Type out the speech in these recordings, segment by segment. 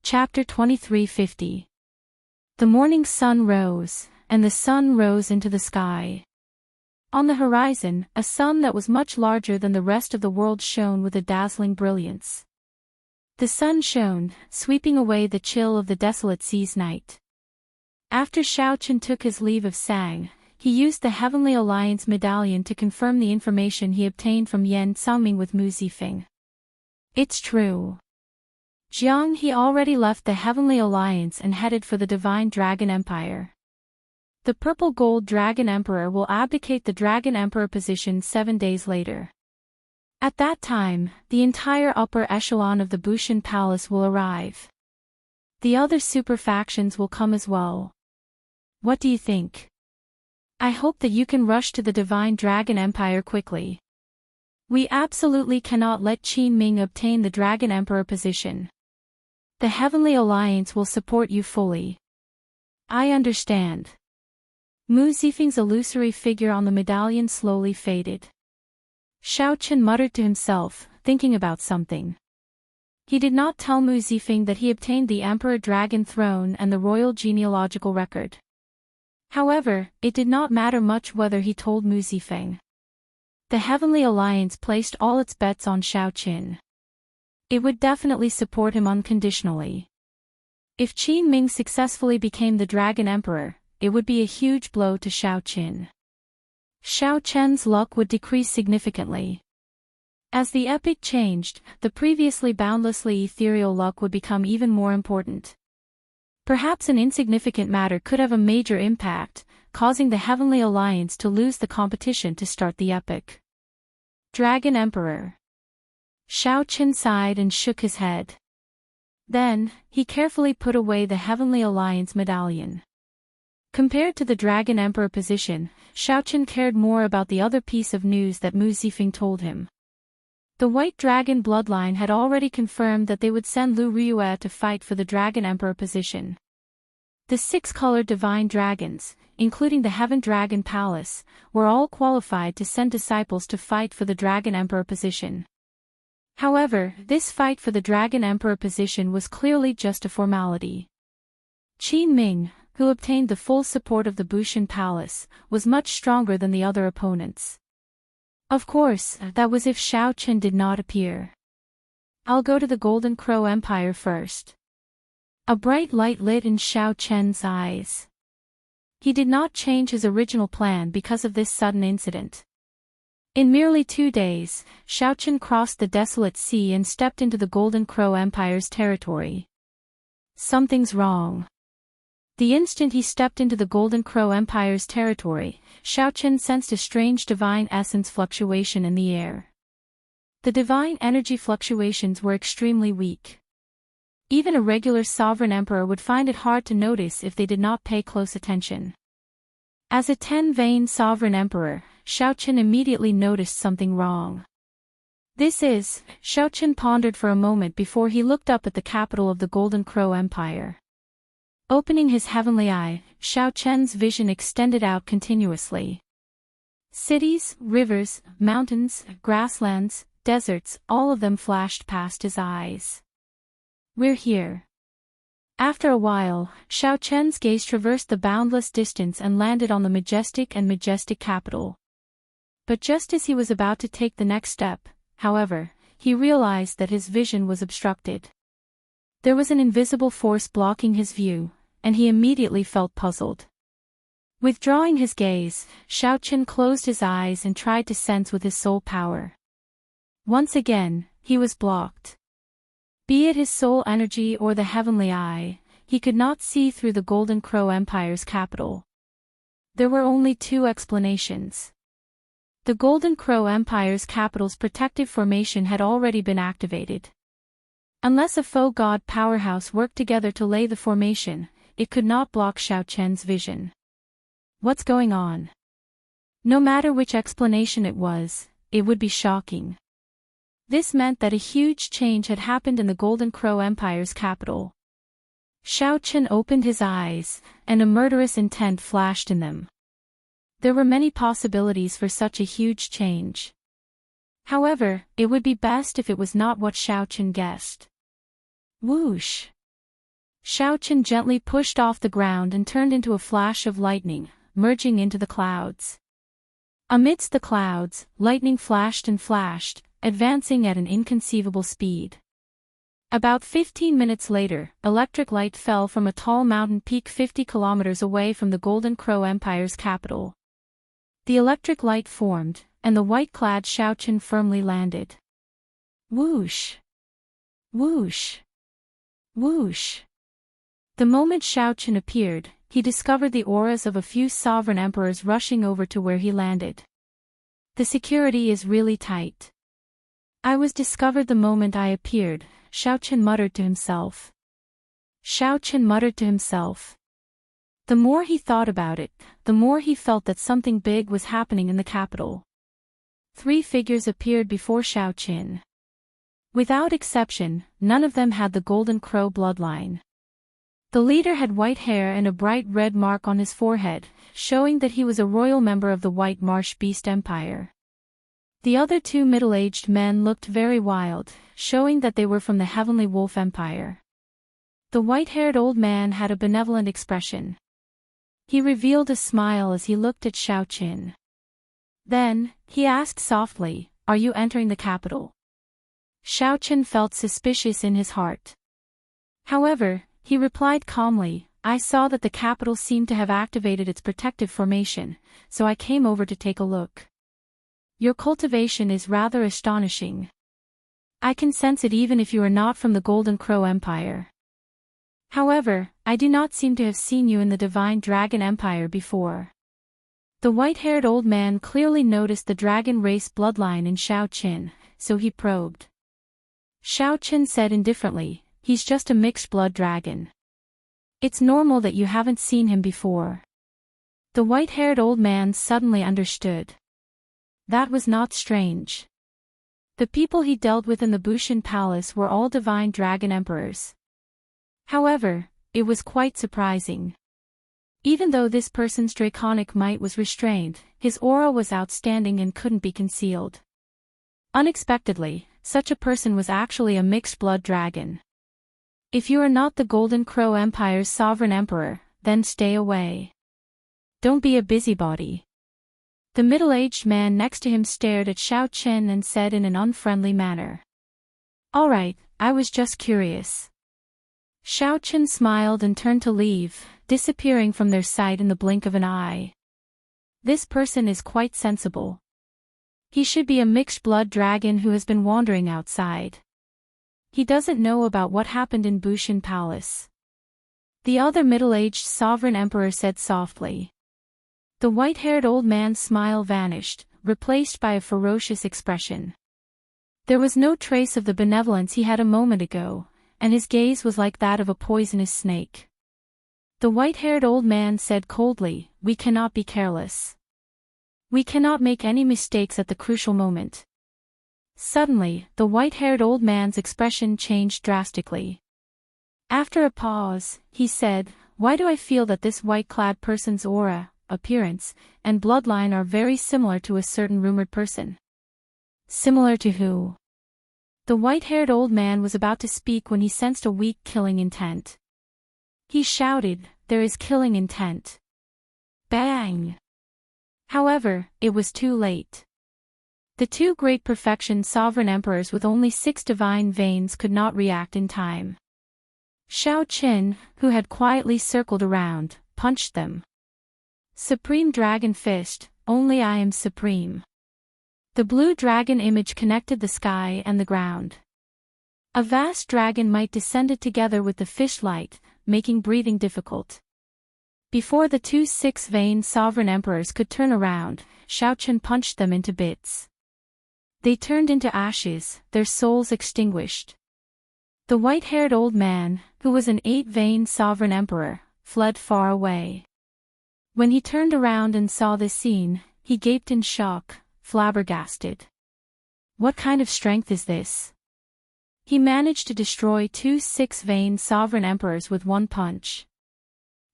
Chapter 2350. The morning sun rose, and the sun rose into the sky. On the horizon, a sun that was much larger than the rest of the world shone with a dazzling brilliance. The sun shone, sweeping away the chill of the desolate sea's night. After Xiaochen took his leave of Sang, he used the Heavenly Alliance medallion to confirm the information he obtained from Yan Cangming with Mu Zifeng. It's true. Jiang He already left the Heavenly Alliance and headed for the Divine Dragon Empire. The Purple Gold Dragon Emperor will abdicate the Dragon Emperor position 7 days later. At that time, the entire upper echelon of the Bushan Palace will arrive. The other super factions will come as well. What do you think? I hope that you can rush to the Divine Dragon Empire quickly. We absolutely cannot let Qin Ming obtain the Dragon Emperor position. The Heavenly Alliance will support you fully. I understand. Mu Zifeng's illusory figure on the medallion slowly faded. Xiaochen muttered to himself, thinking about something. He did not tell Mu Zifeng that he obtained the Emperor Dragon Throne and the royal genealogical record. However, it did not matter much whether he told Mu Zifeng. The Heavenly Alliance placed all its bets on Xiaochen. It would definitely support him unconditionally. If Qin Ming successfully became the Dragon Emperor, it would be a huge blow to Xiaochen. Xiaochen's luck would decrease significantly. As the epoch changed, the previously boundlessly ethereal luck would become even more important. Perhaps an insignificant matter could have a major impact, causing the Heavenly Alliance to lose the competition to start the epoch. Dragon Emperor. Xiaochen sighed and shook his head. Then, he carefully put away the Heavenly Alliance medallion. Compared to the Dragon Emperor position, Xiaochen cared more about the other piece of news that Mu Zifeng told him. The White Dragon bloodline had already confirmed that they would send Lu Riyue to fight for the Dragon Emperor position. The 6-colored divine dragons, including the Heaven Dragon Palace, were all qualified to send disciples to fight for the Dragon Emperor position. However, this fight for the Dragon Emperor position was clearly just a formality. Qin Ming, who obtained the full support of the Bushan Palace, was much stronger than the other opponents. Of course, that was if Xiaochen did not appear. I'll go to the Golden Crow Empire first. A bright light lit in Xiaochen's eyes. He did not change his original plan because of this sudden incident. In merely 2 days, Xiaochen crossed the desolate sea and stepped into the Golden Crow Empire's territory. Something's wrong. The instant he stepped into the Golden Crow Empire's territory, Xiaochen sensed a strange divine essence fluctuation in the air. The divine energy fluctuations were extremely weak. Even a regular sovereign emperor would find it hard to notice if they did not pay close attention. As a 10-vein sovereign emperor, Xiaochen immediately noticed something wrong. Xiaochen pondered for a moment before he looked up at the capital of the Golden Crow Empire. Opening his heavenly eye, Xiaochen's vision extended out continuously. Cities, rivers, mountains, grasslands, deserts, all of them flashed past his eyes. We're here. After a while, Xiaochen's gaze traversed the boundless distance and landed on the majestic capital. But just as he was about to take the next step, however, he realized that his vision was obstructed. There was an invisible force blocking his view, and he immediately felt puzzled. Withdrawing his gaze, Xiaochen closed his eyes and tried to sense with his soul power. Once again, he was blocked. Be it his soul energy or the heavenly eye, he could not see through the Golden Crow Empire's capital. There were only 2 explanations. The Golden Crow Empire's capital's protective formation had already been activated. Unless a faux god powerhouse worked together to lay the formation, it could not block Xiaochen's vision. What's going on? No matter which explanation it was, it would be shocking. This meant that a huge change had happened in the Golden Crow Empire's capital. Xiaochen opened his eyes, and a murderous intent flashed in them. There were many possibilities for such a huge change. However, it would be best if it was not what Xiaochen guessed. Whoosh! Xiaochen gently pushed off the ground and turned into a flash of lightning, merging into the clouds. Amidst the clouds, lightning flashed and flashed, advancing at an inconceivable speed. About 15 minutes later, electric light fell from a tall mountain peak 50 kilometers away from the Golden Crow Empire's capital. The electric light formed, and the white-clad Xiaochen firmly landed. Whoosh! Whoosh! Whoosh! The moment Xiaochen appeared, he discovered the auras of a few sovereign emperors rushing over to where he landed. The security is really tight. I was discovered the moment I appeared, Xiaochen muttered to himself. Xiaochen muttered to himself. The more he thought about it, the more he felt that something big was happening in the capital. 3 figures appeared before Xiaochen. Without exception, none of them had the Golden Crow bloodline. The leader had white hair and a bright red mark on his forehead, showing that he was a royal member of the White Marsh Beast Empire. The other 2 middle-aged men looked very wild, showing that they were from the Heavenly Wolf Empire. The white-haired old man had a benevolent expression. He revealed a smile as he looked at Xiaochen. Then, he asked softly, "Are you entering the capital?" Xiaochen felt suspicious in his heart. However, he replied calmly, "I saw that the capital seemed to have activated its protective formation, so I came over to take a look. Your cultivation is rather astonishing. I can sense it even if you are not from the Golden Crow Empire. However, I do not seem to have seen you in the Divine Dragon Empire before." The white-haired old man clearly noticed the dragon race bloodline in Xiaochen, so he probed. Xiaochen said indifferently, "He's just a mixed-blood dragon. It's normal that you haven't seen him before." The white-haired old man suddenly understood. That was not strange. The people he dealt with in the Bushan Palace were all divine dragon emperors. However, it was quite surprising. Even though this person's draconic might was restrained, his aura was outstanding and couldn't be concealed. Unexpectedly, such a person was actually a mixed-blood dragon. If you are not the Golden Crow Empire's sovereign emperor, then stay away. Don't be a busybody. The middle-aged man next to him stared at Xiaochen and said in an unfriendly manner. "All right, I was just curious." Xiaochen smiled and turned to leave, disappearing from their sight in the blink of an eye. This person is quite sensible. He should be a mixed-blood dragon who has been wandering outside. He doesn't know about what happened in Bushan Palace. The other middle-aged sovereign emperor said softly. The white-haired old man's smile vanished, replaced by a ferocious expression. There was no trace of the benevolence he had a moment ago, and his gaze was like that of a poisonous snake. The white-haired old man said coldly, "We cannot be careless. We cannot make any mistakes at the crucial moment." Suddenly, the white-haired old man's expression changed drastically. After a pause, he said, "Why do I feel that this white-clad person's aura, appearance, and bloodline are very similar to a certain rumored person?" "Similar to who?" The white-haired old man was about to speak when he sensed a weak killing intent. He shouted, "There is killing intent." Bang! However, it was too late. The 2 great perfection sovereign emperors with only 6 divine veins could not react in time. Xiaochen, who had quietly circled around, punched them. Supreme Dragon Fist, only I am supreme. The blue dragon image connected the sky and the ground. A vast dragon might descended together with the fish light, making breathing difficult. Before the 2 6-vein sovereign emperors could turn around, Xiaochen punched them into bits. They turned into ashes, their souls extinguished. The white-haired old man, who was an 8-vein sovereign emperor, fled far away. When he turned around and saw this scene, he gaped in shock, flabbergasted. What kind of strength is this? He managed to destroy 2 6-vein sovereign emperors with one punch.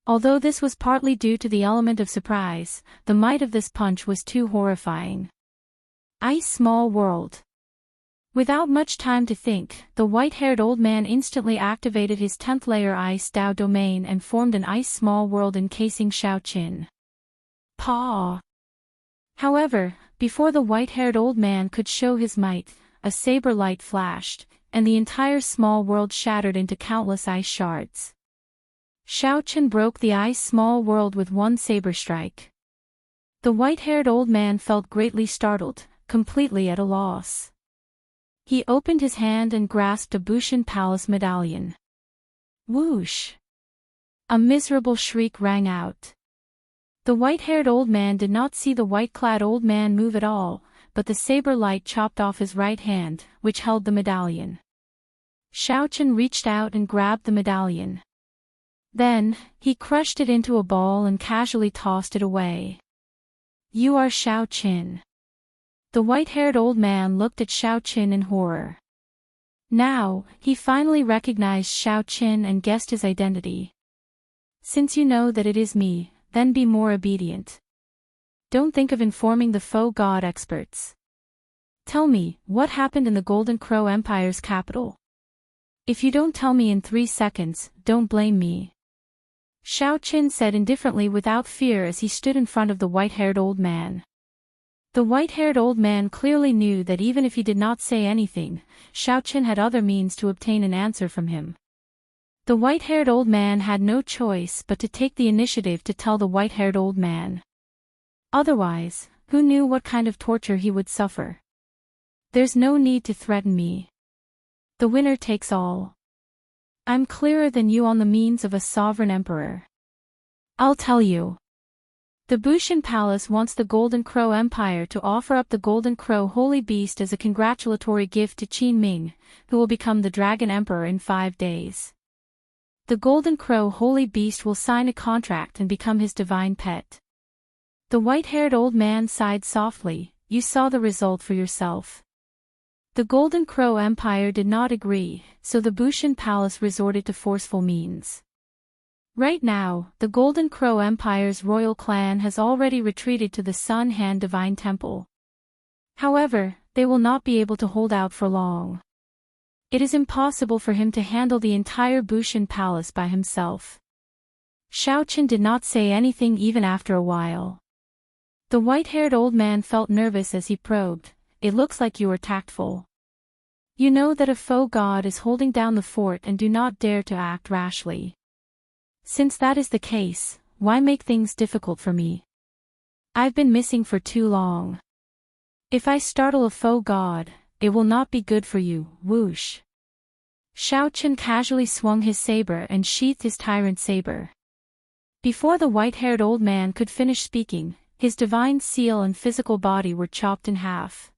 Although this was partly due to the element of surprise, the might of this punch was too horrifying. Ice Small World. Without much time to think, the white-haired old man instantly activated his 10th layer ice Dao domain and formed an ice small world encasing Xiaoqin. Paw! However, before the white-haired old man could show his might, a saber light flashed, and the entire small world shattered into countless ice shards. Xiaoqin broke the ice small world with one saber strike. The white-haired old man felt greatly startled, completely at a loss. He opened his hand and grasped a Bushan Palace medallion. Whoosh! A miserable shriek rang out. The white-haired old man did not see the white-clad old man move at all, but the saber light chopped off his right hand, which held the medallion. Xiaoqin reached out and grabbed the medallion. Then, he crushed it into a ball and casually tossed it away. You are Xiaoqin. The white-haired old man looked at Xiaoqin in horror. Now, he finally recognized Xiaoqin and guessed his identity. Since you know that it is me, then be more obedient. Don't think of informing the faux god experts. Tell me, what happened in the Golden Crow Empire's capital? If you don't tell me in 3 seconds, don't blame me. Xiaoqin said indifferently without fear as he stood in front of the white-haired old man. The white-haired old man clearly knew that even if he did not say anything, Xiaoqin had other means to obtain an answer from him. The white-haired old man had no choice but to take the initiative to tell the white-haired old man. Otherwise, who knew what kind of torture he would suffer? There's no need to threaten me. The winner takes all. I'm clearer than you on the means of a sovereign emperor. I'll tell you. The Bushan Palace wants the Golden Crow Empire to offer up the Golden Crow Holy Beast as a congratulatory gift to Qin Ming, who will become the Dragon Emperor in 5 days. The Golden Crow Holy Beast will sign a contract and become his divine pet. The white-haired old man sighed softly. You saw the result for yourself. The Golden Crow Empire did not agree, so the Bushan Palace resorted to forceful means. Right now, the Golden Crow Empire's royal clan has already retreated to the Sun Hand Divine Temple. However, they will not be able to hold out for long. It is impossible for him to handle the entire Bushan Palace by himself. Xiaoqin did not say anything even after a while. The white-haired old man felt nervous as he probed. It looks like you are tactful. You know that a faux god is holding down the fort and do not dare to act rashly. Since that is the case, why make things difficult for me? I've been missing for too long. If I startle a faux god, it will not be good for you. Whoosh. Xiaoqin casually swung his saber and sheathed his tyrant saber. Before the white-haired old man could finish speaking, his divine seal and physical body were chopped in half.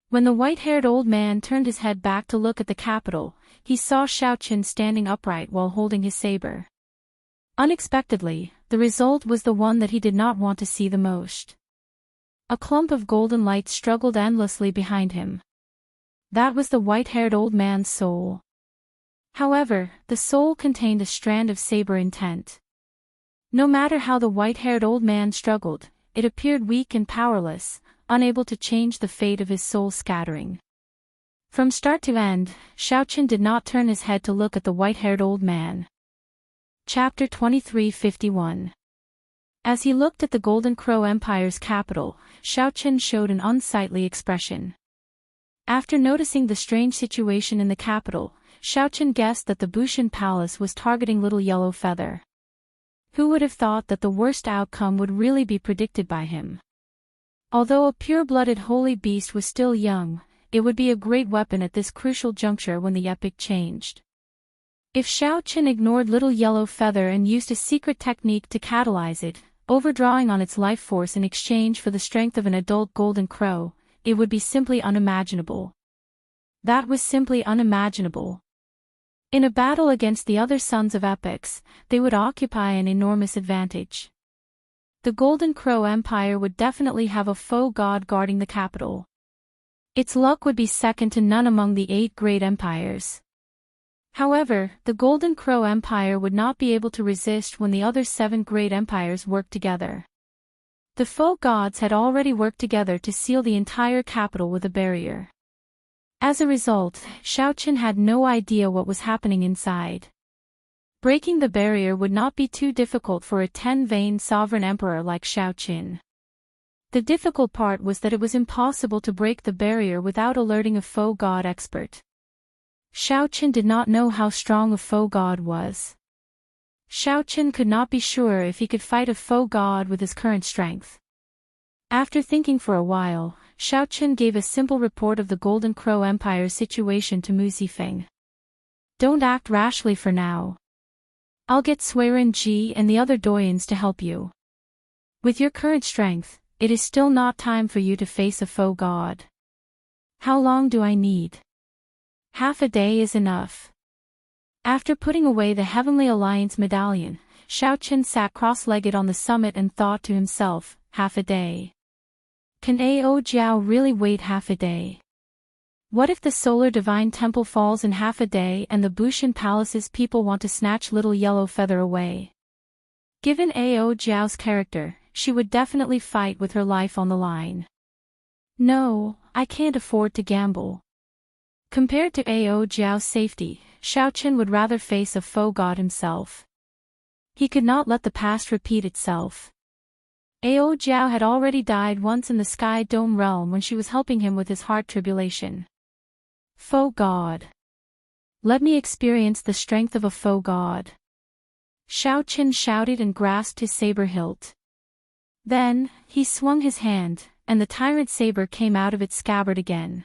When the white-haired old man turned his head back to look at the capital, he saw Xiaoqin standing upright while holding his saber. Unexpectedly, the result was the one that he did not want to see the most. A clump of golden light struggled endlessly behind him. That was the white-haired old man's soul. However, the soul contained a strand of saber intent. No matter how the white-haired old man struggled, it appeared weak and powerless, unable to change the fate of his soul scattering. From start to end, Xiaoqin did not turn his head to look at the white-haired old man. Chapter 2351. As he looked at the Golden Crow Empire's capital, Xiaoqin showed an unsightly expression. After noticing the strange situation in the capital, Xiaoqin guessed that the Bushan Palace was targeting Little Yellow Feather. Who would have thought that the worst outcome would really be predicted by him? Although a pure-blooded holy beast was still young, it would be a great weapon at this crucial juncture when the epic changed. If Xiaoqin ignored Little Yellow Feather and used a secret technique to catalyze it, overdrawing on its life force in exchange for the strength of an adult golden crow, it would be simply unimaginable. That was simply unimaginable. In a battle against the other sons of epics, they would occupy an enormous advantage. The Golden Crow Empire would definitely have a faux god guarding the capital. Its luck would be second to none among the 8 great empires. However, the Golden Crow Empire would not be able to resist when the other 7 great empires worked together. The faux gods had already worked together to seal the entire capital with a barrier. As a result, Xiaoqin had no idea what was happening inside. Breaking the barrier would not be too difficult for a 10-vein sovereign emperor like Xiaoqin. The difficult part was that it was impossible to break the barrier without alerting a foe god expert. Xiaoqin did not know how strong a foe god was. Xiaoqin could not be sure if he could fight a foe god with his current strength. After thinking for a while, Xiaoqin gave a simple report of the Golden Crow Empire's situation to Mu Zifeng. Don't act rashly for now. I'll get Suiren Ji and the other doyens to help you. With your current strength, it is still not time for you to face a foe god. How long do I need? Half a day is enough. After putting away the Heavenly Alliance medallion, Xiaoqin sat cross-legged on the summit and thought to himself, half a day. Can Ao Jiao really wait half a day? What if the Solar Divine Temple falls in half a day and the Bushan Palace's people want to snatch little yellow feather away? Given Ao Jiao's character, she would definitely fight with her life on the line. No, I can't afford to gamble. Compared to Ao Jiao's safety, Xiaoqin would rather face a foe god himself. He could not let the past repeat itself. Ao Jiao had already died once in the Sky Dome realm when she was helping him with his heart tribulation. Foe god. Let me experience the strength of a foe god. Xiaoqin shouted and grasped his saber hilt. Then, he swung his hand, and the tyrant saber came out of its scabbard again.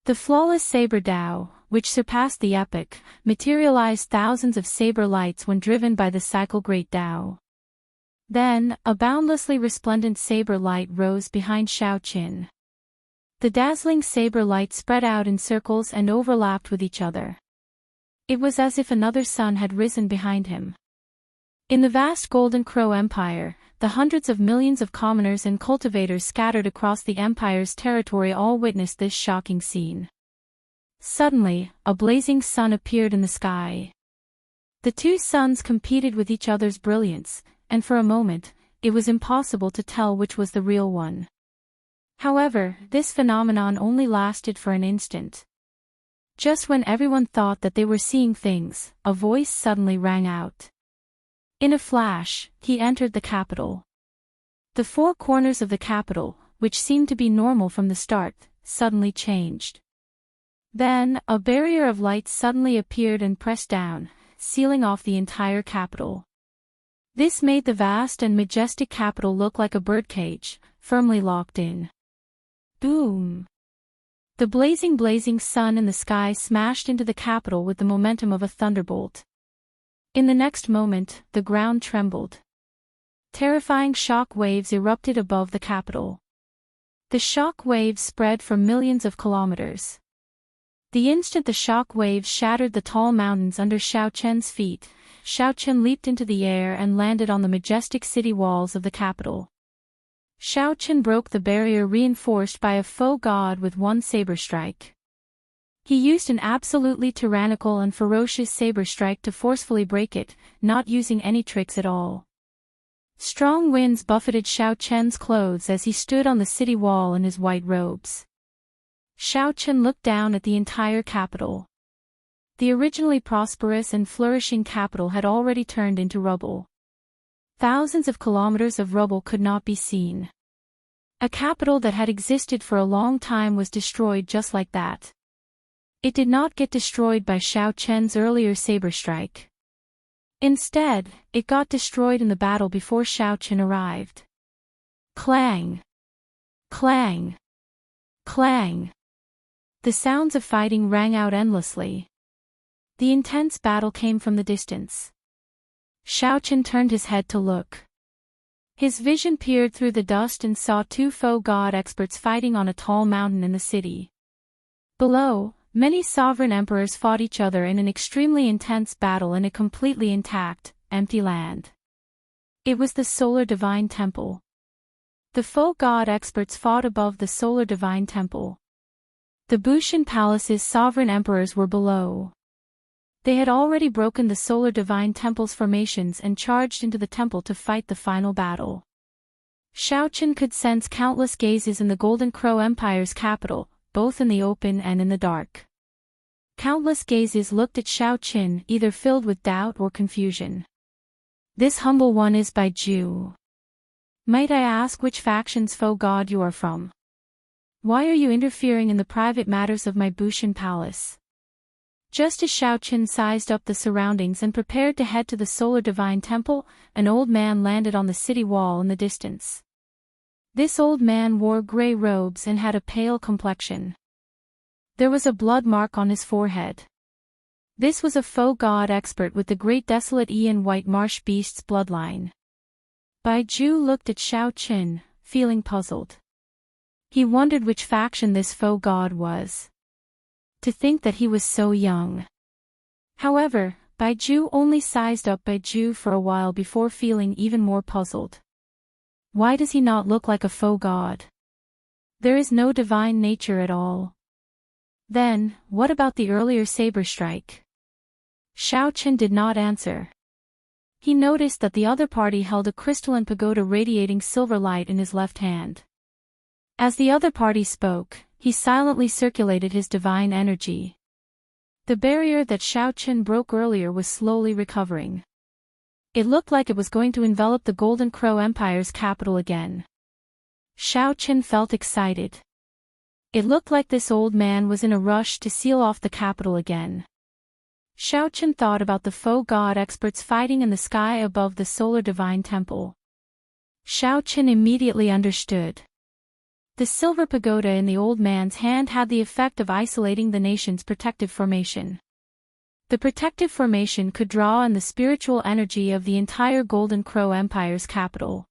The flawless saber Dao, which surpassed the epic, materialized thousands of saber lights when driven by the cycle Great Dao. Then, a boundlessly resplendent saber light rose behind Xiaoqin. The dazzling saber light spread out in circles and overlapped with each other. It was as if another sun had risen behind him. In the vast Golden Crow Empire, the hundreds of millions of commoners and cultivators scattered across the empire's territory all witnessed this shocking scene. Suddenly, a blazing sun appeared in the sky. The two suns competed with each other's brilliance, and for a moment, it was impossible to tell which was the real one. However, this phenomenon only lasted for an instant. Just when everyone thought that they were seeing things, a voice suddenly rang out. In a flash, he entered the capital. The four corners of the capital, which seemed to be normal from the start, suddenly changed. Then, a barrier of light suddenly appeared and pressed down, sealing off the entire capital. This made the vast and majestic capital look like a birdcage, firmly locked in. Boom! The blazing sun in the sky smashed into the capital with the momentum of a thunderbolt. In the next moment, the ground trembled. Terrifying shock waves erupted above the capital. The shock waves spread for millions of kilometers. The instant the shock waves shattered the tall mountains under Xiaoqin's feet, Xiaoqin leaped into the air and landed on the majestic city walls of the capital. Xiaoqin broke the barrier reinforced by a foe god with one saber strike. He used an absolutely tyrannical and ferocious saber strike to forcefully break it, not using any tricks at all. Strong winds buffeted Xiaoqin's clothes as he stood on the city wall in his white robes. Xiaoqin looked down at the entire capital. The originally prosperous and flourishing capital had already turned into rubble. Thousands of kilometers of rubble could not be seen. A capital that had existed for a long time was destroyed just like that. It did not get destroyed by Xiaoqin's earlier saber strike. Instead, it got destroyed in the battle before Xiaoqin arrived. Clang! Clang! Clang! The sounds of fighting rang out endlessly. The intense battle came from the distance. Xiaoqin turned his head to look. His vision peered through the dust and saw two foe god experts fighting on a tall mountain in the city. Below, many sovereign emperors fought each other in an extremely intense battle in a completely intact, empty land. It was the Solar Divine Temple. The foe god experts fought above the Solar Divine Temple. The Bushan Palace's sovereign emperors were below. They had already broken the Solar Divine Temple's formations and charged into the temple to fight the final battle. Xiaoqin could sense countless gazes in the Golden Crow Empire's capital, both in the open and in the dark. Countless gazes looked at Xiao Qin, either filled with doubt or confusion. This humble one is Baiju. Might I ask which faction's foe god you are from? Why are you interfering in the private matters of my Bushan palace? Just as Xiao Qin sized up the surroundings and prepared to head to the Solar Divine Temple, an old man landed on the city wall in the distance. This old man wore gray robes and had a pale complexion. There was a blood mark on his forehead. This was a foe god expert with the great desolate Ian White Marsh Beast's bloodline. Baiju looked at Xiao Qin, feeling puzzled. He wondered which faction this foe god was. To think that he was so young. However, Baiju only sized up Baiju for a while before feeling even more puzzled. Why does he not look like a foe god? There is no divine nature at all. Then, what about the earlier saber strike? Xiao Qin did not answer. He noticed that the other party held a crystalline pagoda radiating silver light in his left hand. As the other party spoke, he silently circulated his divine energy. The barrier that Xiao Qin broke earlier was slowly recovering. It looked like it was going to envelop the Golden Crow Empire's capital again. Xiao Qin felt excited. It looked like this old man was in a rush to seal off the capital again. Xiao Qin thought about the foe god experts fighting in the sky above the Solar Divine Temple. Xiao Qin immediately understood. The silver pagoda in the old man's hand had the effect of isolating the nation's protective formation. The protective formation could draw on the spiritual energy of the entire Golden Crow Empire's capital.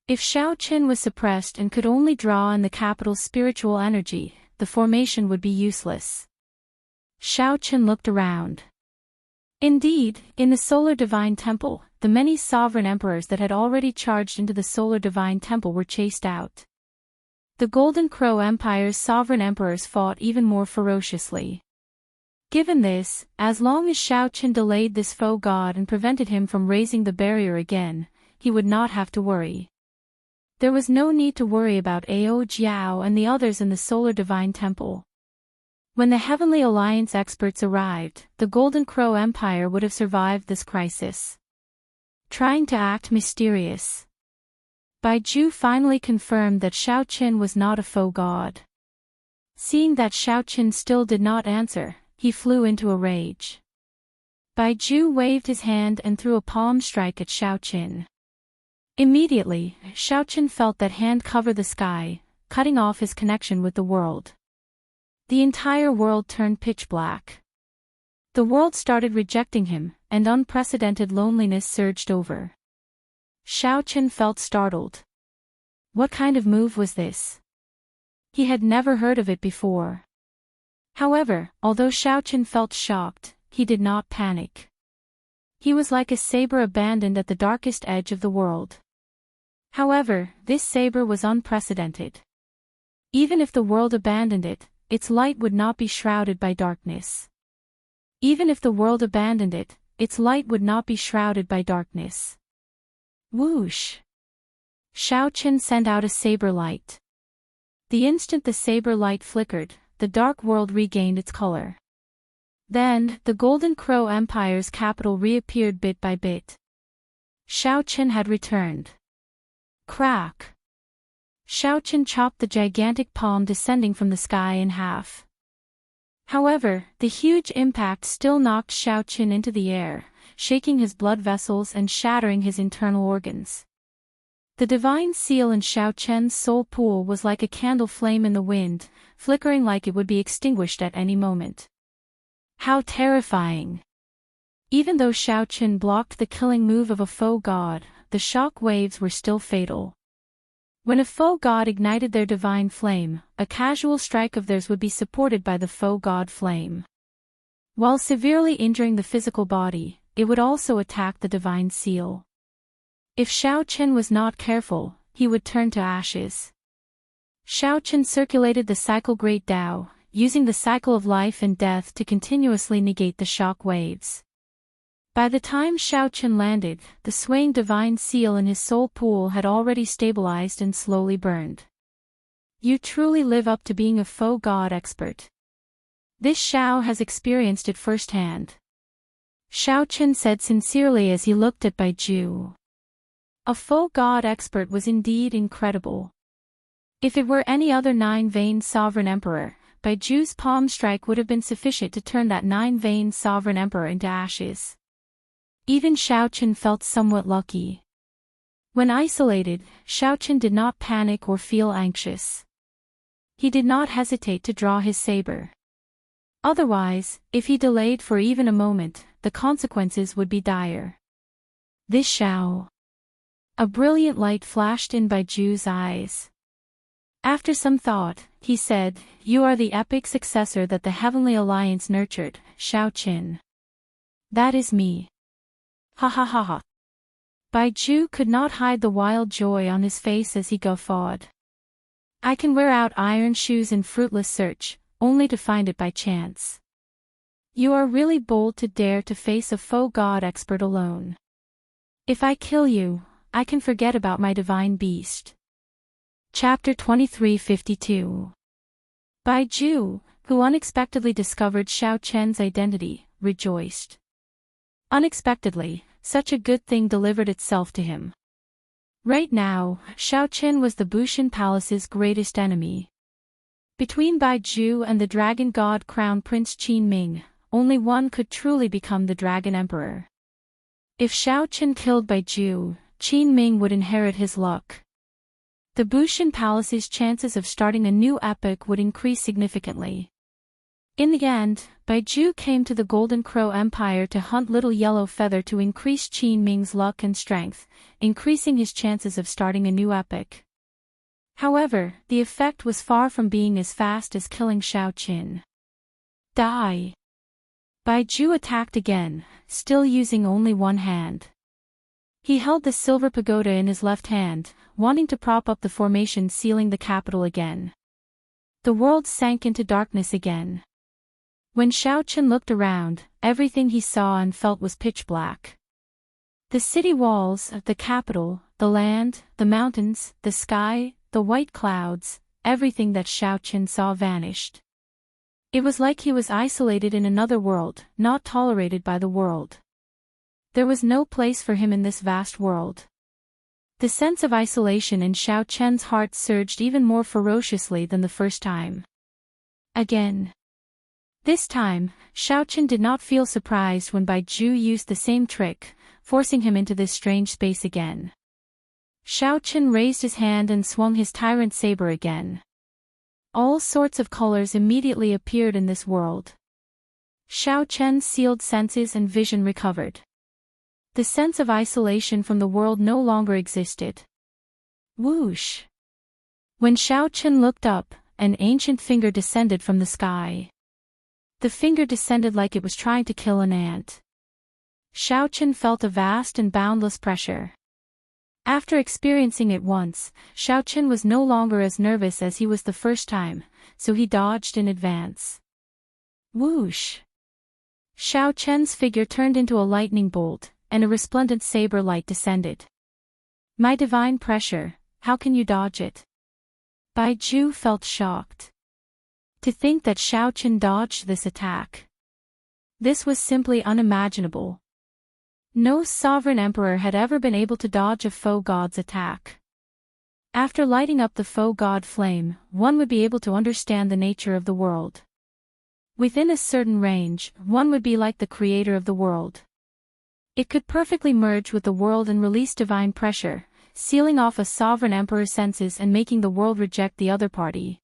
If Xiao Qin was suppressed and could only draw on the capital's spiritual energy, the formation would be useless. Xiao Qin looked around. Indeed, in the Solar Divine Temple, the many sovereign emperors that had already charged into the Solar Divine Temple were chased out. The Golden Crow Empire's sovereign emperors fought even more ferociously. Given this, as long as Xiao Qin delayed this foe god and prevented him from raising the barrier again, he would not have to worry. There was no need to worry about Ao Jiao and the others in the Solar Divine Temple. When the Heavenly Alliance experts arrived, the Golden Crow Empire would have survived this crisis. Trying to act mysterious, Baiju finally confirmed that Xiao Qin was not a foe god. Seeing that Xiao Qin still did not answer, he flew into a rage. Baiju waved his hand and threw a palm strike at Xiao Qin. Immediately, Xiao Qin felt that hand cover the sky, cutting off his connection with the world. The entire world turned pitch black. The world started rejecting him, and unprecedented loneliness surged over. Xiao Qin felt startled. What kind of move was this? He had never heard of it before. However, although Xiao Qin felt shocked, he did not panic. He was like a saber abandoned at the darkest edge of the world. However, this saber was unprecedented. Even if the world abandoned it, its light would not be shrouded by darkness. Even if the world abandoned it, its light would not be shrouded by darkness. Whoosh! Xiao Qin sent out a saber light. The instant the saber light flickered, the dark world regained its color. Then, the Golden Crow Empire's capital reappeared bit by bit. Xiao Qin had returned. Crack! Xiao Qin chopped the gigantic palm descending from the sky in half. However, the huge impact still knocked Xiao Qin into the air, shaking his blood vessels and shattering his internal organs. The divine seal in Xiao Qin's soul pool was like a candle flame in the wind, flickering like it would be extinguished at any moment. How terrifying! Even though Xiao Qin blocked the killing move of a foe god, the shock waves were still fatal. When a foe god ignited their divine flame, a casual strike of theirs would be supported by the foe god flame. While severely injuring the physical body, it would also attack the divine seal. If Xiao Qin was not careful, he would turn to ashes. Xiao Qin circulated the cycle Great Tao, using the cycle of life and death to continuously negate the shock waves. By the time Xiao Qin landed, the swaying divine seal in his soul pool had already stabilized and slowly burned. You truly live up to being a faux god expert. This Xiao has experienced it firsthand. Xiao Chen said sincerely as he looked at Baiju. A faux god expert was indeed incredible. If it were any other nine-veined sovereign emperor, Baiju's palm strike would have been sufficient to turn that nine-veined sovereign emperor into ashes. Even Xiao Chen felt somewhat lucky. When isolated, Xiao Chen did not panic or feel anxious. He did not hesitate to draw his saber. Otherwise, if he delayed for even a moment, the consequences would be dire. This Xiao. A brilliant light flashed in Baiju's eyes. After some thought, he said, "You are the epic successor that the Heavenly Alliance nurtured, Xiao Qin." "That is me." Ha ha ha ha. Baiju could not hide the wild joy on his face as he guffawed. "I can wear out iron shoes in fruitless search, only to find it by chance. You are really bold to dare to face a faux god expert alone. If I kill you, I can forget about my divine beast." Chapter 2352. Baiju, who unexpectedly discovered Xiao Chen's identity, rejoiced. Unexpectedly, such a good thing delivered itself to him. Right now, Xiao Chen was the Bushan Palace's greatest enemy. Between Baiju and the Dragon God Crown Prince Qin Ming, only one could truly become the Dragon Emperor. If Xiao Chen killed Baiju, Qin Ming would inherit his luck. The Bushan Palace's chances of starting a new epoch would increase significantly. In the end, Baiju came to the Golden Crow Empire to hunt Little Yellow Feather to increase Qin Ming's luck and strength, increasing his chances of starting a new epoch. However, the effect was far from being as fast as killing Xiao Qin. Die! Baiju attacked again, still using only one hand. He held the silver pagoda in his left hand, wanting to prop up the formation sealing the capital again. The world sank into darkness again. When Xiao Chen looked around, everything he saw and felt was pitch black. The city walls, the capital, the land, the mountains, the sky, the white clouds, everything that Xiao Chen saw vanished. It was like he was isolated in another world, not tolerated by the world. There was no place for him in this vast world. The sense of isolation in Xiao Chen's heart surged even more ferociously than the first time. Again. This time, Xiao Chen did not feel surprised when Baiju used the same trick, forcing him into this strange space again. Xiao Chen raised his hand and swung his tyrant saber again. All sorts of colors immediately appeared in this world. Xiao Chen's sealed senses and vision recovered. The sense of isolation from the world no longer existed. Whoosh! When Xiao Chen looked up, an ancient finger descended from the sky. The finger descended like it was trying to kill an ant. Xiao Chen felt a vast and boundless pressure. After experiencing it once, Xiao Chen was no longer as nervous as he was the first time, so he dodged in advance. Whoosh! Xiao Chen's figure turned into a lightning bolt, and a resplendent saber light descended. My divine pressure, how can you dodge it? Baiju felt shocked. To think that Xiao Chen dodged this attack. This was simply unimaginable. No sovereign emperor had ever been able to dodge a faux god's attack. After lighting up the faux god flame, one would be able to understand the nature of the world. Within a certain range, one would be like the creator of the world. It could perfectly merge with the world and release divine pressure, sealing off a sovereign emperor's senses and making the world reject the other party.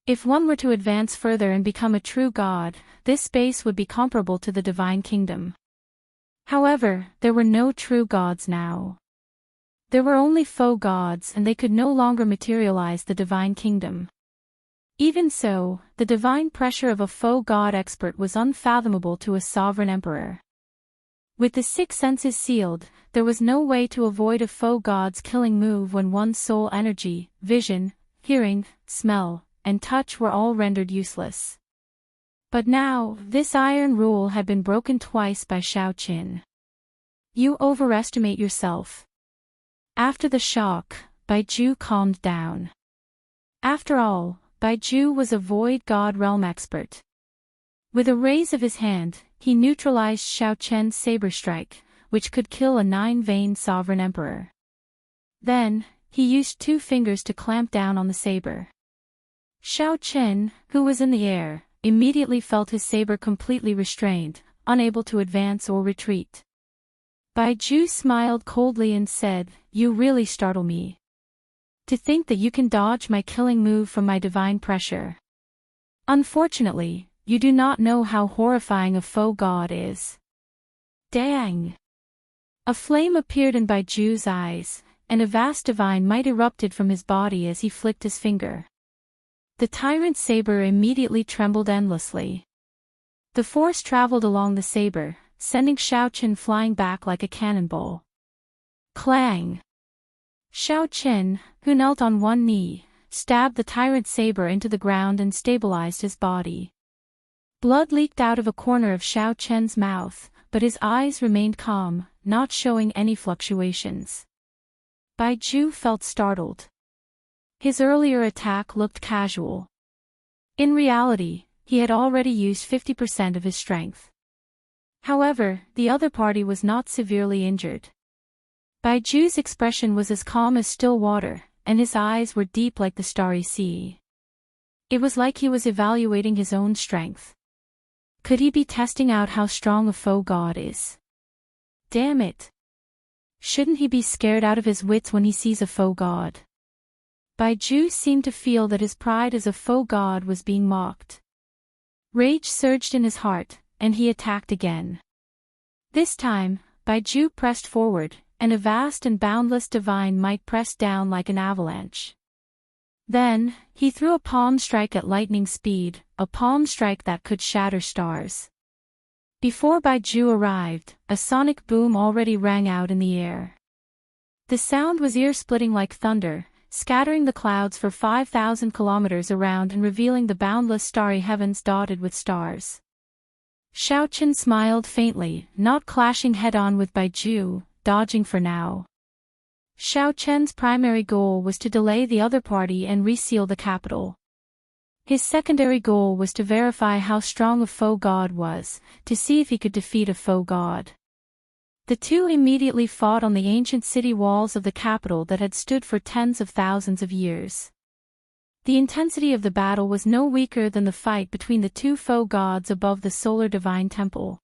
If one were to advance further and become a true god, this space would be comparable to the divine kingdom. However, there were no true gods now. There were only faux gods and they could no longer materialize the divine kingdom. Even so, the divine pressure of a faux god expert was unfathomable to a sovereign emperor. With the six senses sealed, there was no way to avoid a faux god's killing move when one's soul energy, vision, hearing, smell, and touch were all rendered useless. But now, this iron rule had been broken twice by Xiao Qin. You overestimate yourself. After the shock, Baiju calmed down. After all, Baiju was a void god realm expert. With a raise of his hand, he neutralized Xiao Chen's saber strike, which could kill a 9-veined sovereign emperor. Then, he used 2 fingers to clamp down on the saber. Xiao Chen, who was in the air, immediately felt his saber completely restrained, unable to advance or retreat. Baiju smiled coldly and said, "You really startle me. To think that you can dodge my killing move from my divine pressure. Unfortunately, you do not know how horrifying a foe god is." Dang! A flame appeared in Baiju's eyes, and a vast divine might erupted from his body as he flicked his finger. The tyrant's saber immediately trembled endlessly. The force traveled along the saber, sending Xiao Chen flying back like a cannonball. Clang! Xiao Chen, who knelt on one knee, stabbed the tyrant's saber into the ground and stabilized his body. Blood leaked out of a corner of Xiao Chen's mouth, but his eyes remained calm, not showing any fluctuations. Baiju felt startled. His earlier attack looked casual. In reality, he had already used 50% of his strength. However, the other party was not severely injured. Baiju's expression was as calm as still water, and his eyes were deep like the starry sea. It was like he was evaluating his own strength. Could he be testing out how strong a foe god is? Damn it! Shouldn't he be scared out of his wits when he sees a foe god? Baiju seemed to feel that his pride as a foe god was being mocked. Rage surged in his heart, and he attacked again. This time, Baiju pressed forward, and a vast and boundless divine might pressed down like an avalanche. Then, he threw a palm strike at lightning speed, a palm strike that could shatter stars. Before Baiju arrived, a sonic boom already rang out in the air. The sound was ear-splitting like thunder, scattering the clouds for 5,000 kilometers around and revealing the boundless starry heavens dotted with stars. Xiao Chen smiled faintly, not clashing head-on with Baiju, dodging for now. Xiao Chen's primary goal was to delay the other party and reseal the capital. His secondary goal was to verify how strong a foe god was, to see if he could defeat a foe god. The two immediately fought on the ancient city walls of the capital that had stood for tens of thousands of years. The intensity of the battle was no weaker than the fight between the 2 foe gods above the solar divine temple.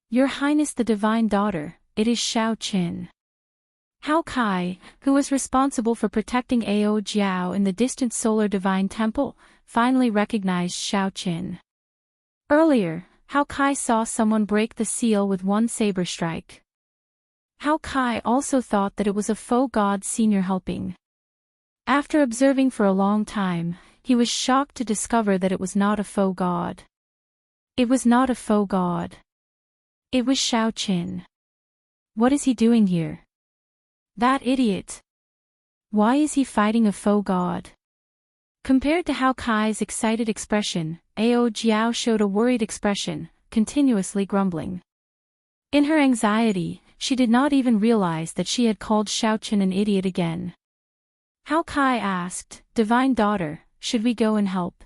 "Your Highness the Divine Daughter, it is Xiao Qin." Hao Kai, who was responsible for protecting Ao Jiao in the distant solar divine temple, finally recognized Xiao Qin. Earlier, Hao Kai saw someone break the seal with one saber strike. Hao Kai also thought that it was a foe god senior helping. After observing for a long time, he was shocked to discover that it was not a foe god. It was not a foe god. It was Xiao Qin. What is he doing here? That idiot. Why is he fighting a foe god? Compared to Hao Kai's excited expression, Ao Jiao showed a worried expression, continuously grumbling. In her anxiety, she did not even realize that she had called Xiao Qin an idiot again. Hao Kai asked, "Divine Daughter, should we go and help?"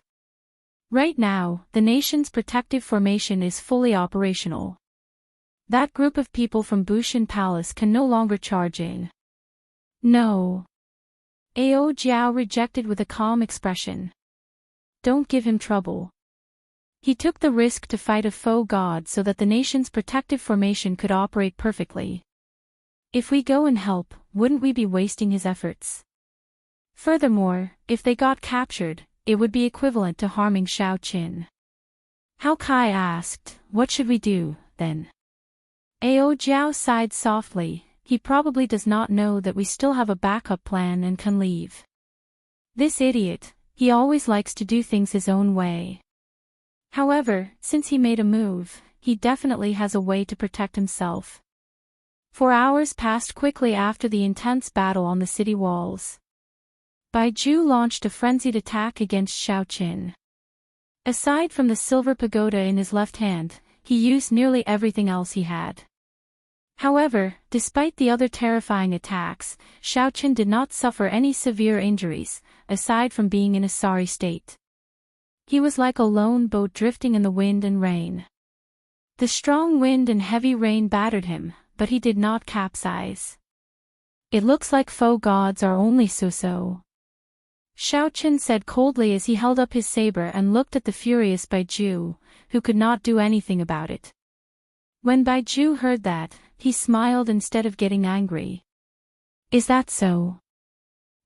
Right now, the nation's protective formation is fully operational. That group of people from Bushan Palace can no longer charge in. No. Ao Jiao rejected with a calm expression. Don't give him trouble. He took the risk to fight a foe god so that the nation's protective formation could operate perfectly. If we go and help, wouldn't we be wasting his efforts? Furthermore, if they got captured, it would be equivalent to harming Xiao Qin. Hao Kai asked, "What should we do, then?" Ao Jiao sighed softly. He probably does not know that we still have a backup plan and can leave. This idiot, he always likes to do things his own way. However, since he made a move, he definitely has a way to protect himself. 4 hours passed quickly after the intense battle on the city walls. Baiju launched a frenzied attack against Xiao Qin. Aside from the silver pagoda in his left hand, he used nearly everything else he had. However, despite the other terrifying attacks, Xiaochen did not suffer any severe injuries, aside from being in a sorry state. He was like a lone boat drifting in the wind and rain. The strong wind and heavy rain battered him, but he did not capsize. It looks like foe gods are only so-so. Xiaochen said coldly as he held up his saber and looked at the furious Baiju, who could not do anything about it. When Baiju heard that, he smiled instead of getting angry. Is that so?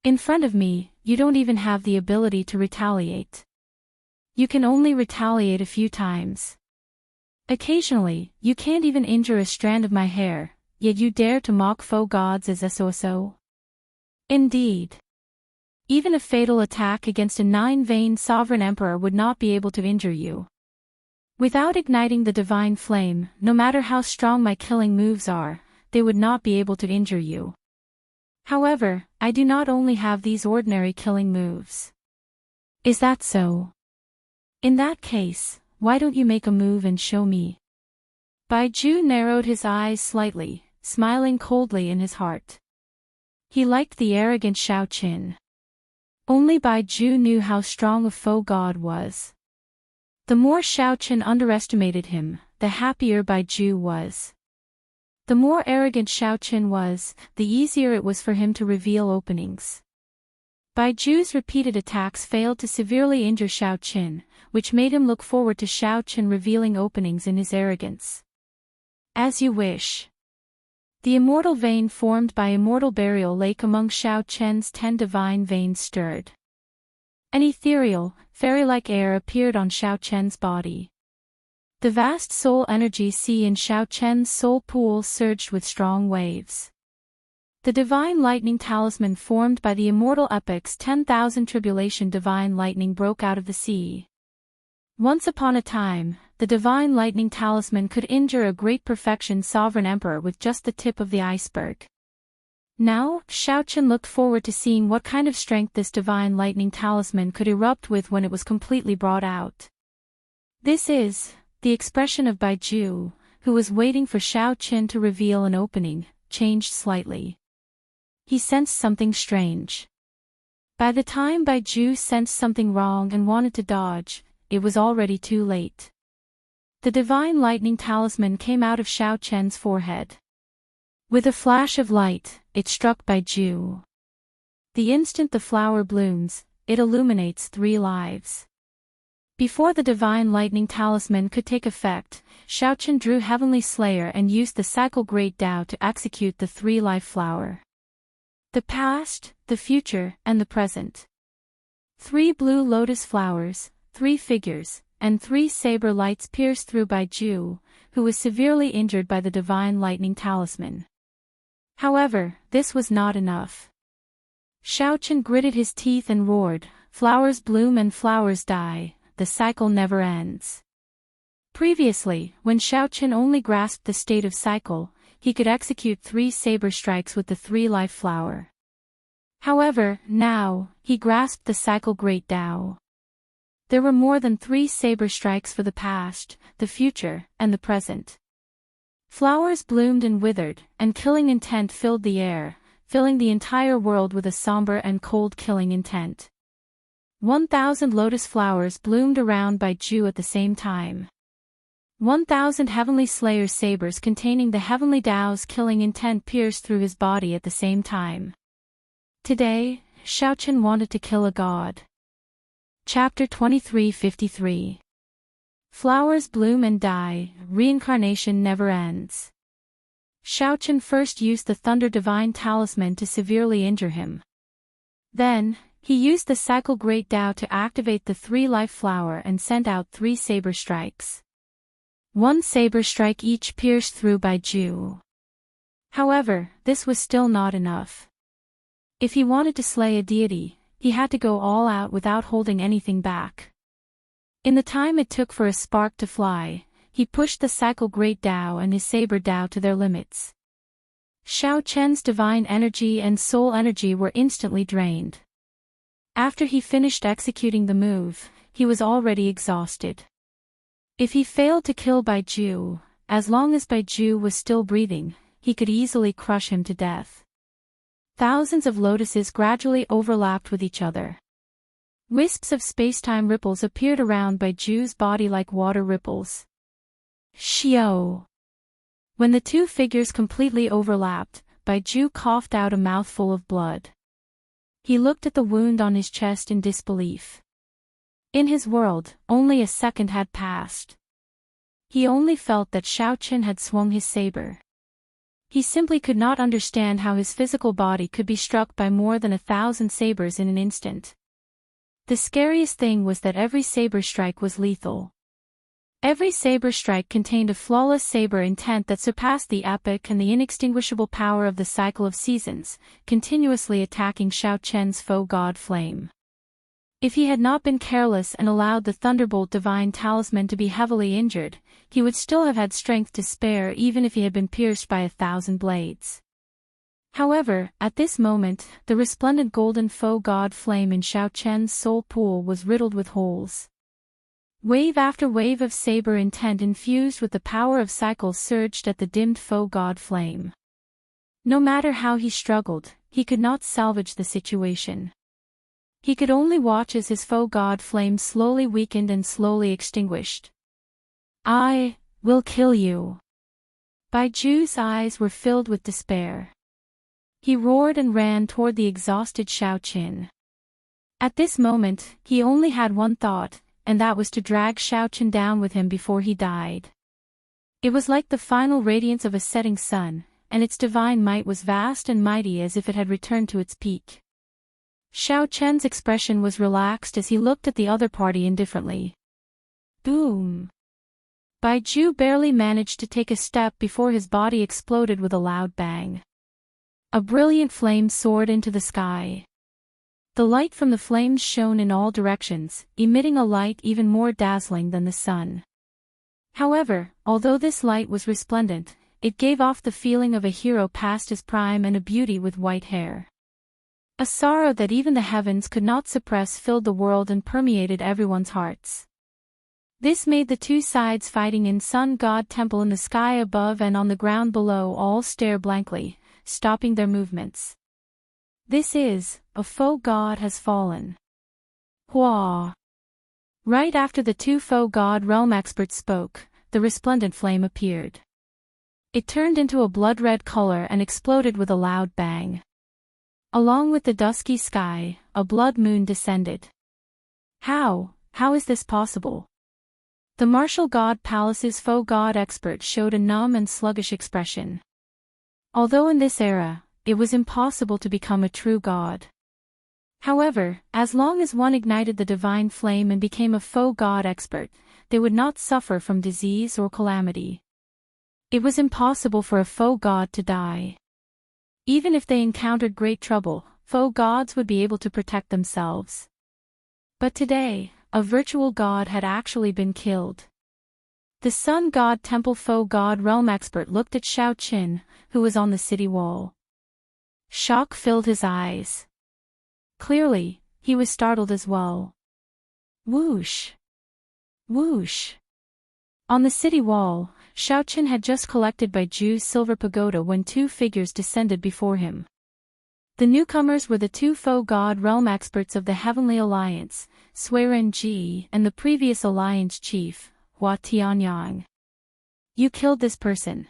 In front of me, you don't even have the ability to retaliate. You can only retaliate a few times. Occasionally, you can't even injure a strand of my hair, yet you dare to mock foe gods as so. Indeed. Even a fatal attack against a 9-vein sovereign emperor would not be able to injure you. Without igniting the divine flame, no matter how strong my killing moves are, they would not be able to injure you. However, I do not only have these ordinary killing moves. Is that so? In that case, why don't you make a move and show me? Baiju narrowed his eyes slightly, smiling coldly in his heart. He liked the arrogant Xiaochen. Only Baiju knew how strong a foe god was. The more Xiaochen underestimated him, the happier Baiju was. The more arrogant Xiaochen was, the easier it was for him to reveal openings. Baiju's repeated attacks failed to severely injure Xiaochen, which made him look forward to Xiaochen revealing openings in his arrogance. As you wish. The immortal vein formed by immortal burial lake among Xiaochen's 10 divine veins stirred. An ethereal, fairy-like air appeared on Xiaochen's body. The vast soul energy sea in Xiaochen's soul pool surged with strong waves. The divine lightning talisman formed by the immortal epic's 10,000 tribulation divine lightning broke out of the sea. Once upon a time, the divine lightning talisman could injure a great perfection sovereign emperor with just the tip of the iceberg. Now, Xiaochen looked forward to seeing what kind of strength this divine lightning talisman could erupt with when it was completely brought out. This is the expression of Baiju, who was waiting for Xiaochen to reveal an opening, changed slightly. He sensed something strange. By the time Baiju sensed something wrong and wanted to dodge, it was already too late. The divine lightning talisman came out of Xiaochen's forehead. With a flash of light, it struck Baiju. The instant the flower blooms, it illuminates 3 lives. Before the divine lightning talisman could take effect, Xiaochen drew Heavenly Slayer and used the cycle Great Tao to execute the 3-life flower. The past, the future, and the present. 3 blue lotus flowers, 3 figures, and 3 saber lights pierced through Baiju, who was severely injured by the divine lightning talisman. However, this was not enough. Xiaochen gritted his teeth and roared, "Flowers bloom and flowers die, the cycle never ends." Previously, when Xiaochen only grasped the state of cycle, he could execute 3 saber strikes with the 3-life flower. However, now, he grasped the cycle Great Tao. There were more than 3 saber strikes for the past, the future, and the present. Flowers bloomed and withered, and killing intent filled the air, filling the entire world with a somber and cold killing intent. 1,000 lotus flowers bloomed around Baiju at the same time. 1,000 Heavenly Slayer sabers containing the Heavenly Tao's killing intent pierced through his body at the same time. Today, Xiaochen wanted to kill a god. Chapter 2353. Flowers bloom and die, reincarnation never ends. Xiaochen first used the Thunder Divine Talisman to severely injure him. Then, he used the Cycle Great Tao to activate the 3-life flower and sent out 3 saber strikes. 1 saber strike each pierced through Baiju. However, this was still not enough. If he wanted to slay a deity, he had to go all out without holding anything back. In the time it took for a spark to fly, he pushed the Cycle Great Tao and his Saber Tao to their limits. Xiaochen's divine energy and soul energy were instantly drained. After he finished executing the move, he was already exhausted. If he failed to kill Baiju, as long as Baiju was still breathing, he could easily crush him to death. Thousands of lotuses gradually overlapped with each other. Wisps of space-time ripples appeared around Baiju's body like water ripples. Xiao! When the two figures completely overlapped, Baiju coughed out a mouthful of blood. He looked at the wound on his chest in disbelief. In his world, only a second had passed. He only felt that Xiaoqin had swung his saber. He simply could not understand how his physical body could be struck by more than 1,000 sabers in an instant. The scariest thing was that every saber strike was lethal. Every saber strike contained a flawless saber intent that surpassed the epic and the inextinguishable power of the cycle of seasons, continuously attacking Xiaoqian's foe god Flame. If he had not been careless and allowed the Thunderbolt Divine Talisman to be heavily injured, he would still have had strength to spare even if he had been pierced by 1,000 blades. However, at this moment, the resplendent golden foe god Flame in Xiaoqian's soul pool was riddled with holes. Wave after wave of saber intent infused with the power of cycles surged at the dimmed foe god Flame. No matter how he struggled, he could not salvage the situation. He could only watch as his foe god Flame slowly weakened and slowly extinguished. "I will kill you." Baiju's eyes were filled with despair. He roared and ran toward the exhausted Xiaoqin. At this moment, he only had one thought, and that was to drag Xiaoqin down with him before he died. It was like the final radiance of a setting sun, and its divine might was vast and mighty as if it had returned to its peak. Xiaoqian's expression was relaxed as he looked at the other party indifferently. Boom! Baiju barely managed to take a step before his body exploded with a loud bang. A brilliant flame soared into the sky. The light from the flames shone in all directions, emitting a light even more dazzling than the sun. However, although this light was resplendent, it gave off the feeling of a hero past his prime and a beauty with white hair. A sorrow that even the heavens could not suppress filled the world and permeated everyone's hearts. This made the two sides fighting in Sun God Temple in the sky above and on the ground below all stare blankly, stopping their movements. "This is, a foe god has fallen." Hua! Right after the two foe god realm experts spoke, the resplendent flame appeared. It turned into a blood-red color and exploded with a loud bang. Along with the dusky sky, a blood moon descended. How is this possible? The martial god palace's foe god expert showed a numb and sluggish expression. Although in this era, it was impossible to become a true god. However, as long as one ignited the divine flame and became a foe god expert, they would not suffer from disease or calamity. It was impossible for a foe god to die. Even if they encountered great trouble, foe gods would be able to protect themselves. But today, a virtual god had actually been killed. The Sun God Temple foe god realm expert looked at Xiaoqin, who was on the city wall. Shock filled his eyes. Clearly, he was startled as well. Whoosh! Whoosh! On the city wall, Xiaoqin had just collected Baiju's silver pagoda when two figures descended before him. The newcomers were the two foe god realm experts of the Heavenly Alliance, Suiren Ji and the previous alliance chief, Hua Tianyang. "You killed this person."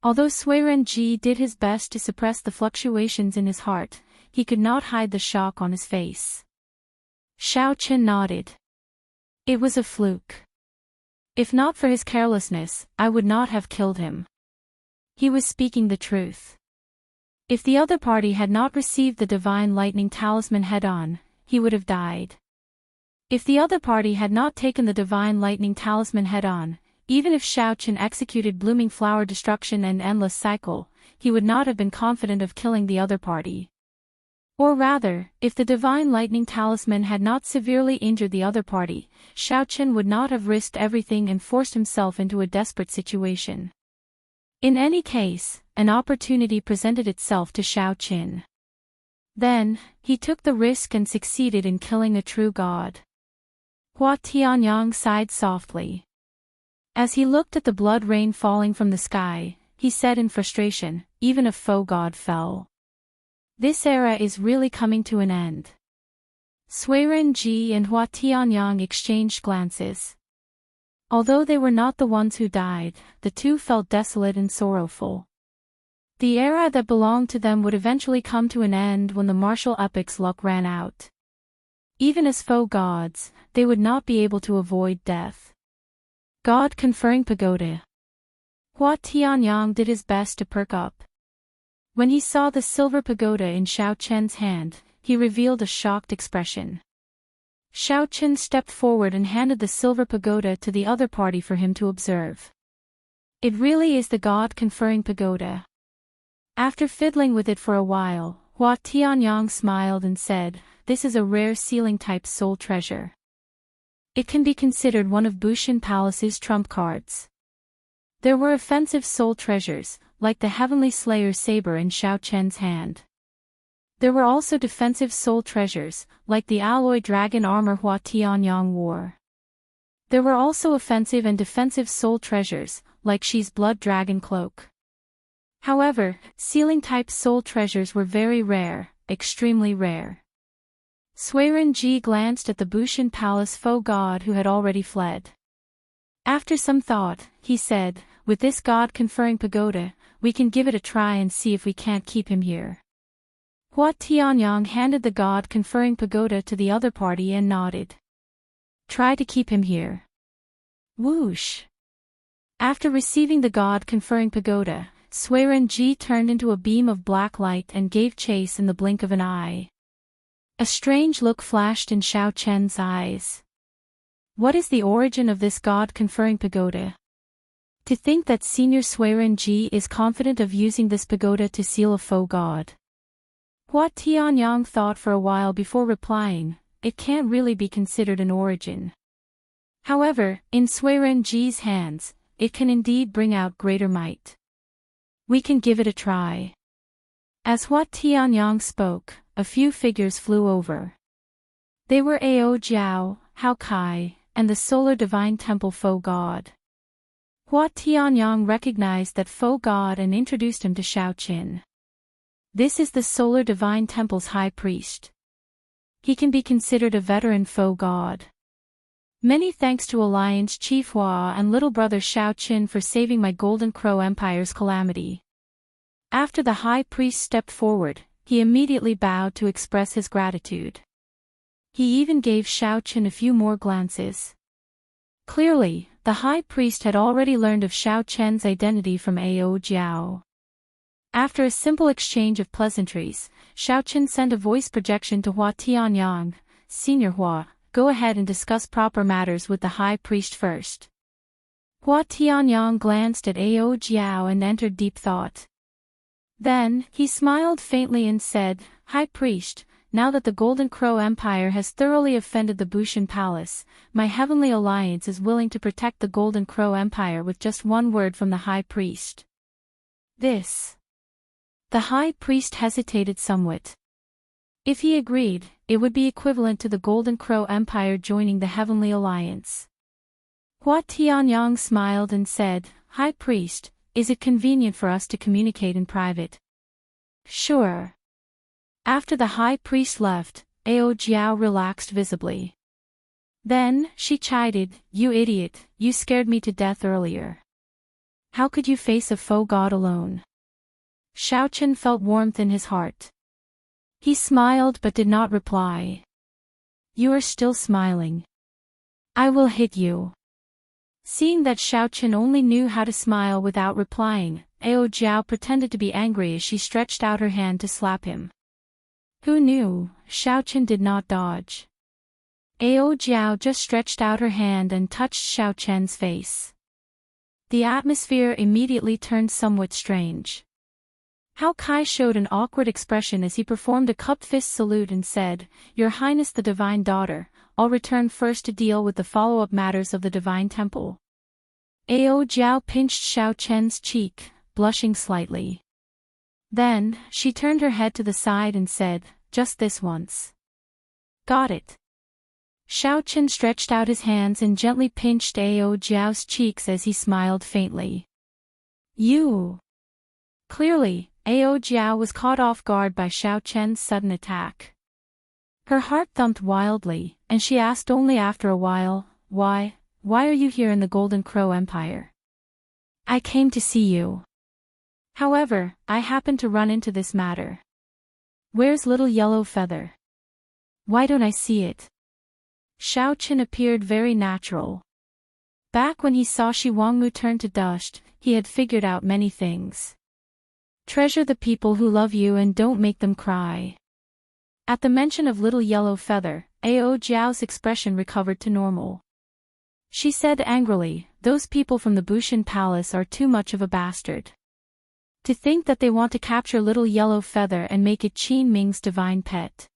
Although Suiren Ji did his best to suppress the fluctuations in his heart, he could not hide the shock on his face. Xiaoqin nodded. "It was a fluke. If not for his carelessness, I would not have killed him." He was speaking the truth. If the other party had not received the divine lightning talisman head-on, he would have died. If the other party had not taken the divine lightning talisman head-on, even if Xiaoqin executed blooming flower destruction and endless cycle, he would not have been confident of killing the other party. Or rather, if the divine lightning talisman had not severely injured the other party, Xiaoqin would not have risked everything and forced himself into a desperate situation. In any case, an opportunity presented itself to Xiaoqin. Then, he took the risk and succeeded in killing a true god. Hua Tianyang sighed softly. As he looked at the blood rain falling from the sky, he said in frustration, even a faux god fell. This era is really coming to an end. Suiren-ji and Hua Tianyang exchanged glances. Although they were not the ones who died, the two felt desolate and sorrowful. The era that belonged to them would eventually come to an end when the martial epic's luck ran out. Even as faux gods, they would not be able to avoid death. God-conferring pagoda. Hua Tianyang did his best to perk up. When he saw the silver pagoda in Xiao Chen's hand, he revealed a shocked expression. Xiao Chen stepped forward and handed the silver pagoda to the other party for him to observe. It really is the God-conferring pagoda. After fiddling with it for a while, Hua Tianyang smiled and said, "This is a rare sealing-type soul treasure. It can be considered one of Bushin Palace's trump cards." There were offensive soul treasures, like the Heavenly Slayer's saber in Xiao Chen's hand. There were also defensive soul treasures, like the alloy dragon armor Hua Tianyang wore. There were also offensive and defensive soul treasures, like Shi's blood dragon cloak. However, sealing-type soul treasures were very rare, extremely rare. Suiren-ji glanced at the Bushin Palace faux god who had already fled. After some thought, he said, "With this God-conferring pagoda, we can give it a try and see if we can't keep him here." Hua Tianyang handed the God-conferring pagoda to the other party and nodded. "Try to keep him here." Whoosh! After receiving the God-conferring pagoda, Suiren-ji turned into a beam of black light and gave chase in the blink of an eye. A strange look flashed in Xiao Chen's eyes. What is the origin of this God-conferring pagoda? To think that Senior Suiren-ji is confident of using this pagoda to seal a faux god. Hua Tianyang thought for a while before replying, "It can't really be considered an origin. However, in Suiren-ji's hands, it can indeed bring out greater might. We can give it a try." As Hua Tianyang spoke, a few figures flew over. They were Ao Jiao, Hao Kai, and the Solar Divine Temple faux god. Hua Tianyang recognized that faux god and introduced him to Xiao Qin. This is the Solar Divine Temple's high priest. He can be considered a veteran faux god. Many thanks to Alliance Chief Hua and little brother Xiao Qin for saving my Golden Crow Empire's calamity. After the high priest stepped forward, he immediately bowed to express his gratitude. He even gave Xiao Qin a few more glances. Clearly, the high priest had already learned of Xiao Chen's identity from Ao Jiao. After a simple exchange of pleasantries, Xiao Chen sent a voice projection to Hua Tianyang, "Senior Hua, go ahead and discuss proper matters with the high priest first." Hua Tianyang glanced at Ao Jiao and entered deep thought. Then, he smiled faintly and said, "High priest, now that the Golden Crow Empire has thoroughly offended the Bushin Palace, my Heavenly Alliance is willing to protect the Golden Crow Empire with just one word from the High Priest." This. The High Priest hesitated somewhat. If he agreed, it would be equivalent to the Golden Crow Empire joining the Heavenly Alliance. Hua Tianyang smiled and said, "High Priest, is it convenient for us to communicate in private?" "Sure." After the high priest left, Ao Jiao relaxed visibly. Then, she chided, "You idiot, you scared me to death earlier. How could you face a faux god alone?" Xiao Chen felt warmth in his heart. He smiled but did not reply. "You are still smiling. I will hit you." Seeing that Xiao Chen only knew how to smile without replying, Ao Jiao pretended to be angry as she stretched out her hand to slap him. Who knew, Xiao Chen did not dodge. Ao Jiao just stretched out her hand and touched Xiao Chen's face. The atmosphere immediately turned somewhat strange. Hao Kai showed an awkward expression as he performed a cupped fist salute and said, "Your Highness the Divine Daughter, I'll return first to deal with the follow-up matters of the Divine Temple." Ao Jiao pinched Xiao Chen's cheek, blushing slightly. Then, she turned her head to the side and said, "Just this once." "Got it." Xiao Chen stretched out his hands and gently pinched Ao Jiao's cheeks as he smiled faintly. "You." Clearly, Ao Jiao was caught off guard by Xiao Chen's sudden attack. Her heart thumped wildly, and she asked only after a while, Why are you here in the Golden Crow Empire? I came to see you. However, I happened to run into this matter. Where's little yellow feather? Why don't I see it? Xiao Chen appeared very natural. Back when he saw Shi Wangmu turn to dust, he had figured out many things. Treasure the people who love you and don't make them cry. At the mention of little yellow feather, Ao Jiao's expression recovered to normal. She said angrily, those people from the Bushan Palace are too much of a bastard. To think that they want to capture little yellow feather and make it Qin Ming's divine pet.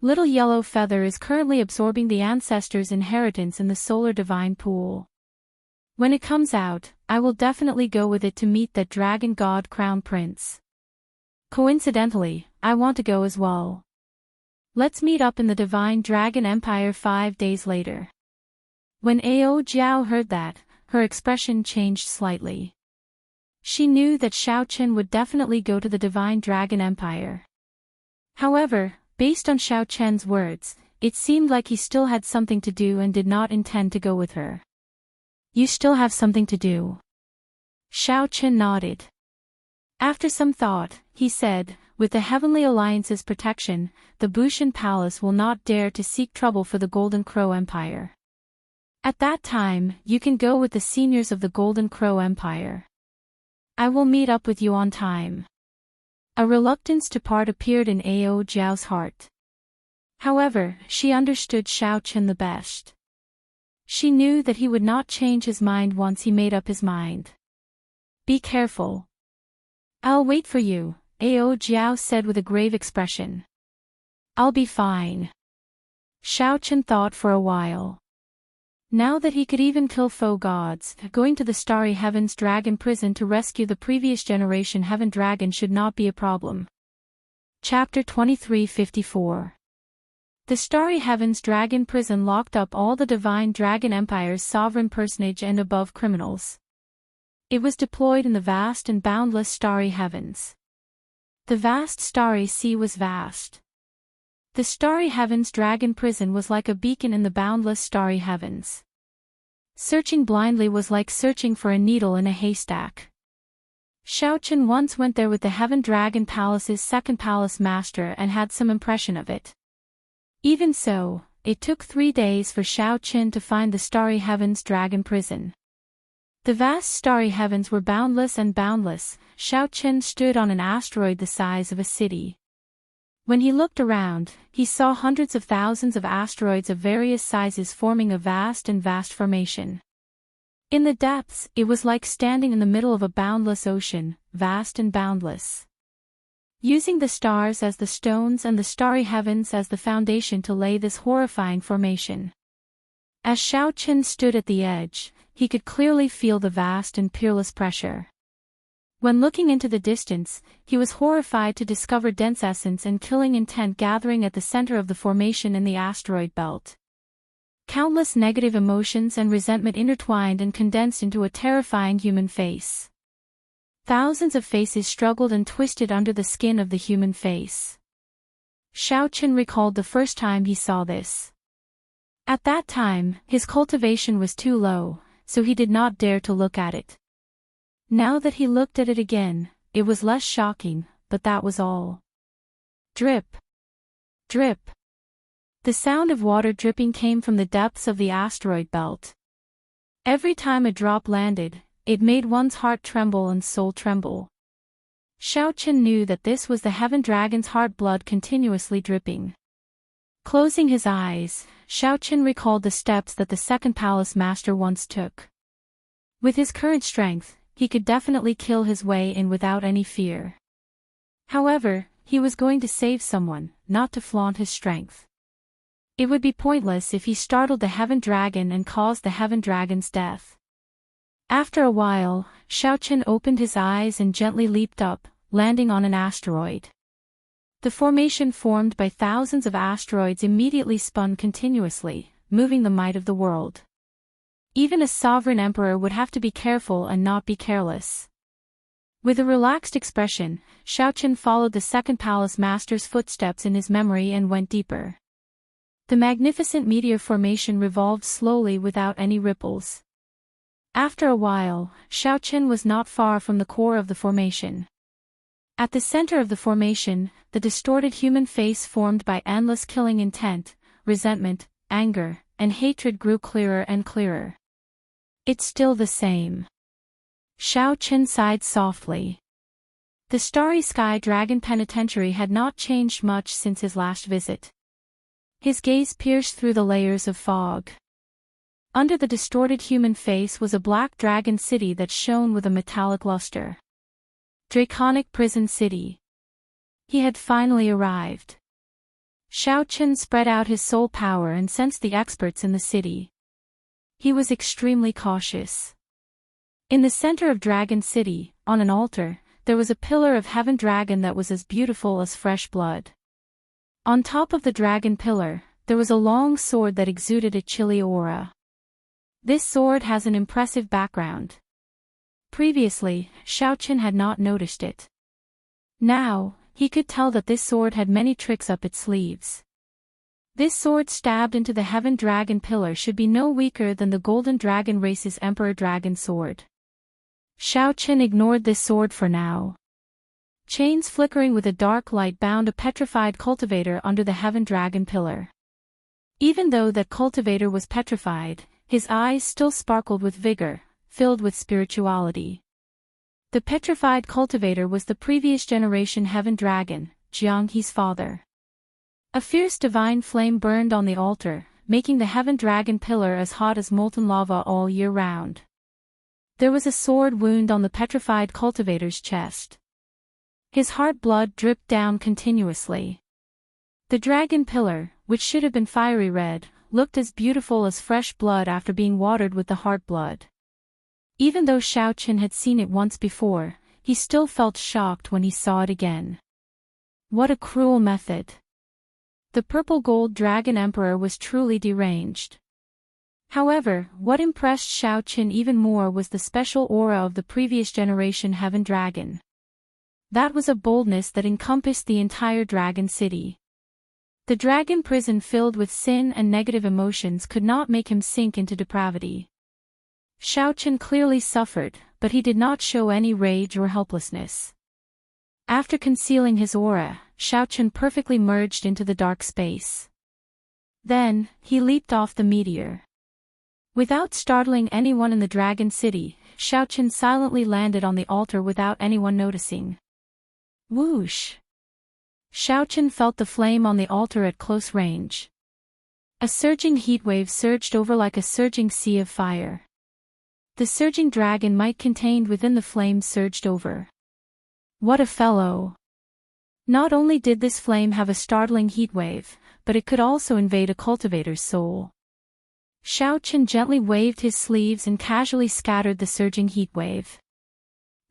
Little yellow feather is currently absorbing the ancestors' inheritance in the solar divine pool. When it comes out, I will definitely go with it to meet that dragon god crown prince. Coincidentally, I want to go as well. Let's meet up in the Divine Dragon Empire 5 days later. When Ao Jiao heard that, her expression changed slightly. She knew that Xiao Chen would definitely go to the Divine Dragon Empire. However, based on Xiao Chen's words, it seemed like he still had something to do and did not intend to go with her. You still have something to do. Xiao Chen nodded. After some thought, he said, with the Heavenly Alliance's protection, the Bushan Palace will not dare to seek trouble for the Golden Crow Empire. At that time, you can go with the seniors of the Golden Crow Empire. I will meet up with you on time. A reluctance to part appeared in Ao Jiao's heart. However, she understood Xiao Chen the best. She knew that he would not change his mind once he made up his mind. Be careful. I'll wait for you, Ao Jiao said with a grave expression. I'll be fine. Xiao Chen thought for a while. Now that he could even kill foe gods, going to the Starry Heavens Dragon Prison to rescue the previous generation Heaven Dragon should not be a problem. Chapter 2354. The Starry Heavens Dragon Prison locked up all the Divine Dragon Empire's sovereign personage and above criminals. It was deployed in the vast and boundless Starry Heavens. The vast Starry Sea was vast. The Starry Heavens Dragon Prison was like a beacon in the boundless Starry Heavens. Searching blindly was like searching for a needle in a haystack. Xiao Chen once went there with the Heaven Dragon Palace's second palace master and had some impression of it. Even so, it took 3 days for Xiao Chen to find the Starry Heavens Dragon Prison. The vast Starry Heavens were boundless and boundless. Xiao Chen stood on an asteroid the size of a city. When he looked around, he saw hundreds of thousands of asteroids of various sizes forming a vast and vast formation. In the depths, it was like standing in the middle of a boundless ocean, vast and boundless. Using the stars as the stones and the starry heavens as the foundation to lay this horrifying formation. As Xiao Chen stood at the edge, he could clearly feel the vast and peerless pressure. When looking into the distance, he was horrified to discover dense essence and killing intent gathering at the center of the formation in the asteroid belt. Countless negative emotions and resentment intertwined and condensed into a terrifying human face. Thousands of faces struggled and twisted under the skin of the human face. Xiao Chen recalled the first time he saw this. At that time, his cultivation was too low, so he did not dare to look at it. Now that he looked at it again, it was less shocking, but that was all. Drip. Drip. The sound of water dripping came from the depths of the asteroid belt. Every time a drop landed, it made one's heart tremble and soul tremble. Xiao Chen knew that this was the Heaven Dragon's heart blood continuously dripping. Closing his eyes, Xiao Chen recalled the steps that the second palace master once took. With his current strength, he could definitely kill his way in without any fear. However, he was going to save someone, not to flaunt his strength. It would be pointless if he startled the Heaven Dragon and caused the Heaven Dragon's death. After a while, Xiao Chen opened his eyes and gently leaped up, landing on an asteroid. The formation formed by thousands of asteroids immediately spun continuously, moving the might of the world. Even a sovereign emperor would have to be careful and not be careless. With a relaxed expression, Xiaochen followed the second palace master's footsteps in his memory and went deeper. The magnificent meteor formation revolved slowly without any ripples. After a while, Xiaochen was not far from the core of the formation. At the center of the formation, the distorted human face formed by endless killing intent, resentment, anger, and hatred grew clearer and clearer. It's still the same. Xiaochen sighed softly. The starry sky dragon penitentiary had not changed much since his last visit. His gaze pierced through the layers of fog. Under the distorted human face was a black dragon city that shone with a metallic luster. Draconic Prison City. He had finally arrived. Xiaochen spread out his soul power and sensed the experts in the city. He was extremely cautious. In the center of Dragon City, on an altar, there was a pillar of heaven dragon that was as beautiful as fresh blood. On top of the dragon pillar, there was a long sword that exuded a chilly aura. This sword has an impressive background. Previously, Xiaochen had not noticed it. Now, he could tell that this sword had many tricks up its sleeves. This sword stabbed into the heaven dragon pillar should be no weaker than the golden dragon race's emperor dragon sword. Xiaochen ignored this sword for now. Chains flickering with a dark light bound a petrified cultivator under the heaven dragon pillar. Even though that cultivator was petrified, his eyes still sparkled with vigor, filled with spirituality. The petrified cultivator was the previous generation heaven dragon, Jianghe's father. A fierce divine flame burned on the altar, making the heaven dragon pillar as hot as molten lava all year round. There was a sword wound on the petrified cultivator's chest. His heart blood dripped down continuously. The dragon pillar, which should have been fiery red, looked as beautiful as fresh blood after being watered with the heart blood. Even though Xiaochen had seen it once before, he still felt shocked when he saw it again. What a cruel method! The purple gold dragon emperor was truly deranged. However, what impressed Xiaochen even more was the special aura of the previous generation heaven dragon. That was a boldness that encompassed the entire dragon city. The dragon prison filled with sin and negative emotions could not make him sink into depravity. Xiaochen clearly suffered, but he did not show any rage or helplessness. After concealing his aura, Xiaochen perfectly merged into the dark space. Then, he leaped off the meteor. Without startling anyone in the dragon city, Xiaochen silently landed on the altar without anyone noticing. Whoosh! Xiaochen felt the flame on the altar at close range. A surging heatwave surged over like a surging sea of fire. The surging dragon might contained within the flames surged over. What a fellow! Not only did this flame have a startling heatwave, but it could also invade a cultivator's soul. Xiaochen gently waved his sleeves and casually scattered the surging heatwave.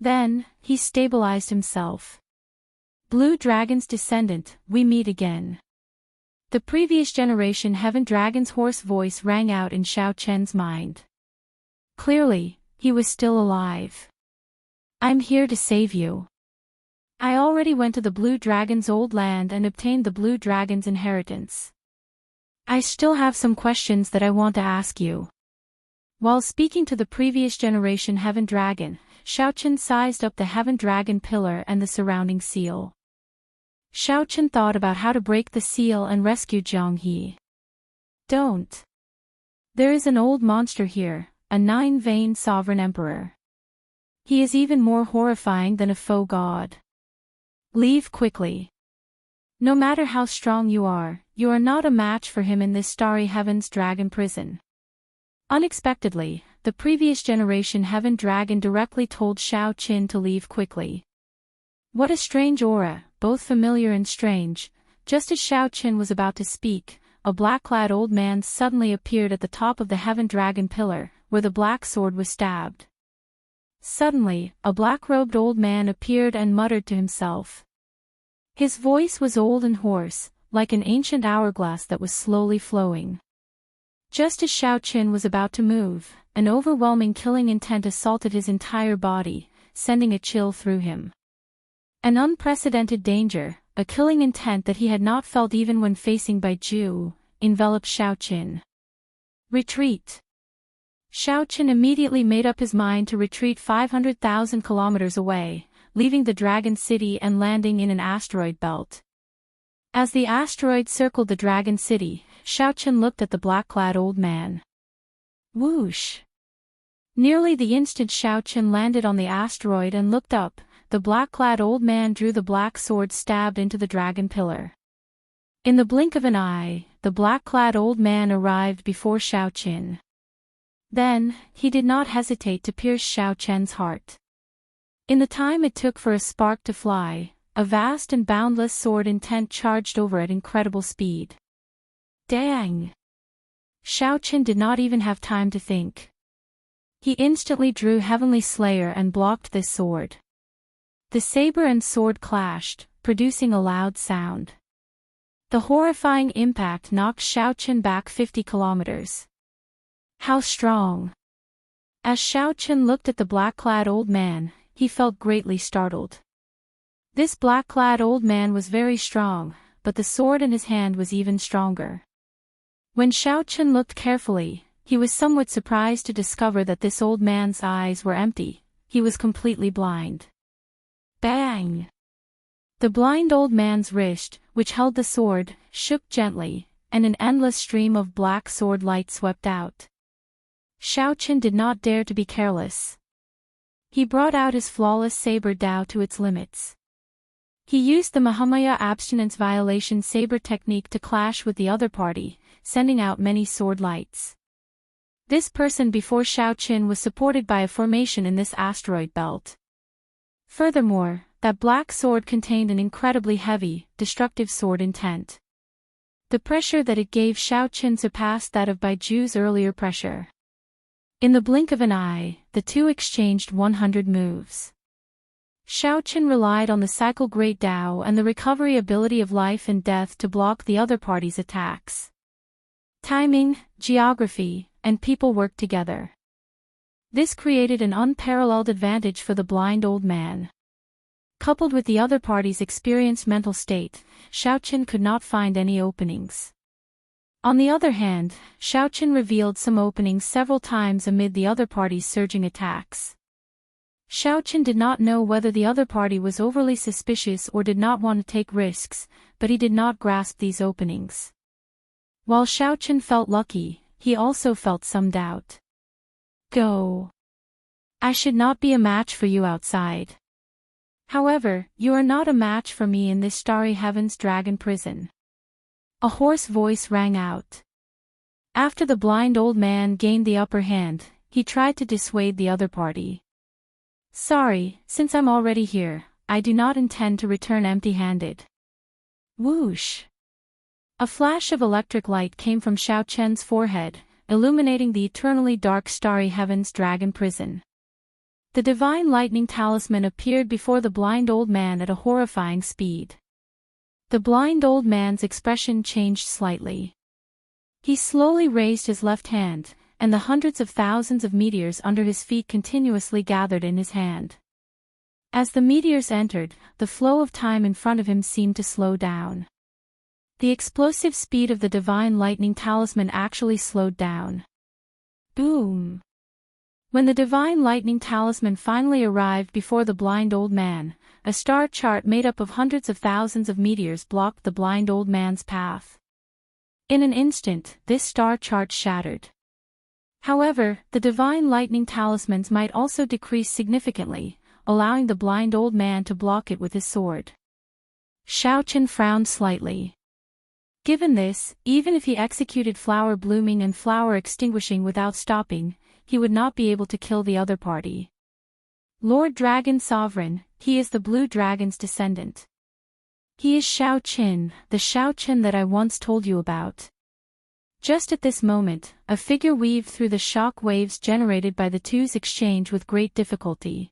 Then, he stabilized himself. Blue Dragon's descendant, we meet again. The previous generation heaven dragon's hoarse voice rang out in Xiaochen's mind. Clearly, he was still alive. I'm here to save you. I already went to the Blue Dragon's old land and obtained the Blue Dragon's inheritance. I still have some questions that I want to ask you. While speaking to the previous generation heaven dragon, Xiaochen sized up the heaven dragon pillar and the surrounding seal. Xiaochen thought about how to break the seal and rescue Jianghe. Don't. There is an old monster here, a nine-veined sovereign emperor. He is even more horrifying than a faux god. Leave quickly. No matter how strong you are not a match for him in this starry heaven's dragon prison. Unexpectedly, the previous generation heaven dragon directly told Xiaochen to leave quickly. What a strange aura, both familiar and strange. Just as Xiaochen was about to speak, a black-clad old man suddenly appeared at the top of the heaven dragon pillar, where the black sword was stabbed. Suddenly, a black-robed old man appeared and muttered to himself. His voice was old and hoarse, like an ancient hourglass that was slowly flowing. Just as Xiaochen was about to move, an overwhelming killing intent assaulted his entire body, sending a chill through him. An unprecedented danger, a killing intent that he had not felt even when facing Baiju, enveloped Xiaoqin. Retreat. Xiaoqin immediately made up his mind to retreat 500,000 kilometers away, leaving the Dragon City and landing in an asteroid belt. As the asteroid circled the Dragon City, Xiaoqin looked at the black-clad old man. Whoosh! Nearly the instant Xiaoqin landed on the asteroid and looked up, the black-clad old man drew the black sword stabbed into the dragon pillar. In the blink of an eye, the black-clad old man arrived before Xiaoqin. Then, he did not hesitate to pierce Xiaoqin's heart. In the time it took for a spark to fly, a vast and boundless sword intent charged over at incredible speed. Dang! Xiaoqin did not even have time to think. He instantly drew Heavenly Slayer and blocked this sword. The saber and sword clashed, producing a loud sound. The horrifying impact knocked Xiaoqin back 50 kilometers. How strong! As Xiaoqin looked at the black-clad old man, he felt greatly startled. This black-clad old man was very strong, but the sword in his hand was even stronger. When Xiaoqin looked carefully, he was somewhat surprised to discover that this old man's eyes were empty. He was completely blind. Bang! The blind old man's wrist, which held the sword, shook gently, and an endless stream of black sword light swept out. Xiaoqin did not dare to be careless. He brought out his flawless saber Dao to its limits. He used the Mahamaya abstinence violation saber technique to clash with the other party, sending out many sword lights. This person before Xiaoqin was supported by a formation in this asteroid belt. Furthermore, that black sword contained an incredibly heavy, destructive sword intent. The pressure that it gave Xiaoqin surpassed that of Baiju's earlier pressure. In the blink of an eye, the two exchanged 100 moves. Xiaoqin relied on the cycle Great Dao and the recovery ability of life and death to block the other party's attacks. Timing, geography, and people worked together. This created an unparalleled advantage for the blind old man. Coupled with the other party's experienced mental state, Xiaoqin could not find any openings. On the other hand, Xiaoqin revealed some openings several times amid the other party's surging attacks. Xiaoqin did not know whether the other party was overly suspicious or did not want to take risks, but he did not grasp these openings. While Xiaoqin felt lucky, he also felt some doubt. Go. I should not be a match for you outside. However, you are not a match for me in this starry heaven's dragon prison. A hoarse voice rang out. After the blind old man gained the upper hand, he tried to dissuade the other party. Sorry, since I'm already here, I do not intend to return empty-handed. Whoosh! A flash of electric light came from Xiaoqin's forehead, illuminating the eternally dark starry heaven's dragon prison. The divine lightning talisman appeared before the blind old man at a horrifying speed. The blind old man's expression changed slightly. He slowly raised his left hand, and the hundreds of thousands of meteors under his feet continuously gathered in his hand. As the meteors entered, the flow of time in front of him seemed to slow down. The explosive speed of the divine lightning talisman actually slowed down. Boom! When the divine lightning talisman finally arrived before the blind old man, a star chart made up of hundreds of thousands of meteors blocked the blind old man's path. In an instant, this star chart shattered. However, the divine lightning talismans might also decrease significantly, allowing the blind old man to block it with his sword. Xiaoqin frowned slightly. Given this, even if he executed flower blooming and flower extinguishing without stopping, he would not be able to kill the other party. Lord Dragon Sovereign, he is the blue dragon's descendant. He is Xiaoqin, the Xiaoqin that I once told you about. Just at this moment, a figure weaved through the shock waves generated by the two's exchange with great difficulty.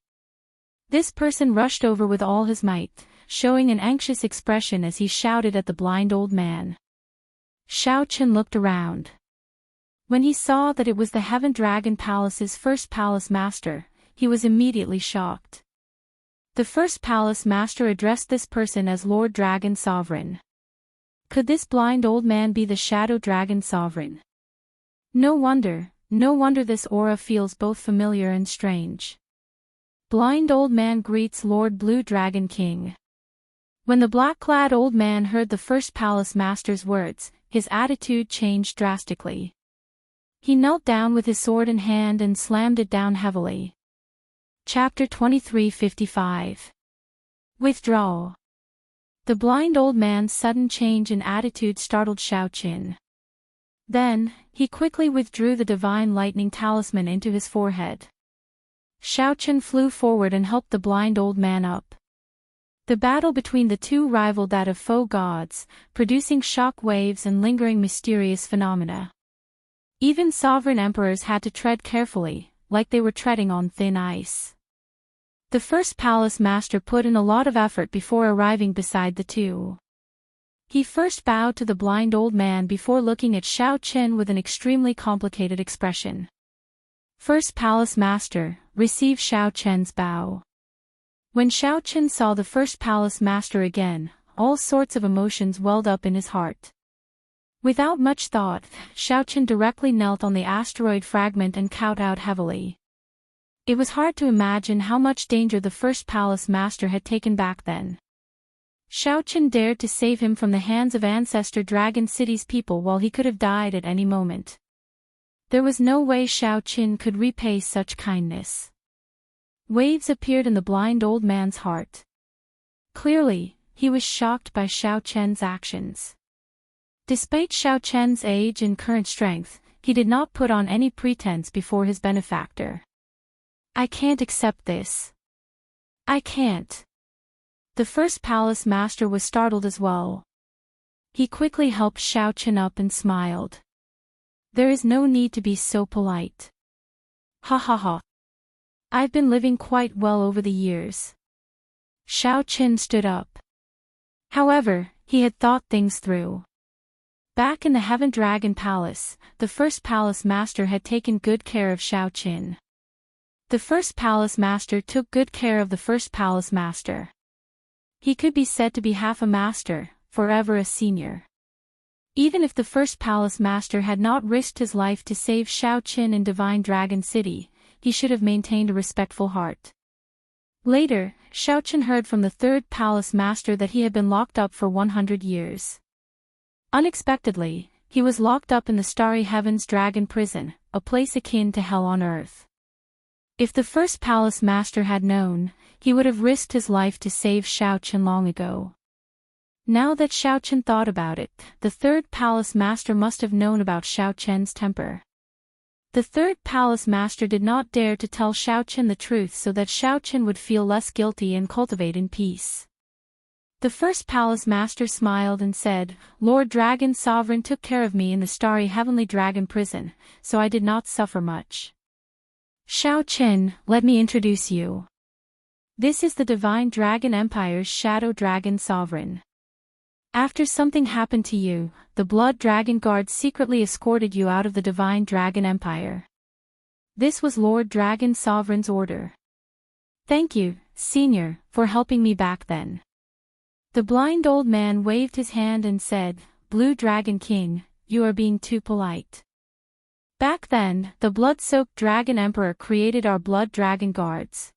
This person rushed over with all his might, showing an anxious expression as he shouted at the blind old man. Xiaoqin looked around. When he saw that it was the Heaven Dragon Palace's first palace master, he was immediately shocked. The first palace master addressed this person as Lord Dragon Sovereign. Could this blind old man be the Shadow Dragon Sovereign? No wonder this aura feels both familiar and strange. Blind old man greets Lord Blue Dragon King. When the black-clad old man heard the first palace master's words, his attitude changed drastically. He knelt down with his sword in hand and slammed it down heavily. Chapter 23:55. Withdrawal. The blind old man's sudden change in attitude startled Xiao Qin. Then, he quickly withdrew the divine lightning talisman into his forehead. Xiao Qin flew forward and helped the blind old man up. The battle between the two rivaled that of foe gods, producing shock waves and lingering mysterious phenomena. Even sovereign emperors had to tread carefully, like they were treading on thin ice. The first palace master put in a lot of effort before arriving beside the two. He first bowed to the blind old man before looking at Xiao Qin with an extremely complicated expression. First palace master, receive Xiao Qin's bow. When Xiao Qin saw the first palace master again, all sorts of emotions welled up in his heart. Without much thought, Xiao Qin directly knelt on the asteroid fragment and kowtowed heavily. It was hard to imagine how much danger the first palace master had taken back then. Xiao Qin dared to save him from the hands of Ancestor Dragon City's people while he could have died at any moment. There was no way Xiao Qin could repay such kindness. Waves appeared in the blind old man's heart. Clearly, he was shocked by Xiao Qin's actions. Despite Xiao Qin's age and current strength, he did not put on any pretense before his benefactor. I can't accept this. I can't. The first palace master was startled as well. He quickly helped Xiao Qin up and smiled. There is no need to be so polite. Ha ha ha. I've been living quite well over the years. Xiao Qin stood up. However, he had thought things through. Back in the Heaven Dragon Palace, the first palace master had taken good care of Xiao Qin. The first palace master took good care of the first palace master. He could be said to be half a master, forever a senior. Even if the first palace master had not risked his life to save Xiao Qin in Divine Dragon City, he should have maintained a respectful heart. Later, Xiao Qin heard from the third palace master that he had been locked up for 100 years. Unexpectedly, he was locked up in the Starry Heavens Dragon Prison, a place akin to hell on earth. If the first palace master had known, he would have risked his life to save Xiao Qin long ago. Now that Xiao Qin thought about it, the third palace master must have known about Xiao Qin's temper. The third palace master did not dare to tell Xiao Qin the truth so that Xiao Qin would feel less guilty and cultivate in peace. The first palace master smiled and said, Lord Dragon Sovereign took care of me in the starry heavenly dragon prison, so I did not suffer much. Xiao Qin, let me introduce you. This is the Divine Dragon Empire's Shadow Dragon Sovereign. After something happened to you, the Blood Dragon Guard secretly escorted you out of the Divine Dragon Empire. This was Lord Dragon Sovereign's order. Thank you, Senior, for helping me back then. The blind old man waved his hand and said, Blue Dragon King, you are being too polite. Back then, the blood-soaked Dragon Emperor created our Blood Dragon Guards.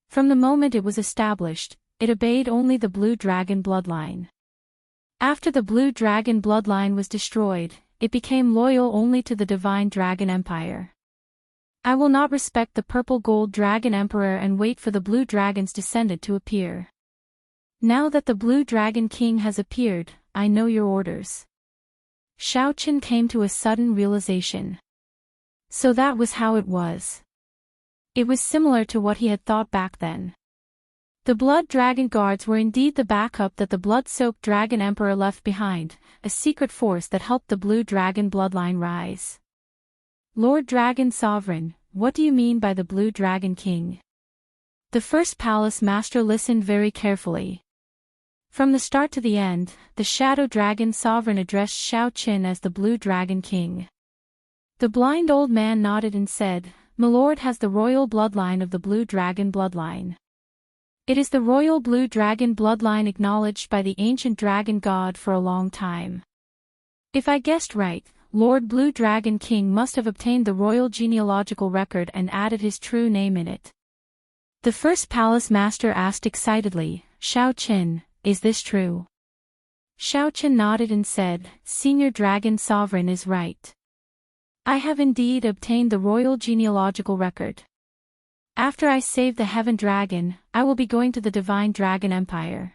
From the moment it was established, it obeyed only the Blue Dragon bloodline. After the Blue Dragon bloodline was destroyed, it became loyal only to the Divine Dragon Empire. I will not respect the Purple Gold Dragon Emperor and wait for the Blue Dragon's descendant to appear. Now that the Blue Dragon King has appeared, I know your orders. Xiao Qin came to a sudden realization. So that was how it was. It was similar to what he had thought back then. The Blood Dragon Guards were indeed the backup that the blood-soaked Dragon Emperor left behind, a secret force that helped the Blue Dragon bloodline rise. Lord Dragon Sovereign, what do you mean by the Blue Dragon King? The first palace master listened very carefully. From the start to the end, the Shadow Dragon Sovereign addressed Xiao Qin as the Blue Dragon King. The blind old man nodded and said, My lord has the royal bloodline of the Blue Dragon bloodline. It is the royal blue dragon bloodline acknowledged by the ancient dragon god for a long time. If I guessed right, Lord Blue Dragon King must have obtained the royal genealogical record and added his true name in it. The first palace master asked excitedly, Shao Qin, is this true? Shao Qin nodded and said, Senior Dragon Sovereign is right. I have indeed obtained the royal genealogical record. After I save the Heaven Dragon, I will be going to the Divine Dragon Empire.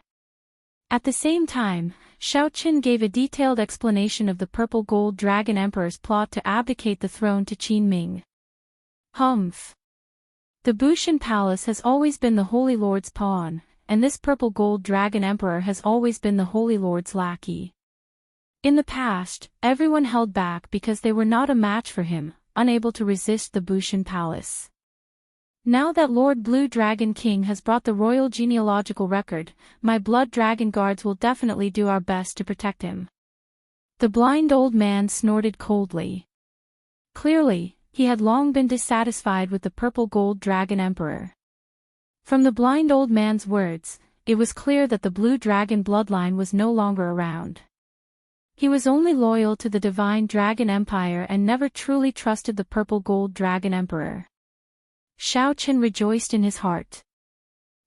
At the same time, Shao Qin gave a detailed explanation of the Purple Gold Dragon Emperor's plot to abdicate the throne to Qin Ming. Humph. The Bushan Palace has always been the Holy Lord's pawn, and this Purple Gold Dragon Emperor has always been the Holy Lord's lackey. In the past, everyone held back because they were not a match for him, unable to resist the Bushan Palace. Now that Lord Blue Dragon King has brought the royal genealogical record, my blood dragon guards will definitely do our best to protect him. The blind old man snorted coldly. Clearly, he had long been dissatisfied with the Purple Gold Dragon Emperor. From the blind old man's words, it was clear that the Blue Dragon bloodline was no longer around. He was only loyal to the Divine Dragon Empire and never truly trusted the Purple Gold Dragon Emperor. Shao Qin rejoiced in his heart.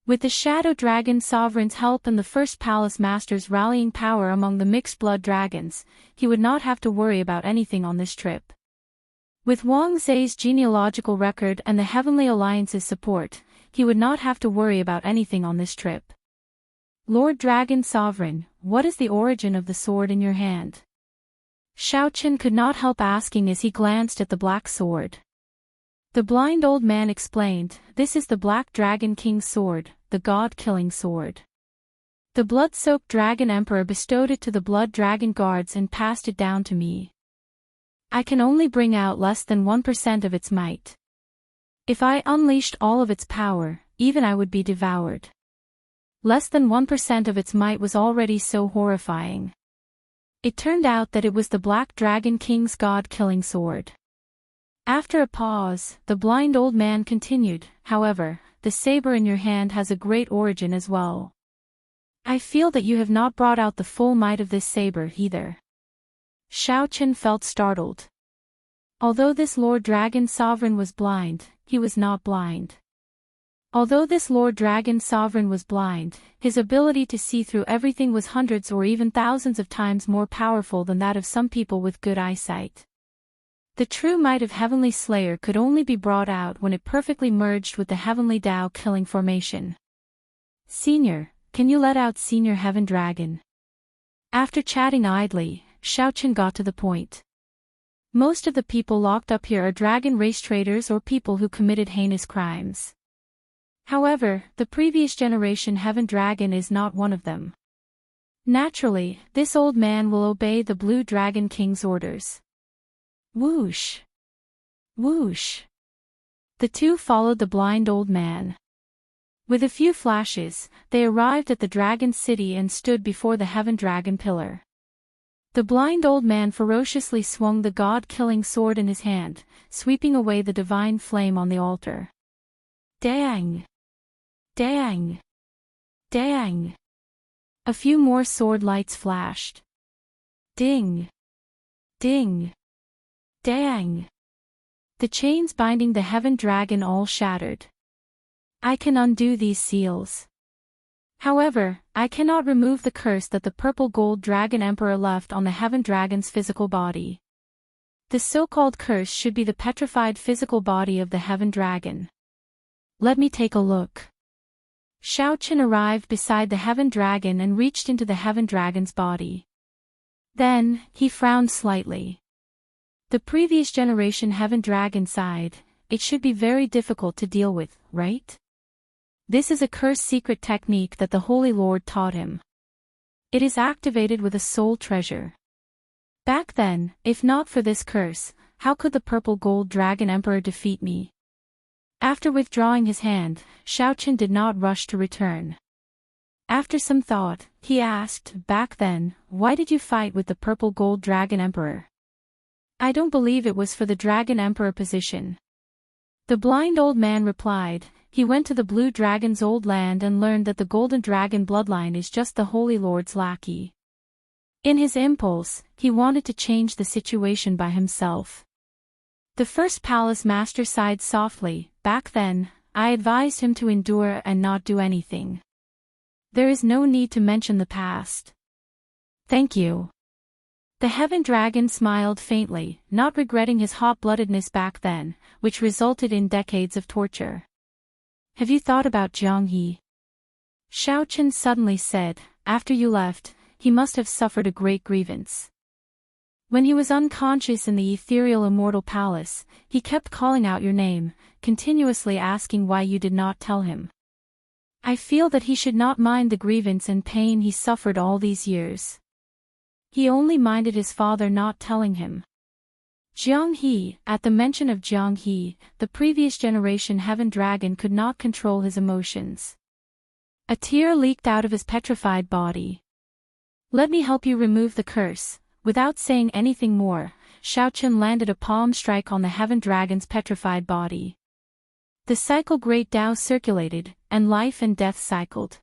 With the Shadow Dragon Sovereign's help and the First Palace Master's rallying power among the mixed blood dragons, he would not have to worry about anything on this trip. With Wang Zhe's genealogical record and the Heavenly Alliance's support, he would not have to worry about anything on this trip. Lord Dragon Sovereign, what is the origin of the sword in your hand? Shao Qin could not help asking as he glanced at the black sword. The blind old man explained, this is the Black Dragon King's sword, the god-killing sword. The blood-soaked Dragon Emperor bestowed it to the Blood Dragon Guards and passed it down to me. I can only bring out less than 1% of its might. If I unleashed all of its power, even I would be devoured. Less than 1% of its might was already so horrifying. It turned out that it was the Black Dragon King's god-killing sword. After a pause, the blind old man continued, however, the saber in your hand has a great origin as well. I feel that you have not brought out the full might of this saber either. Shao Qin felt startled. Although this Lord Dragon Sovereign was blind, he was not blind. Although this Lord Dragon Sovereign was blind, his ability to see through everything was hundreds or even thousands of times more powerful than that of some people with good eyesight. The true might of Heavenly Slayer could only be brought out when it perfectly merged with the Heavenly Tao killing formation. Senior, can you let out Senior Heaven Dragon? After chatting idly, Shao Qin got to the point. Most of the people locked up here are dragon race traders or people who committed heinous crimes. However, the previous generation Heaven Dragon is not one of them. Naturally, this old man will obey the Blue Dragon King's orders. Whoosh! Whoosh! The two followed the blind old man. With a few flashes, they arrived at the Dragon City and stood before the Heaven Dragon Pillar. The blind old man ferociously swung the god-killing sword in his hand, sweeping away the divine flame on the altar. Dang! Dang! Dang! A few more sword lights flashed. Ding! Ding! Dang! The chains binding the Heaven Dragon all shattered. I can undo these seals. However, I cannot remove the curse that the Purple Gold Dragon Emperor left on the Heaven Dragon's physical body. The so-called curse should be the petrified physical body of the Heaven Dragon. Let me take a look. Shao Qin arrived beside the Heaven Dragon and reached into the Heaven Dragon's body. Then, he frowned slightly. The previous generation Heaven Dragon sighed, it should be very difficult to deal with, right? This is a curse secret technique that the Holy Lord taught him. It is activated with a soul treasure. Back then, if not for this curse, how could the Purple Gold Dragon Emperor defeat me? After withdrawing his hand, Shao Qin did not rush to return. After some thought, he asked, back then, why did you fight with the Purple Gold Dragon Emperor? I don't believe it was for the Dragon Emperor position. The blind old man replied, he went to the Blue Dragon's old land and learned that the Golden Dragon bloodline is just the Holy Lord's lackey. In his impulse, he wanted to change the situation by himself. The first palace master sighed softly. Back then, I advised him to endure and not do anything. There is no need to mention the past. Thank you. The Heaven Dragon smiled faintly, not regretting his hot-bloodedness back then, which resulted in decades of torture. Have you thought about Jianghe? Xiao Chen suddenly said, after you left, he must have suffered a great grievance. When he was unconscious in the ethereal Immortal Palace, he kept calling out your name, continuously asking why you did not tell him. I feel that he should not mind the grievance and pain he suffered all these years. He only minded his father not telling him. Jianghe, at the mention of Jianghe, the previous generation Heaven Dragon could not control his emotions. A tear leaked out of his petrified body. Let me help you remove the curse. Without saying anything more, Xiao Chen landed a palm strike on the Heaven Dragon's petrified body. The cycle Great Tao circulated, and life and death cycled.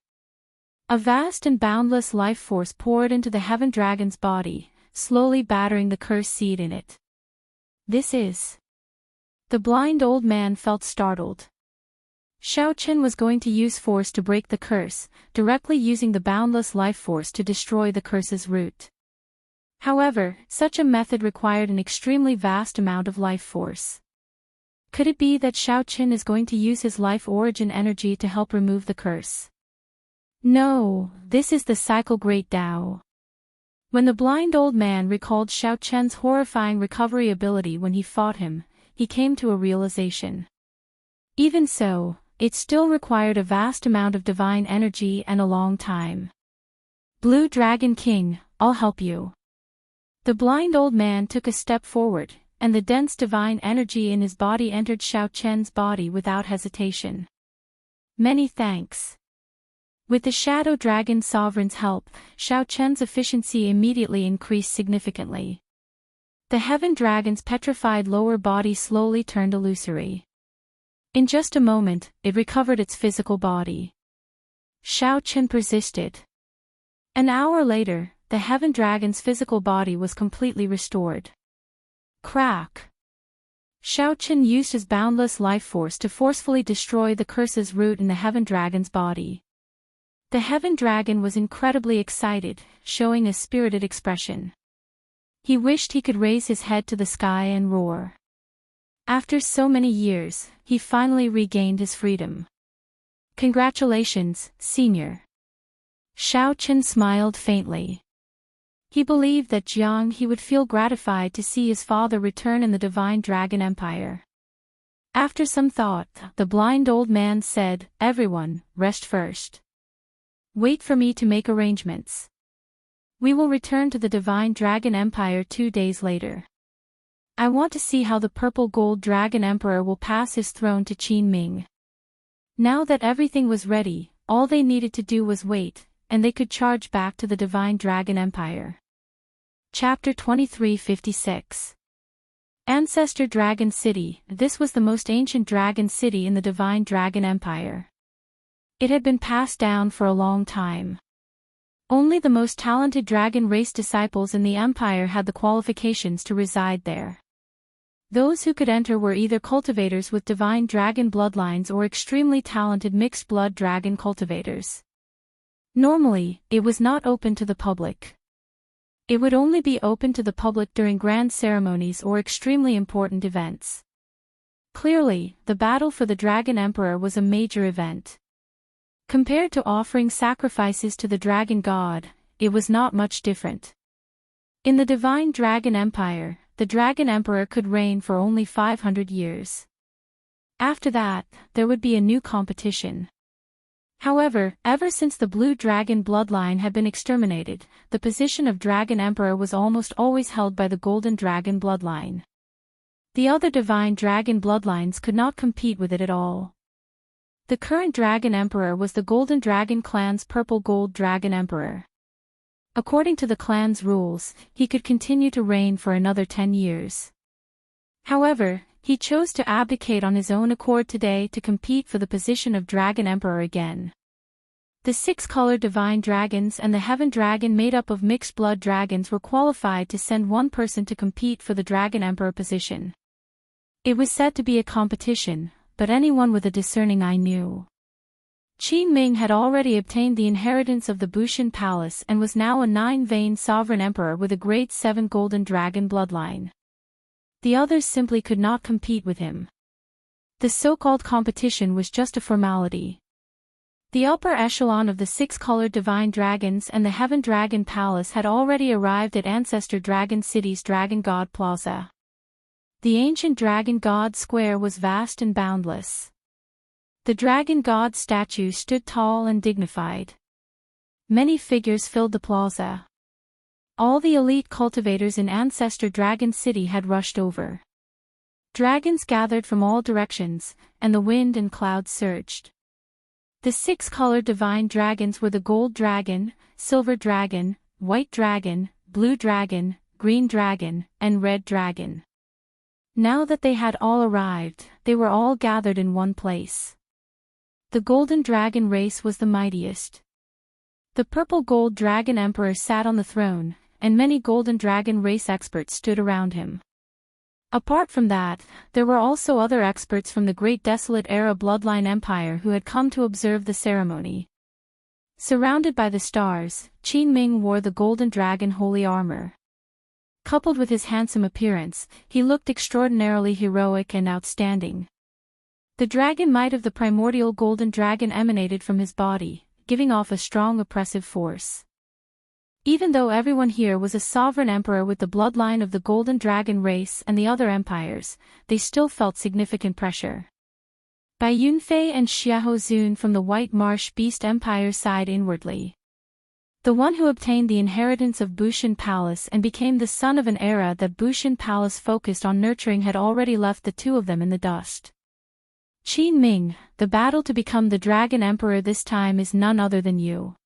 A vast and boundless life force poured into the Heaven Dragon's body, slowly battering the curse seed in it. This is... The blind old man felt startled. Xiao Chen was going to use force to break the curse, directly using the boundless life force to destroy the curse's root. However, such a method required an extremely vast amount of life force. Could it be that Xiao Chen is going to use his life origin energy to help remove the curse? No, this is the cycle Great Tao. When the blind old man recalled Xiao Chen's horrifying recovery ability when he fought him, he came to a realization. Even so, it still required a vast amount of divine energy and a long time. Blue Dragon King, I'll help you. The blind old man took a step forward, and the dense divine energy in his body entered Xiao Chen's body without hesitation. Many thanks. With the Shadow Dragon Sovereign's help, Xiao Chen's efficiency immediately increased significantly. The Heaven Dragon's petrified lower body slowly turned illusory. In just a moment, it recovered its physical body. Xiao Chen persisted. An hour later, the Heaven Dragon's physical body was completely restored. Crack! Xiao Chen used his boundless life force to forcefully destroy the curse's root in the Heaven Dragon's body. The Heaven Dragon was incredibly excited, showing a spirited expression. He wished he could raise his head to the sky and roar. After so many years, he finally regained his freedom. Congratulations, Senior. Xiao Chen smiled faintly. He believed that Jianghe would feel gratified to see his father return in the Divine Dragon Empire. After some thought, the blind old man said, "Everyone, rest first. Wait for me to make arrangements. We will return to the Divine Dragon Empire 2 days later. I want to see how the Purple Gold Dragon Emperor will pass his throne to Qin Ming." Now that everything was ready, all they needed to do was wait, and they could charge back to the Divine Dragon Empire. Chapter 2356. Ancestor Dragon City. This was the most ancient dragon city in the Divine Dragon Empire. It had been passed down for a long time. Only the most talented dragon race disciples in the empire had the qualifications to reside there. Those who could enter were either cultivators with divine dragon bloodlines or extremely talented mixed-blood dragon cultivators. Normally, it was not open to the public. It would only be open to the public during grand ceremonies or extremely important events. Clearly, the battle for the Dragon Emperor was a major event. Compared to offering sacrifices to the Dragon God, it was not much different. In the Divine Dragon Empire, the Dragon Emperor could reign for only 500 years. After that, there would be a new competition. However, ever since the Blue Dragon bloodline had been exterminated, the position of Dragon Emperor was almost always held by the Golden Dragon bloodline. The other Divine Dragon bloodlines could not compete with it at all. The current Dragon Emperor was the Golden Dragon clan's Purple Gold Dragon Emperor. According to the clan's rules, he could continue to reign for another 10 years. However, He chose to abdicate on his own accord today to compete for the position of Dragon Emperor again. The 6-colored divine dragons and the heaven dragon made up of mixed blood dragons were qualified to send one person to compete for the Dragon Emperor position. It was said to be a competition, but anyone with a discerning eye knew. Qin Ming had already obtained the inheritance of the Bushan Palace and was now a 9-veined sovereign emperor with a grade 7 golden dragon bloodline. The others simply could not compete with him. The so-called competition was just a formality. The upper echelon of the 6-colored divine dragons and the Heaven Dragon Palace had already arrived at Ancestor Dragon City's Dragon God Plaza. The ancient Dragon God Square was vast and boundless. The Dragon God statue stood tall and dignified. Many figures filled the plaza. All the elite cultivators in Ancestor Dragon City had rushed over. Dragons gathered from all directions, and the wind and clouds surged. The 6-colored divine dragons were the gold dragon, silver dragon, white dragon, blue dragon, green dragon, and red dragon. Now that they had all arrived, they were all gathered in one place. The golden dragon race was the mightiest. The purple gold dragon emperor sat on the throne, and many golden dragon race experts stood around him. Apart from that, there were also other experts from the Great Desolate Era Bloodline Empire who had come to observe the ceremony. Surrounded by the stars, Qin Ming wore the golden dragon holy armor. Coupled with his handsome appearance, he looked extraordinarily heroic and outstanding. The dragon might of the primordial golden dragon emanated from his body, giving off a strong oppressive force. Even though everyone here was a sovereign emperor with the bloodline of the golden dragon race and the other empires, they still felt significant pressure. Bai Yunfei and Xiahou Zun from the White Marsh Beast Empire sighed inwardly. The one who obtained the inheritance of Bushan Palace and became the son of an era that Bushan Palace focused on nurturing had already left the two of them in the dust. Qin Ming, the battle to become the Dragon Emperor this time is none other than you.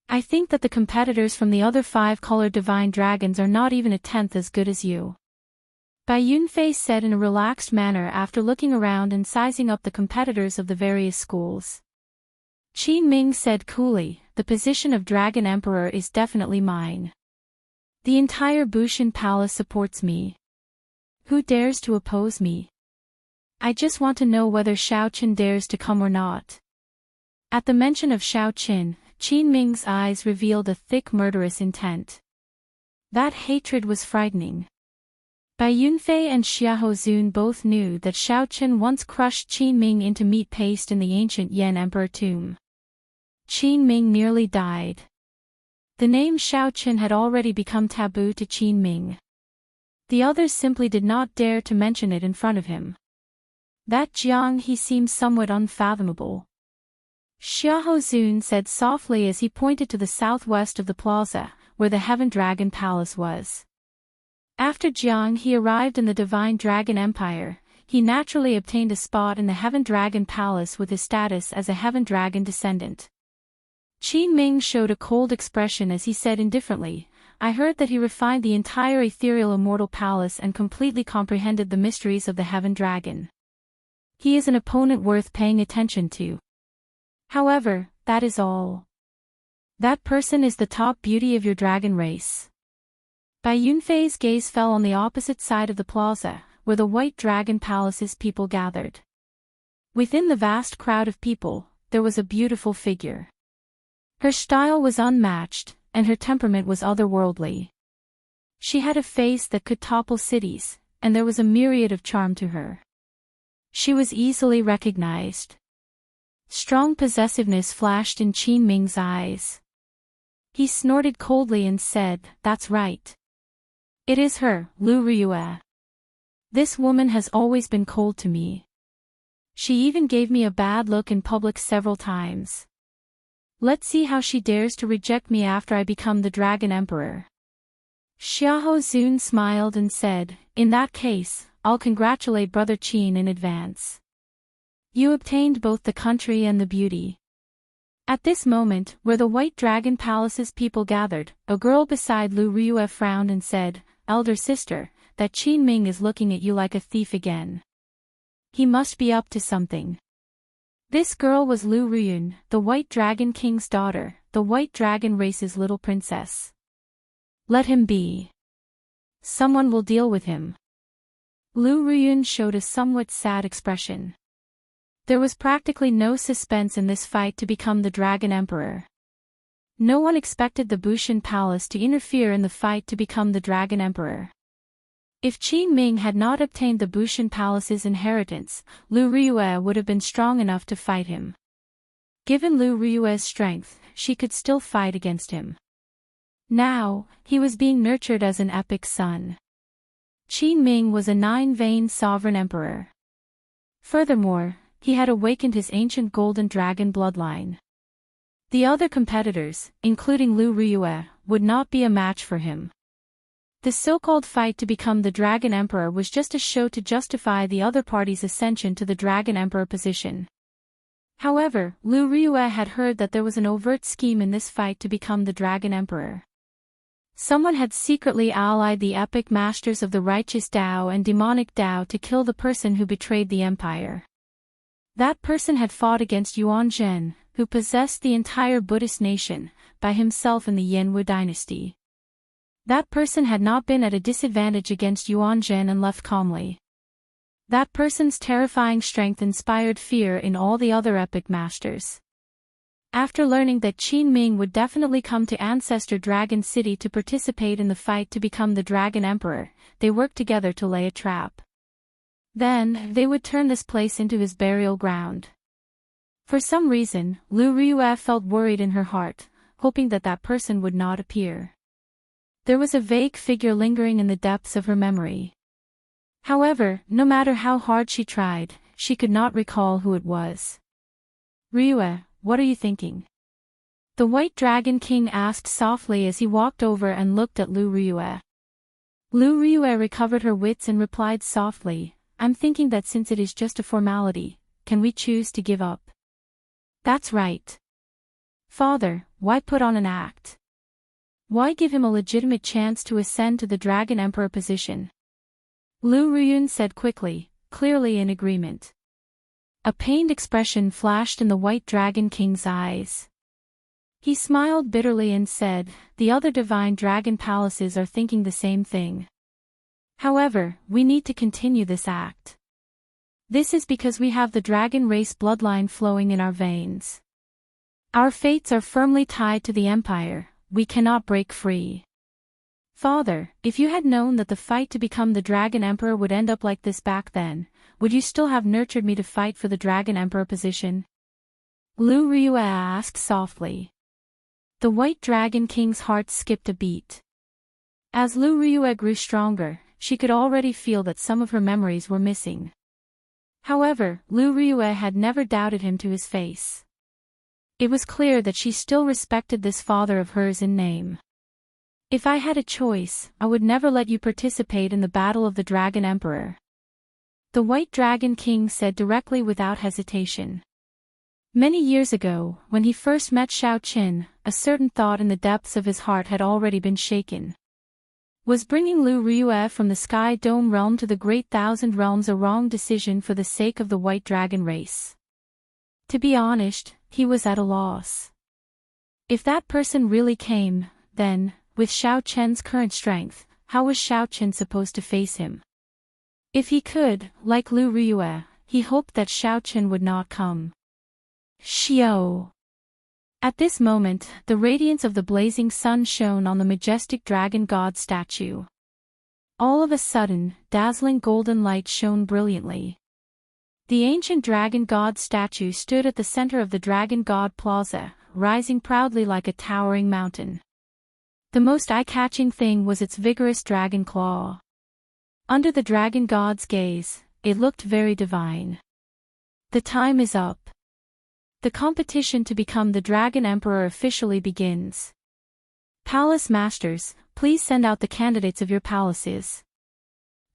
I think that the competitors from the other 5-colored divine dragons are not even a tenth as good as you. Bai Yunfei said in a relaxed manner after looking around and sizing up the competitors of the various schools. Qin Ming said coolly, the position of Dragon Emperor is definitely mine. The entire Bushan Palace supports me. Who dares to oppose me? I just want to know whether Shao Qin dares to come or not. At the mention of Shao Qin, Qin Ming's eyes revealed a thick murderous intent. That hatred was frightening. Bai Yunfei and Xiahou Zun both knew that Shao Qin once crushed Qin Ming into meat paste in the ancient Yan Emperor tomb. Qin Ming nearly died. The name Shao Qin had already become taboo to Qin Ming. The others simply did not dare to mention it in front of him. That Jiang he seemed somewhat unfathomable. Xiahou Zun said softly as he pointed to the southwest of the plaza, where the Heaven Dragon Palace was. After Jiang he arrived in the Divine Dragon Empire, he naturally obtained a spot in the Heaven Dragon Palace with his status as a Heaven Dragon descendant. Qin Ming showed a cold expression as he said indifferently, I heard that he refined the entire ethereal Immortal Palace and completely comprehended the mysteries of the Heaven Dragon. He is an opponent worth paying attention to. However, that is all. That person is the top beauty of your dragon race. Bai Yunfei's gaze fell on the opposite side of the plaza, where the White Dragon Palace's people gathered. Within the vast crowd of people, there was a beautiful figure. Her style was unmatched, and her temperament was otherworldly. She had a face that could topple cities, and there was a myriad of charm to her. She was easily recognized. Strong possessiveness flashed in Qin Ming's eyes. He snorted coldly and said, That's right. It is her, Lu Ryue. This woman has always been cold to me. She even gave me a bad look in public several times. Let's see how she dares to reject me after I become the Dragon Emperor. Xiahou Zun smiled and said, In that case, I'll congratulate Brother Qin in advance. You obtained both the country and the beauty. At this moment, where the White Dragon Palace's people gathered, a girl beside Lu Ryue frowned and said, Elder sister, that Qin Ming is looking at you like a thief again. He must be up to something. This girl was Lu Ruyun, the White Dragon King's daughter, the White Dragon race's little princess. Let him be. Someone will deal with him. Lu Ruyun showed a somewhat sad expression. There was practically no suspense in this fight to become the Dragon Emperor. No one expected the Bushan Palace to interfere in the fight to become the Dragon Emperor. If Qin Ming had not obtained the Bushan Palace's inheritance, Lu Riyue would have been strong enough to fight him. Given Lu Riyue's strength, she could still fight against him. Now, he was being nurtured as an epic son. Qin Ming was a nine-veined sovereign emperor. Furthermore, he had awakened his ancient golden dragon bloodline. The other competitors, including Lu Riyue, would not be a match for him. The so-called fight to become the Dragon Emperor was just a show to justify the other party's ascension to the Dragon Emperor position. However, Lu Riyue had heard that there was an overt scheme in this fight to become the Dragon Emperor. Someone had secretly allied the epic masters of the righteous Dao and demonic Dao to kill the person who betrayed the empire. That person had fought against Yuan Zhen, who possessed the entire Buddhist nation, by himself in the Yanwu dynasty. That person had not been at a disadvantage against Yuan Zhen and left calmly. That person's terrifying strength inspired fear in all the other epic masters. After learning that Qin Ming would definitely come to Ancestor Dragon City to participate in the fight to become the Dragon Emperor, they worked together to lay a trap. Then, they would turn this place into his burial ground. For some reason, Lu Riyue felt worried in her heart, hoping that that person would not appear. There was a vague figure lingering in the depths of her memory. However, no matter how hard she tried, she could not recall who it was. Riyue, what are you thinking? The White Dragon King asked softly as he walked over and looked at Lu Riyue. Lu Riyue recovered her wits and replied softly, I'm thinking that since it is just a formality, can we choose to give up? That's right. Father, why put on an act? Why give him a legitimate chance to ascend to the Dragon Emperor position? Lu Ruyun said quickly, clearly in agreement. A pained expression flashed in the White Dragon King's eyes. He smiled bitterly and said, the other divine dragon palaces are thinking the same thing. However, we need to continue this act. This is because we have the dragon race bloodline flowing in our veins. Our fates are firmly tied to the Empire. We cannot break free. Father, if you had known that the fight to become the Dragon Emperor would end up like this back then, would you still have nurtured me to fight for the Dragon Emperor position? Lu Riyue asked softly. The White Dragon King's heart skipped a beat. As Lu Riyue grew stronger, she could already feel that some of her memories were missing. However, Lu Riyue had never doubted him to his face. It was clear that she still respected this father of hers in name. If I had a choice, I would never let you participate in the battle of the Dragon Emperor. The White Dragon King said directly without hesitation. Many years ago, when he first met Shao Qin, a certain thought in the depths of his heart had already been shaken. Was bringing Lu Riyue from the Sky Dome realm to the Great Thousand Realms a wrong decision for the sake of the White Dragon race? To be honest, he was at a loss. If that person really came, then, with Shao Chen's current strength, how was Shao Chen supposed to face him? If he could, like Lu Riyue, he hoped that Shao Chen would not come. Xiao. At this moment, the radiance of the blazing sun shone on the majestic dragon god statue. All of a sudden, dazzling golden light shone brilliantly. The ancient dragon god statue stood at the center of the dragon god plaza, rising proudly like a towering mountain. The most eye-catching thing was its vigorous dragon claw. Under the dragon god's gaze, it looked very divine. The time is up. The competition to become the Dragon Emperor officially begins. Palace Masters, please send out the candidates of your palaces.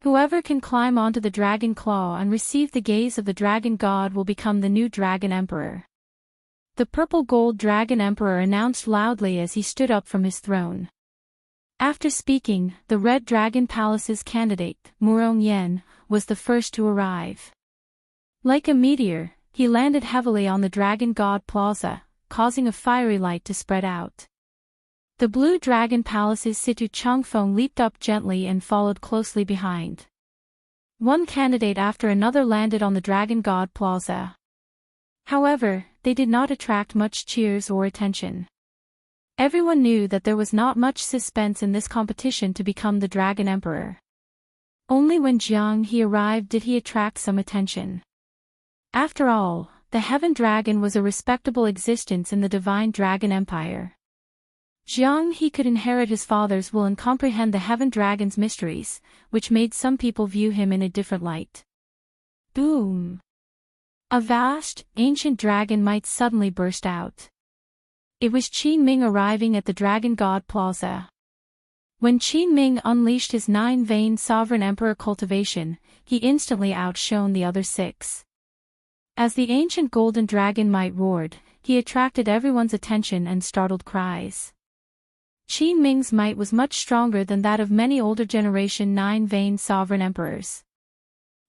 Whoever can climb onto the dragon claw and receive the gaze of the dragon god will become the new Dragon Emperor. The purple-gold Dragon Emperor announced loudly as he stood up from his throne. After speaking, the Red Dragon Palace's candidate, Murong Yen, was the first to arrive. Like a meteor, he landed heavily on the Dragon God Plaza, causing a fiery light to spread out. The Blue Dragon Palace's Situ Changfeng leaped up gently and followed closely behind. One candidate after another landed on the Dragon God Plaza. However, they did not attract much cheers or attention. Everyone knew that there was not much suspense in this competition to become the Dragon Emperor. Only when Jiang He arrived did he attract some attention. After all, the Heaven Dragon was a respectable existence in the Divine Dragon Empire. Jiang He could inherit his father's will and comprehend the Heaven Dragon's mysteries, which made some people view him in a different light. Boom! A vast, ancient dragon might suddenly burst out. It was Qin Ming arriving at the Dragon God Plaza. When Qin Ming unleashed his 9-vein Sovereign Emperor cultivation, he instantly outshone the other 6. As the ancient golden dragon might roared, he attracted everyone's attention and startled cries. Qin Ming's might was much stronger than that of many older generation 9-vein sovereign emperors.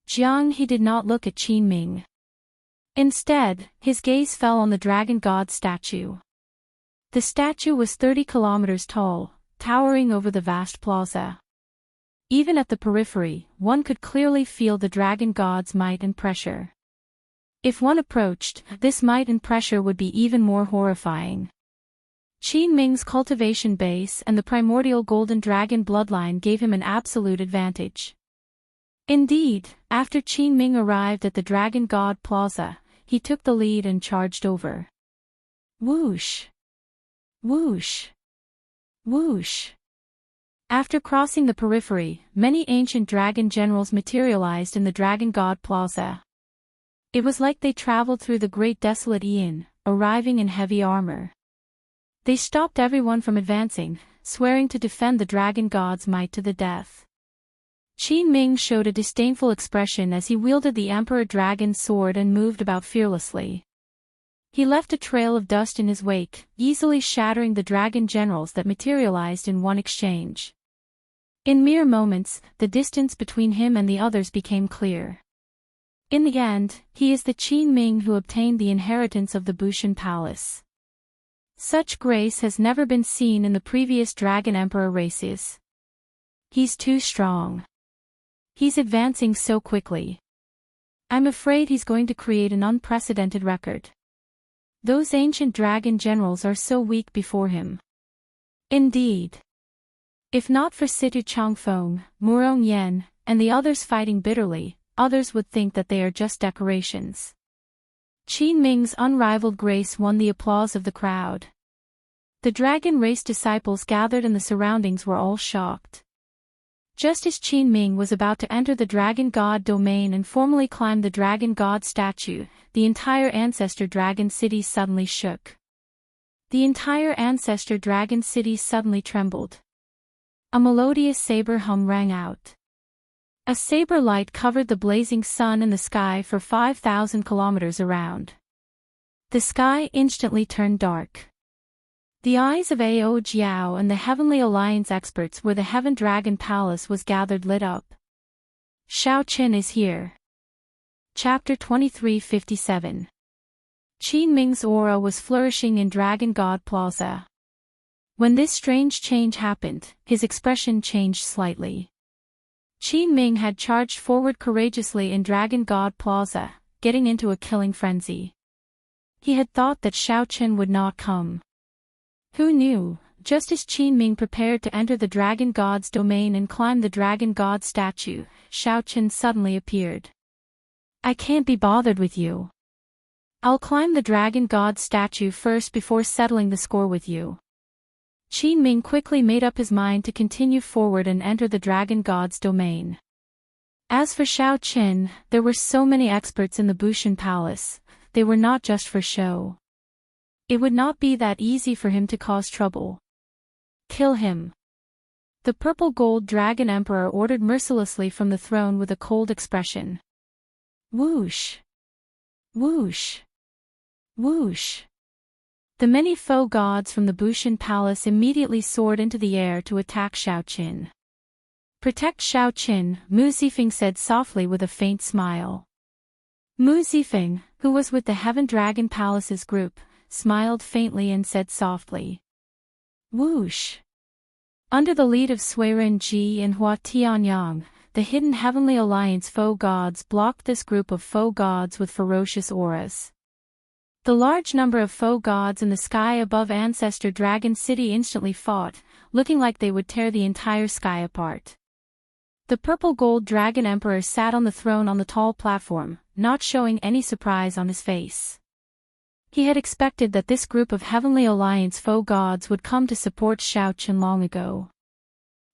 Jiang He did not look at Qin Ming. Instead, his gaze fell on the Dragon God statue. The statue was 30 kilometers tall, towering over the vast plaza. Even at the periphery, one could clearly feel the Dragon God's might and pressure. If one approached, this might and pressure would be even more horrifying. Qin Ming's cultivation base and the primordial golden dragon bloodline gave him an absolute advantage. Indeed, after Qin Ming arrived at the Dragon God Plaza, he took the lead and charged over. Whoosh! Whoosh! Whoosh! After crossing the periphery, many ancient dragon generals materialized in the Dragon God Plaza. It was like they traveled through the great desolate Aeon, arriving in heavy armor. They stopped everyone from advancing, swearing to defend the Dragon God's might to the death. Qin Ming showed a disdainful expression as he wielded the Emperor Dragon's sword and moved about fearlessly. He left a trail of dust in his wake, easily shattering the dragon generals that materialized in one exchange. In mere moments, the distance between him and the others became clear. In the end, he is the Qin Ming who obtained the inheritance of the Bushan Palace. Such grace has never been seen in the previous Dragon Emperor races. He's too strong. He's advancing so quickly. I'm afraid he's going to create an unprecedented record. Those ancient dragon generals are so weak before him. Indeed. If not for Situ Changfeng, Murong Yen, and the others fighting bitterly, others would think that they are just decorations. Qin Ming's unrivaled grace won the applause of the crowd. The dragon race disciples gathered in the surroundings were all shocked. Just as Qin Ming was about to enter the Dragon God domain and formally climb the Dragon God statue, the entire Ancestor Dragon City suddenly shook. The entire Ancestor Dragon City suddenly trembled. A melodious saber hum rang out. A saber light covered the blazing sun in the sky for 5,000 kilometers around. The sky instantly turned dark. The eyes of Ao Jiao and the Heavenly Alliance experts where the Heaven Dragon Palace was gathered lit up. Shao Qin is here. Chapter 2357. Qin Ming's aura was flourishing in Dragon God Plaza. When this strange change happened, his expression changed slightly. Qin Ming had charged forward courageously in Dragon God Plaza, getting into a killing frenzy. He had thought that Shao Qin would not come. Who knew, just as Qin Ming prepared to enter the Dragon God's domain and climb the Dragon God statue, Shao Qin suddenly appeared. I can't be bothered with you. I'll climb the Dragon God statue first before settling the score with you. Qin Ming quickly made up his mind to continue forward and enter the Dragon God's domain. As for Shao Qin, there were so many experts in the Bushan Palace, they were not just for show. It would not be that easy for him to cause trouble. Kill him. The purple gold dragon emperor ordered mercilessly from the throne with a cold expression. Whoosh! Whoosh! Whoosh! The many foe gods from the Bushan Palace immediately soared into the air to attack Xiaoqin. "Protect Xiaoqin," Mu Zifeng said softly with a faint smile. Mu Zifeng, who was with the Heaven Dragon Palace's group, smiled faintly and said softly, "Whoosh." Under the lead of Suiren Ji and Hua Tianyang, the hidden Heavenly Alliance foe gods blocked this group of foe gods with ferocious auras. The large number of foe gods in the sky above Ancestor Dragon City instantly fought, looking like they would tear the entire sky apart. The purple gold dragon emperor sat on the throne on the tall platform, not showing any surprise on his face. He had expected that this group of Heavenly Alliance foe gods would come to support Xiaoqin long ago.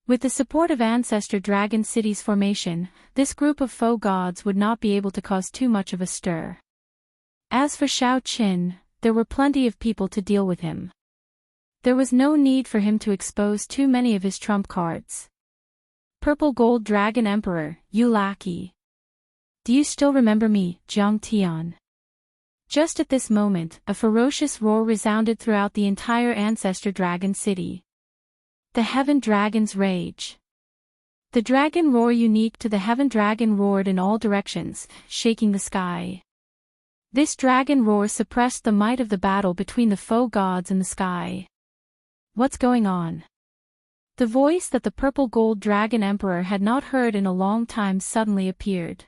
With the support of Ancestor Dragon City's formation, this group of foe gods would not be able to cause too much of a stir. As for Xiaoqin, there were plenty of people to deal with him. There was no need for him to expose too many of his trump cards. "Purple Gold Dragon Emperor, you lackey. Do you still remember me, Jiang Tian?" Just at this moment, a ferocious roar resounded throughout the entire Ancestor Dragon City. The Heaven Dragon's rage. The dragon roar unique to the Heaven Dragon roared in all directions, shaking the sky. This dragon roar suppressed the might of the battle between the foe gods in the sky. "What's going on?" The voice that the purple gold dragon emperor had not heard in a long time suddenly appeared.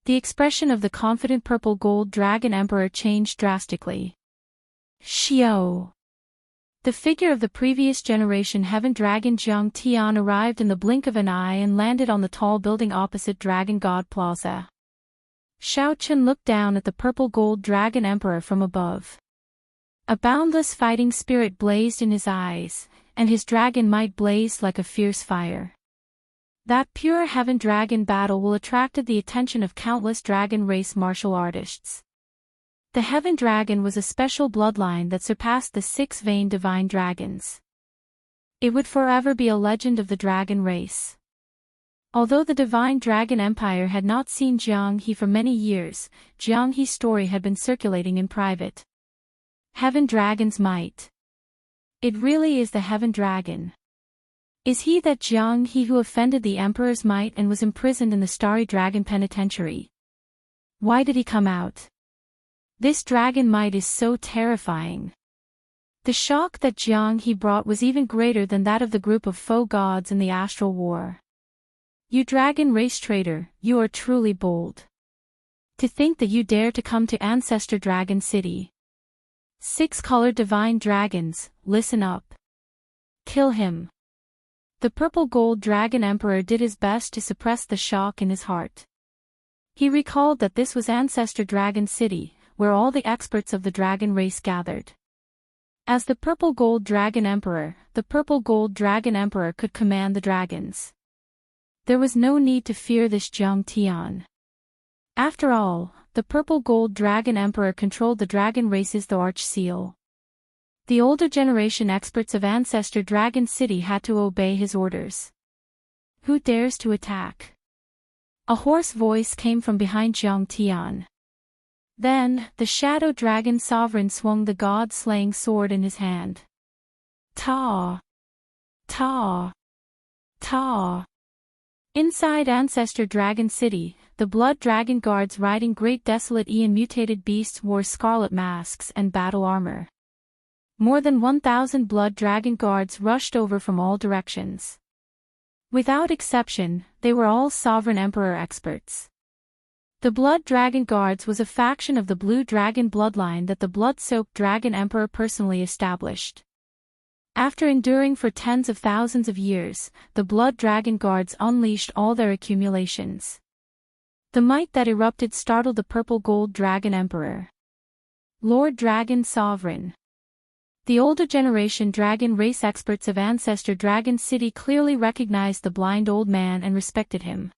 The expression of the confident purple gold dragon emperor changed drastically. "Xiao." The figure of the previous generation Heaven Dragon Jiang Tian arrived in the blink of an eye and landed on the tall building opposite Dragon God Plaza. Xiaoqin looked down at the purple gold dragon emperor from above. A boundless fighting spirit blazed in his eyes, and his dragon might blazed like a fierce fire. That pure Heaven Dragon battle will attracted the attention of countless dragon race martial artists. The Heaven Dragon was a special bloodline that surpassed the 6 veined divine dragons. It would forever be a legend of the dragon race. Although the Divine Dragon Empire had not seen Jiang He for many years, Jiang He's story had been circulating in private. Heaven Dragon's might. It really is the Heaven Dragon. Is he that Jiang He who offended the Emperor's might and was imprisoned in the Starry Dragon Penitentiary? Why did he come out? This dragon might is so terrifying. The shock that Jiang He brought was even greater than that of the group of foe gods in the Astral War. "You dragon race traitor, you are truly bold. To think that you dare to come to Ancestor Dragon City. 6-colored divine dragons, listen up. Kill him." The purple gold dragon emperor did his best to suppress the shock in his heart. He recalled that this was Ancestor Dragon City, where all the experts of the dragon race gathered. As the purple gold dragon emperor, the purple gold dragon emperor could command the dragons. There was no need to fear this Jiang Tian. After all, the purple gold dragon emperor controlled the dragon race's the Arch Seal. The older generation experts of Ancestor Dragon City had to obey his orders. "Who dares to attack?" A hoarse voice came from behind Jiang Tian. Then, the Shadow Dragon Sovereign swung the god-slaying sword in his hand. Ta! Ta! Ta! Inside Ancestor Dragon City, the Blood Dragon guards riding great desolate Ian mutated beasts wore scarlet masks and battle armor. More than 1,000 Blood Dragon guards rushed over from all directions. Without exception, they were all Sovereign Emperor experts. The Blood Dragon Guards was a faction of the Blue Dragon bloodline that the Blood-Soaked Dragon Emperor personally established. After enduring for tens of thousands of years, the Blood Dragon Guards unleashed all their accumulations. The might that erupted startled the Purple Gold Dragon Emperor. Lord Dragon Sovereign. The older generation dragon race experts of Ancestor Dragon City clearly recognized the blind old man and respected him.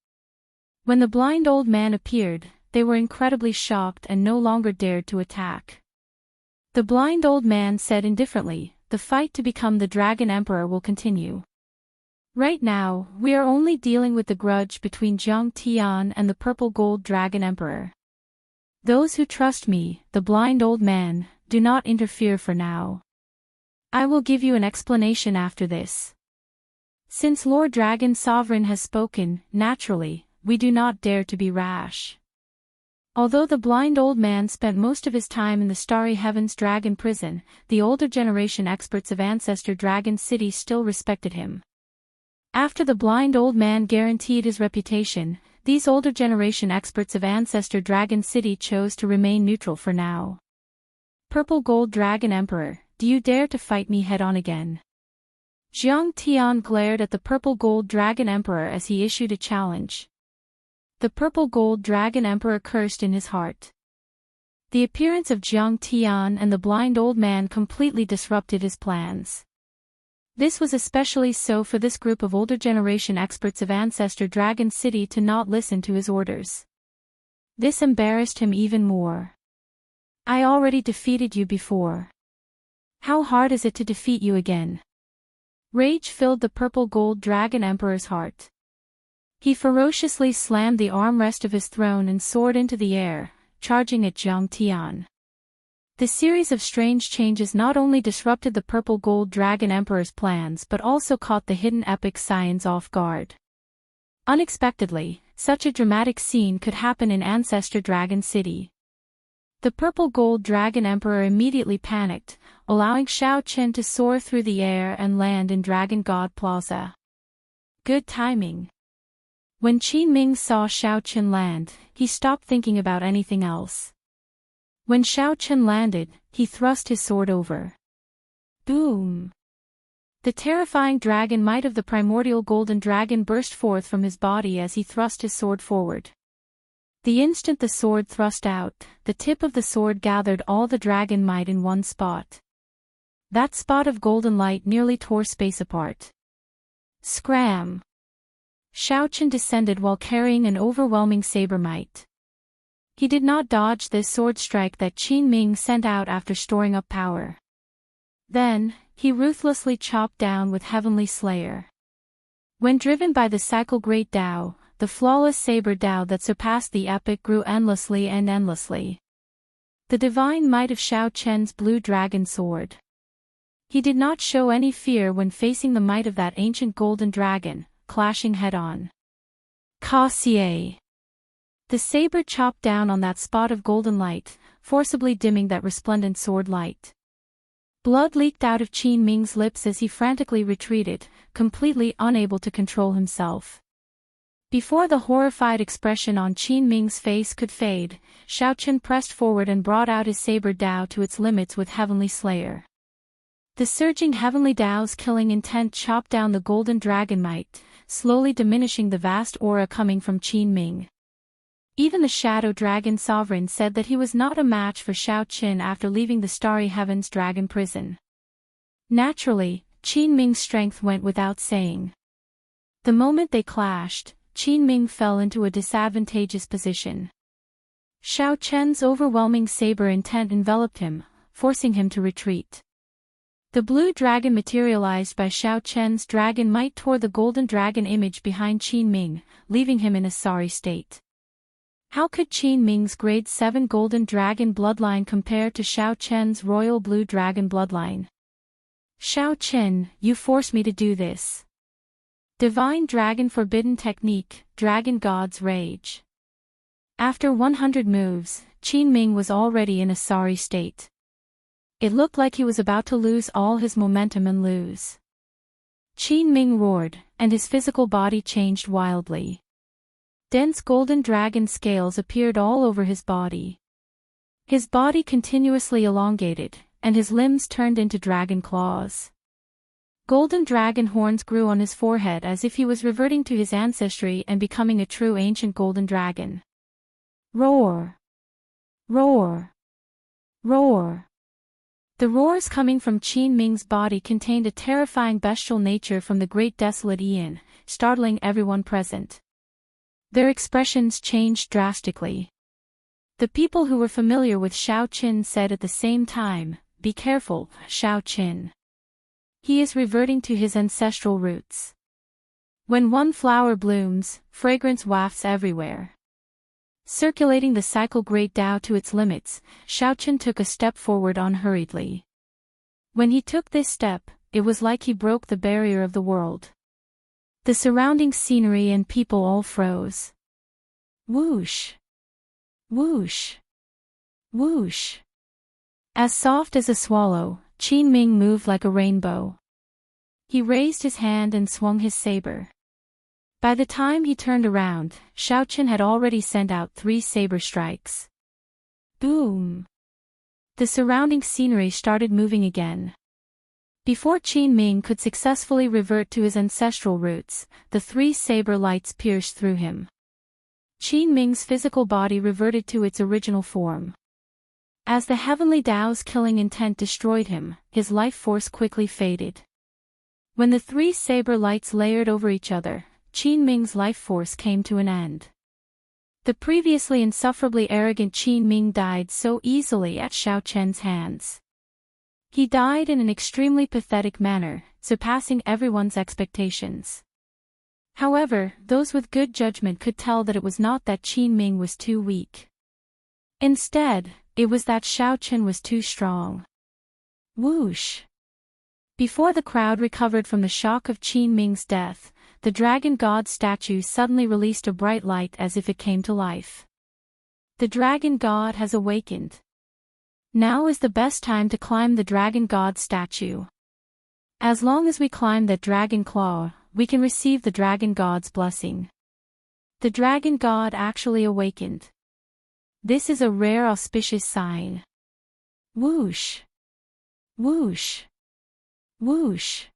When the blind old man appeared, they were incredibly shocked and no longer dared to attack. The blind old man said indifferently, "The fight to become the Dragon Emperor will continue. Right now, we are only dealing with the grudge between Jiang Tian and the Purple Gold Dragon Emperor. Those who trust me, the blind old man, do not interfere for now. I will give you an explanation after this. Since Lord Dragon Sovereign has spoken, naturally, we do not dare to be rash. Although the blind old man spent most of his time in the Starry Heavens Dragon Prison, the older generation experts of Ancestor Dragon City still respected him. After the blind old man guaranteed his reputation, these older generation experts of Ancestor Dragon City chose to remain neutral for now. Purple Gold Dragon Emperor, do you dare to fight me head-on again? Jiang Tian glared at the Purple Gold Dragon Emperor as he issued a challenge. The Purple Gold Dragon Emperor cursed in his heart. The appearance of Jiang Tian and the blind old man completely disrupted his plans. This was especially so for this group of older generation experts of Ancestor Dragon City to not listen to his orders. This embarrassed him even more. I already defeated you before. How hard is it to defeat you again? Rage filled the Purple Gold Dragon Emperor's heart. He ferociously slammed the armrest of his throne and soared into the air, charging at Jiang Tian. The series of strange changes not only disrupted the Purple Gold Dragon Emperor's plans but also caught the hidden epic scions off guard. Unexpectedly, such a dramatic scene could happen in Ancestor Dragon City. The Purple Gold Dragon Emperor immediately panicked, allowing Xiao Qin to soar through the air and land in Dragon God Plaza. Good timing. When Qin Ming saw Xiao Qin land, he stopped thinking about anything else. When Xiao Qin landed, he thrust his sword over. Boom! The terrifying dragon might of the primordial golden dragon burst forth from his body as he thrust his sword forward. The instant the sword thrust out, the tip of the sword gathered all the dragon might in one spot. That spot of golden light nearly tore space apart. Scram! Xiao Qin descended while carrying an overwhelming saber might. He did not dodge this sword strike that Qin Ming sent out after storing up power. Then, he ruthlessly chopped down with Heavenly Slayer. When driven by the cycle Great Tao, the flawless saber Tao that surpassed the epic grew endlessly and endlessly. The divine might of Xiao Qian's blue dragon sword. He did not show any fear when facing the might of that ancient golden dragon, clashing head-on. Ka-xie. The saber chopped down on that spot of golden light, forcibly dimming that resplendent sword light. Blood leaked out of Qin Ming's lips as he frantically retreated, completely unable to control himself. Before the horrified expression on Qin Ming's face could fade, Xiao Qin pressed forward and brought out his saber Tao to its limits with Heavenly Slayer. The surging Heavenly Tao's killing intent chopped down the golden dragon might, slowly diminishing the vast aura coming from Qin Ming. Even the Shadow Dragon Sovereign said that he was not a match for Xiao Qin after leaving the Starry Heavens Dragon Prison. Naturally, Qin Ming's strength went without saying. The moment they clashed, Qin Ming fell into a disadvantageous position. Xiao Qian's overwhelming saber intent enveloped him, forcing him to retreat. The blue dragon materialized by Xiao Qian's dragon might tore the golden dragon image behind Qin Ming, leaving him in a sorry state. How could Qin Ming's grade 7 golden dragon bloodline compare to Xiao Qian's royal blue dragon bloodline? Xiao Qin, you forced me to do this. Divine Dragon Forbidden Technique, Dragon God's Rage. After 100 moves, Qin Ming was already in a sorry state. It looked like he was about to lose all his momentum and lose. Qin Ming roared, and his physical body changed wildly. Dense golden dragon scales appeared all over his body. His body continuously elongated, and his limbs turned into dragon claws. Golden dragon horns grew on his forehead as if he was reverting to his ancestry and becoming a true ancient golden dragon. Roar! Roar! Roar! The roars coming from Qin Ming's body contained a terrifying bestial nature from the great desolate Aeon, startling everyone present. Their expressions changed drastically. The people who were familiar with Xiao Qin said at the same time, "Be careful, Xiao Qin. He is reverting to his ancestral roots. When one flower blooms, fragrance wafts everywhere." Circulating the cycle Great Tao to its limits, Xiaochen took a step forward unhurriedly. When he took this step, it was like he broke the barrier of the world. The surrounding scenery and people all froze. Whoosh! Whoosh! Whoosh! As soft as a swallow, Qin Ming moved like a rainbow. He raised his hand and swung his saber. By the time he turned around, Xiaochen had already sent out 3 saber strikes. Boom! The surrounding scenery started moving again. Before Qin Ming could successfully revert to his ancestral roots, the 3 saber lights pierced through him. Qin Ming's physical body reverted to its original form. As the heavenly Tao's killing intent destroyed him, his life force quickly faded. When the 3 saber lights layered over each other, Qin Ming's life force came to an end. The previously insufferably arrogant Qin Ming died so easily at Xiaochen's hands. He died in an extremely pathetic manner, surpassing everyone's expectations. However, those with good judgment could tell that it was not that Qin Ming was too weak. Instead, it was that Xiaochen was too strong. Whoosh! Before the crowd recovered from the shock of Qin Ming's death, the Dragon God statue suddenly released a bright light as if it came to life. The Dragon God has awakened. Now is the best time to climb the Dragon God statue. As long as we climb that dragon claw, we can receive the Dragon God's blessing. The Dragon God actually awakened. This is a rare auspicious sign. Whoosh! Whoosh! Whoosh!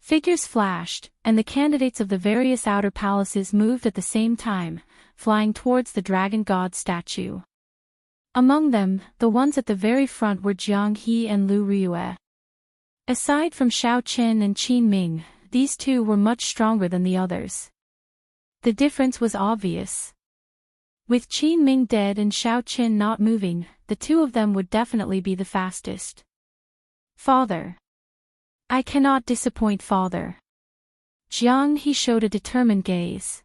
Figures flashed, and the candidates of the various outer palaces moved at the same time, flying towards the Dragon God statue. Among them, the ones at the very front were Jiang He and Lu Riyue. Aside from Xiaochen and Qin Ming, these 2 were much stronger than the others. The difference was obvious. With Qin Ming dead and Xiaochen not moving, the 2 of them would definitely be the fastest. Father. I cannot disappoint father. Jiang He showed a determined gaze.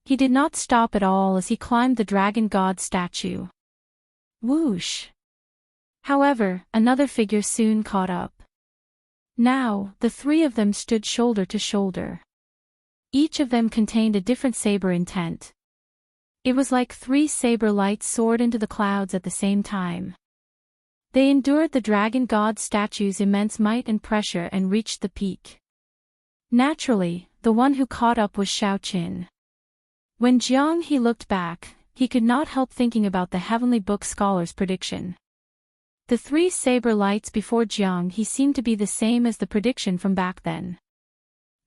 He did not stop at all as he climbed the Dragon God statue. Whoosh! However, another figure soon caught up. Now, the 3 of them stood shoulder to shoulder. Each of them contained a different saber intent. It was like 3 saber lights soared into the clouds at the same time. They endured the Dragon God statue's immense might and pressure and reached the peak. Naturally, the one who caught up was Xiaochen. When Jiang He looked back, he could not help thinking about the Heavenly Book scholar's prediction. The 3 saber lights before Jiang He seemed to be the same as the prediction from back then.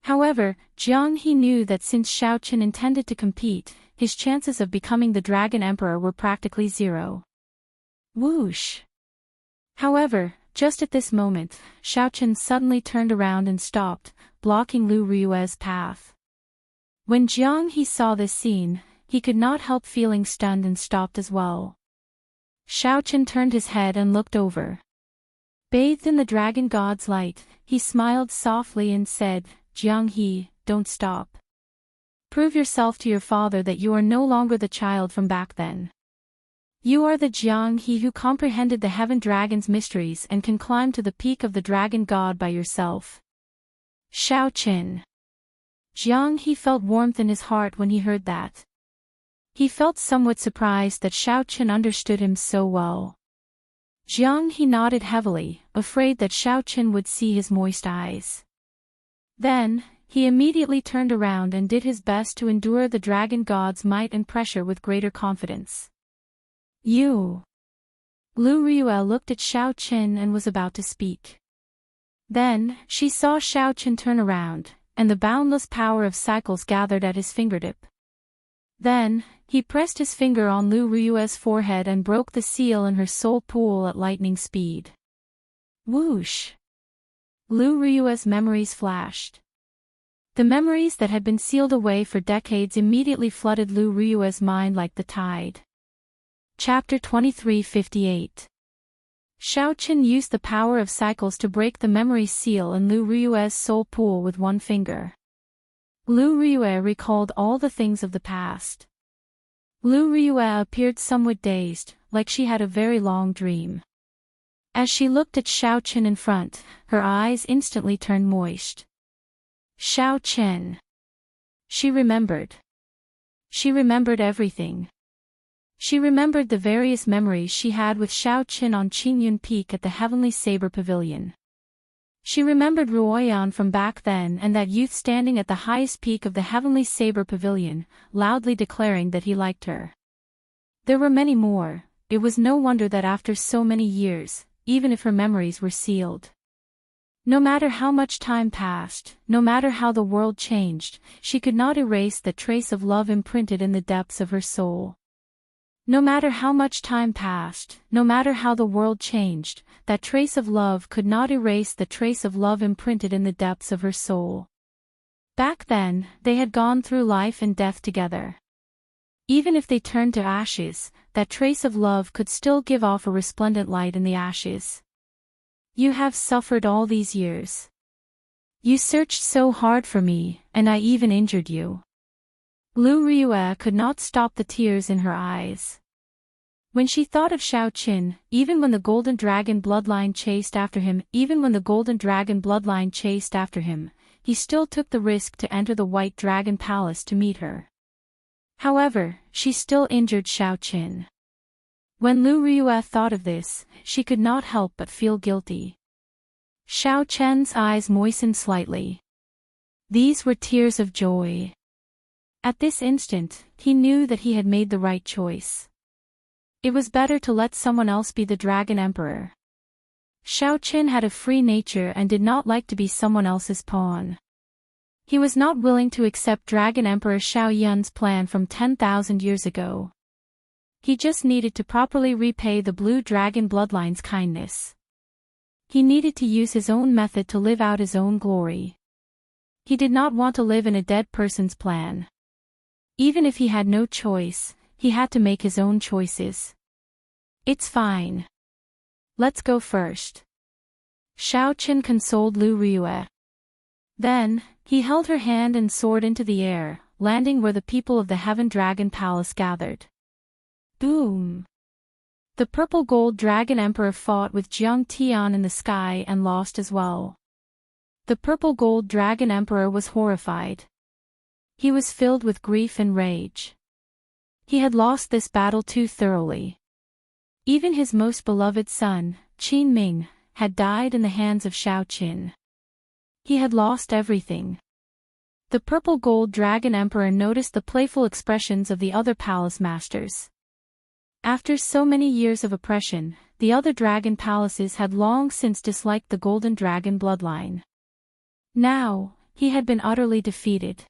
However, Jiang He knew that since Xiaochen intended to compete, his chances of becoming the Dragon Emperor were practically 0. Whoosh! However, just at this moment, Xiaochen suddenly turned around and stopped, blocking Lu Riyue's path. When Jiang He saw this scene, he could not help feeling stunned and stopped as well. Xiaochen turned his head and looked over. Bathed in the Dragon God's light, he smiled softly and said, Jiang He, don't stop. Prove yourself to your father that you are no longer the child from back then. You are the Jiang He who comprehended the Heaven Dragon's mysteries and can climb to the peak of the Dragon God by yourself. Xiaochen. Jiang He felt warmth in his heart when he heard that. He felt somewhat surprised that Xiaochen understood him so well. Jiang He nodded heavily, afraid that Xiaochen would see his moist eyes. Then, he immediately turned around and did his best to endure the Dragon God's might and pressure with greater confidence. You. Lu Riyue looked at Xiaochen and was about to speak. Then, she saw Xiaochen turn around, and the boundless power of cycles gathered at his fingertip. Then, he pressed his finger on Lu Riyue's forehead and broke the seal in her soul pool at lightning speed. Whoosh! Lu Riyue's memories flashed. The memories that had been sealed away for decades immediately flooded Lu Riyue's mind like the tide. Chapter 2358. Xiaochen used the power of cycles to break the memory seal in Lu Riyue's soul pool with one finger. Lu Riyue recalled all the things of the past. Lu Ryue appeared somewhat dazed, like she had a very long dream. As she looked at Xiao Qin in front, her eyes instantly turned moist. Xiao Qin. She remembered. She remembered everything. She remembered the various memories she had with Xiao Qin on Qingyun Peak at the Heavenly Saber Pavilion. She remembered Ruoyan from back then and that youth standing at the highest peak of the Heavenly Saber Pavilion, loudly declaring that he liked her. There were many more. It was no wonder that after so many years, even if her memories were sealed, no matter how much time passed, no matter how the world changed, she could not erase the trace of love imprinted in the depths of her soul. No matter how much time passed, no matter how the world changed, that trace of love could not erase the trace of love imprinted in the depths of her soul. Back then, they had gone through life and death together. Even if they turned to ashes, that trace of love could still give off a resplendent light in the ashes. You have suffered all these years. You searched so hard for me, and I even injured you. Lu Ryue could not stop the tears in her eyes. When she thought of Xiao Qin, even when the Golden Dragon bloodline chased after him, he still took the risk to enter the White Dragon Palace to meet her. However, she still injured Xiao Qin. When Lu Ryue thought of this, she could not help but feel guilty. Xiao Qin's eyes moistened slightly. These were tears of joy. At this instant, he knew that he had made the right choice. It was better to let someone else be the Dragon Emperor. Xiao Qin had a free nature and did not like to be someone else's pawn. He was not willing to accept Dragon Emperor Xiao Yun's plan from 10,000 years ago. He just needed to properly repay the Blue Dragon bloodline's kindness. He needed to use his own method to live out his own glory. He did not want to live in a dead person's plan. Even if he had no choice, he had to make his own choices. It's fine. Let's go first. Xiao Qin consoled Lu Ryue. Then, he held her hand and soared into the air, landing where the people of the Heaven Dragon Palace gathered. Boom! The Purple Gold Dragon Emperor fought with Jiang Tian in the sky and lost as well. The Purple Gold Dragon Emperor was horrified. He was filled with grief and rage. He had lost this battle too thoroughly. Even his most beloved son, Qin Ming, had died in the hands of Xiao Qin. He had lost everything. The Purple Gold Dragon Emperor noticed the playful expressions of the other palace masters. After so many years of oppression, the other dragon palaces had long since disliked the Golden Dragon bloodline. Now, he had been utterly defeated.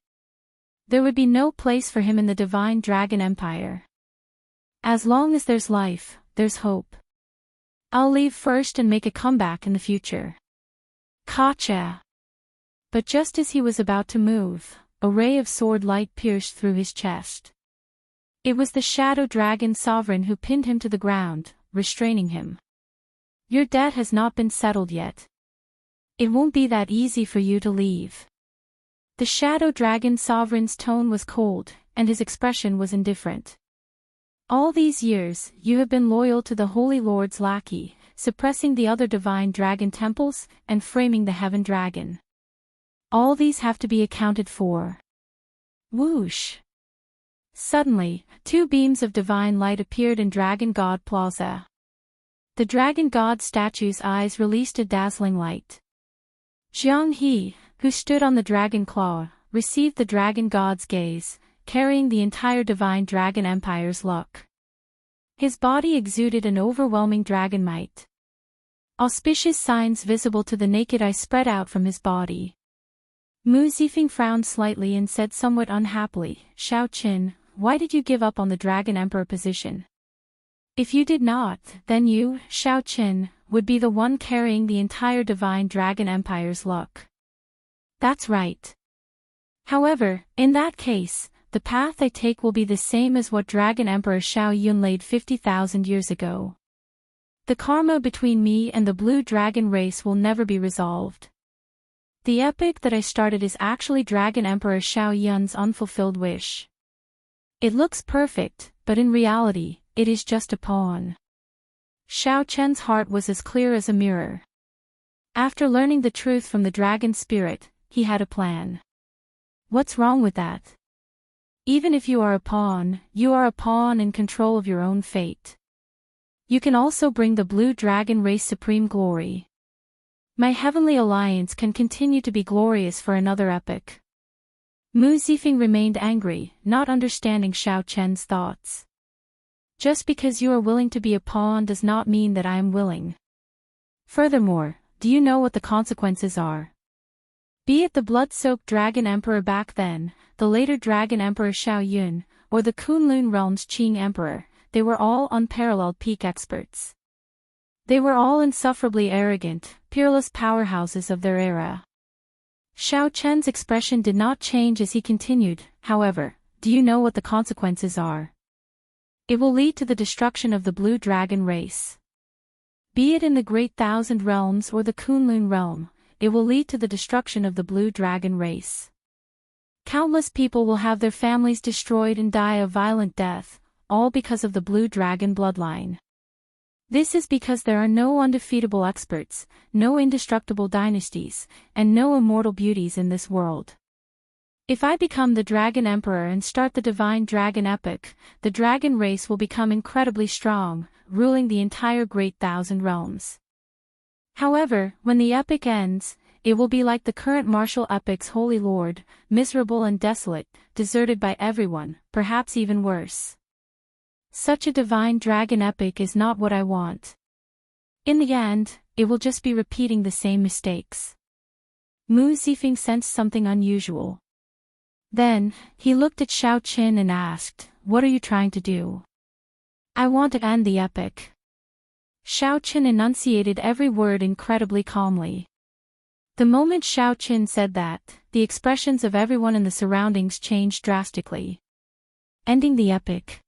There would be no place for him in the Divine Dragon Empire. As long as there's life, there's hope. I'll leave first and make a comeback in the future. Gotcha! But just as he was about to move, a ray of sword light pierced through his chest. It was the Shadow Dragon Sovereign who pinned him to the ground, restraining him. Your debt has not been settled yet. It won't be that easy for you to leave. The Shadow Dragon Sovereign's tone was cold, and his expression was indifferent. All these years, you have been loyal to the Holy Lord's lackey, suppressing the other divine dragon temples, and framing the Heaven Dragon. All these have to be accounted for. Whoosh! Suddenly, two beams of divine light appeared in Dragon God Plaza. The Dragon God statue's eyes released a dazzling light. Jiang He, who stood on the Dragon Claw, received the Dragon God's gaze, carrying the entire Divine Dragon Empire's luck. His body exuded an overwhelming dragon might. Auspicious signs visible to the naked eye spread out from his body. Mu Zifeng frowned slightly and said somewhat unhappily, Xiao Qin, why did you give up on the Dragon Emperor position? If you did not, then you, Xiao Qin, would be the one carrying the entire Divine Dragon Empire's luck. That's right. However, in that case, the path I take will be the same as what Dragon Emperor Xiao Yun laid 50,000 years ago. The karma between me and the Blue Dragon race will never be resolved. The epic that I started is actually Dragon Emperor Xiao Yun's unfulfilled wish. It looks perfect, but in reality, it is just a pawn. Xiao Chen's heart was as clear as a mirror. After learning the truth from the dragon spirit, he had a plan. What's wrong with that? Even if you are a pawn in control of your own fate. You can also bring the blue dragon race supreme glory. My heavenly alliance can continue to be glorious for another epoch. Mu Zifeng remained angry, not understanding Xiao Chen's thoughts. Just because you are willing to be a pawn does not mean that I am willing. Furthermore, do you know what the consequences are? Be it the blood-soaked Dragon Emperor back then, the later Dragon Emperor Xiao Yun, or the Kunlun realm's Qing Emperor, they were all unparalleled peak experts. They were all insufferably arrogant, peerless powerhouses of their era. Xiao Chen's expression did not change as he continued, however, do you know what the consequences are? It will lead to the destruction of the blue dragon race. Be it in the Great Thousand Realms or the Kunlun realm, it will lead to the destruction of the blue dragon race. Countless people will have their families destroyed and die a violent death, all because of the blue dragon bloodline. This is because there are no undefeatable experts, no indestructible dynasties, and no immortal beauties in this world. If I become the Dragon Emperor and start the Divine Dragon Epic, the dragon race will become incredibly strong, ruling the entire Great Thousand Realms. However, when the epic ends, it will be like the current martial epic's Holy Lord, miserable and desolate, deserted by everyone, perhaps even worse. Such a Divine Dragon Epic is not what I want. In the end, it will just be repeating the same mistakes. Mu Zifeng sensed something unusual. Then, he looked at Xiao Chen and asked, "What are you trying to do?" "I want to end the epic." Xiao Chen enunciated every word incredibly calmly. The moment Xiao Chen said that, the expressions of everyone in the surroundings changed drastically. Ending the epic.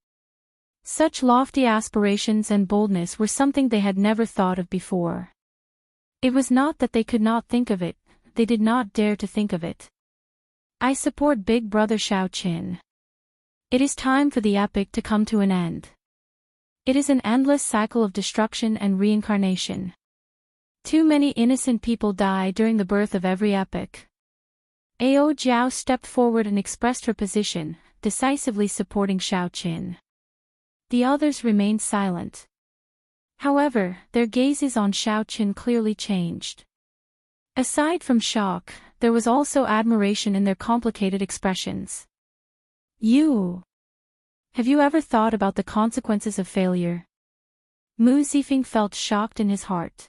Such lofty aspirations and boldness were something they had never thought of before. It was not that they could not think of it, they did not dare to think of it. I support Big Brother Xiao Chen. It is time for the epic to come to an end. It is an endless cycle of destruction and reincarnation. Too many innocent people die during the birth of every epic. Ao Jiao stepped forward and expressed her position, decisively supporting Xiao Chen. The others remained silent. However, their gazes on Xiao Chen clearly changed. Aside from shock, there was also admiration in their complicated expressions. Have you ever thought about the consequences of failure? Mu Zifeng felt shocked in his heart.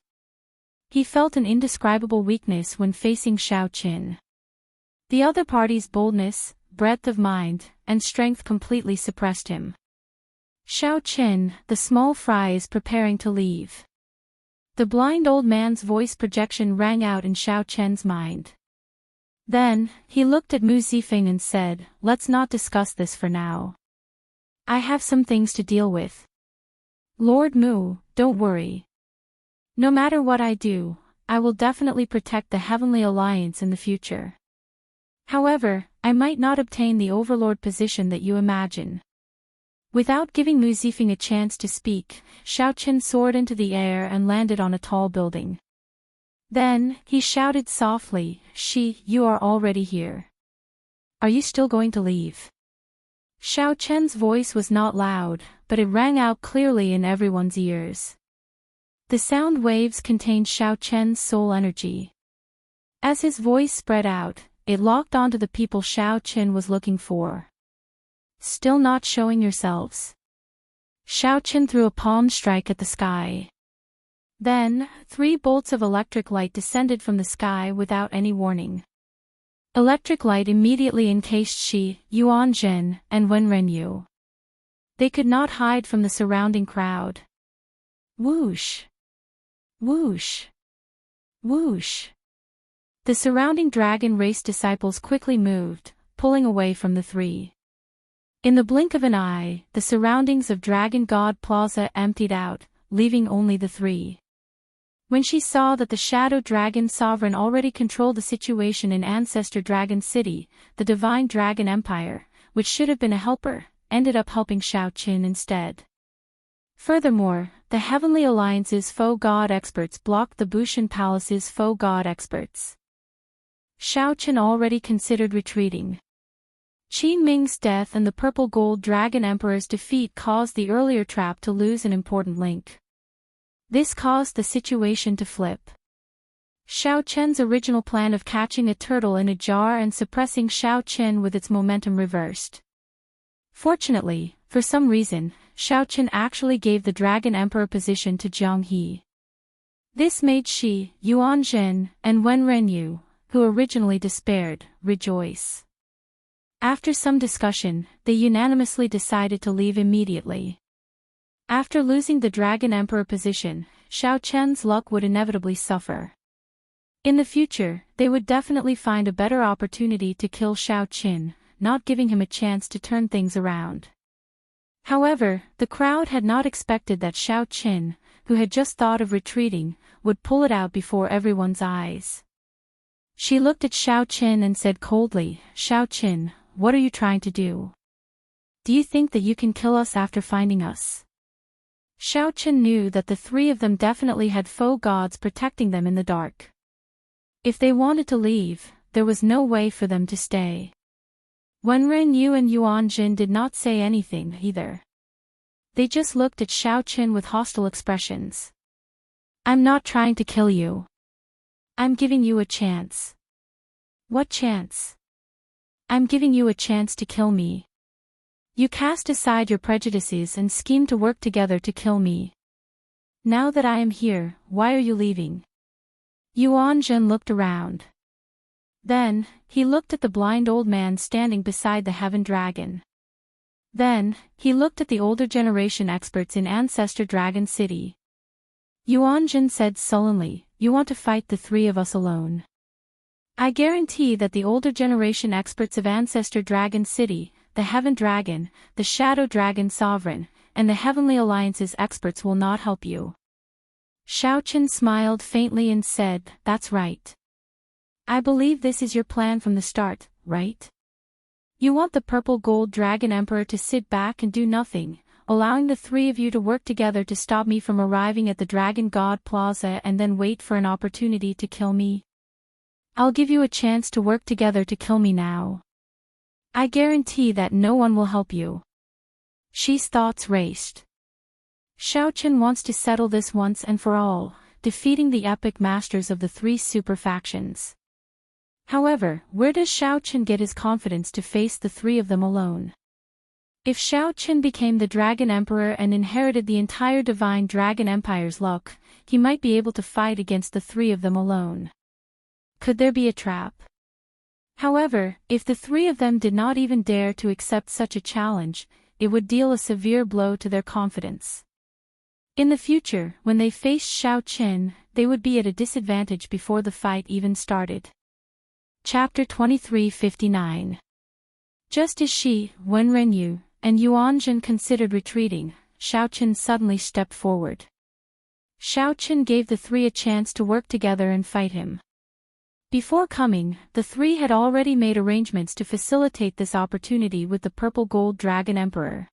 He felt an indescribable weakness when facing Xiao Chen. The other party's boldness, breadth of mind, and strength completely suppressed him. Xiao Chen, the small fry is preparing to leave. The blind old man's voice projection rang out in Xiao Chen's mind. Then, he looked at Mu Zifeng and said, "Let's not discuss this for now. I have some things to deal with. Lord Mu, don't worry. No matter what I do, I will definitely protect the Heavenly Alliance in the future. However, I might not obtain the overlord position that you imagine." Without giving Mu Zifeng a chance to speak, Xiao Chen soared into the air and landed on a tall building. Then, he shouted softly, "You are already here. Are you still going to leave?" Xiao Chen's voice was not loud, but it rang out clearly in everyone's ears. The sound waves contained Xiao Chen's soul energy. As his voice spread out, it locked onto the people Xiao Chen was looking for. "Still not showing yourselves?" Xiao Chen threw a palm strike at the sky. Then, 3 bolts of electric light descended from the sky without any warning. Electric light immediately encased Shi, Yuan Zhen, and Wen Renyu. They could not hide from the surrounding crowd. Whoosh! Whoosh! Whoosh! The surrounding dragon race disciples quickly moved, pulling away from the 3. In the blink of an eye, the surroundings of Dragon God Plaza emptied out, leaving only the 3. When she saw that the Shadow Dragon Sovereign already controlled the situation in Ancestor Dragon City, the Divine Dragon Empire, which should have been a helper, ended up helping Xiao Qin instead. Furthermore, the Heavenly Alliance's faux god experts blocked the Bushan Palace's faux god experts. Xiao Qin already considered retreating. Qi Ming's death and the Purple Gold Dragon Emperor's defeat caused the earlier trap to lose an important link. This caused the situation to flip. Xiao Qian's original plan of catching a turtle in a jar and suppressing Xiao Qin with its momentum reversed. Fortunately, for some reason, Xiao Qin actually gave the Dragon Emperor position to Jiang He. This made Shi, Yuanzhen, and Wen Renyu, who originally despaired, rejoice. After some discussion, they unanimously decided to leave immediately. After losing the Dragon Emperor position, Xiao Qian's luck would inevitably suffer. In the future, they would definitely find a better opportunity to kill Xiao Qin, not giving him a chance to turn things around. However, the crowd had not expected that Xiao Qin, who had just thought of retreating, would pull it out before everyone's eyes. She looked at Xiao Qin and said coldly, "Xiao Qin, what are you trying to do? Do you think that you can kill us after finding us?" Xiao Qin knew that the three of them definitely had faux gods protecting them in the dark. If they wanted to leave, there was no way for them to stay. Wen Renyu and Yuanjin did not say anything either. They just looked at Xiao Qin with hostile expressions. "I'm not trying to kill you. I'm giving you a chance." "What chance?" "I'm giving you a chance to kill me. You cast aside your prejudices and schemed to work together to kill me. Now that I am here, why are you leaving?" Yuanzhen looked around. Then, he looked at the blind old man standing beside the Heaven Dragon. Then, he looked at the older generation experts in Ancestor Dragon City. Yuanzhen said sullenly, "You want to fight the three of us alone? I guarantee that the older generation experts of Ancestor Dragon City, the Heaven Dragon, the Shadow Dragon Sovereign, and the Heavenly Alliance's experts will not help you." Xiao Qin smiled faintly and said, "That's right. I believe this is your plan from the start, right? You want the Purple Gold Dragon Emperor to sit back and do nothing, allowing the three of you to work together to stop me from arriving at the Dragon God Plaza and then wait for an opportunity to kill me? I'll give you a chance to work together to kill me now. I guarantee that no one will help you." Shi's thoughts raced. Xiao Qin wants to settle this once and for all, defeating the epic masters of the three super factions. However, where does Xiao Qin get his confidence to face the three of them alone? If Xiao Qin became the Dragon Emperor and inherited the entire Divine Dragon Empire's luck, he might be able to fight against the three of them alone. Could there be a trap? However, if the three of them did not even dare to accept such a challenge, it would deal a severe blow to their confidence. In the future, when they faced Xiao Qin, they would be at a disadvantage before the fight even started. Chapter 2359. Just as Shi, Wen Renyu, and Yuanzhen considered retreating, Xiao Qin suddenly stepped forward. Xiao Qin gave the three a chance to work together and fight him. Before coming, the three had already made arrangements to facilitate this opportunity with the Purple Gold Dragon Emperor.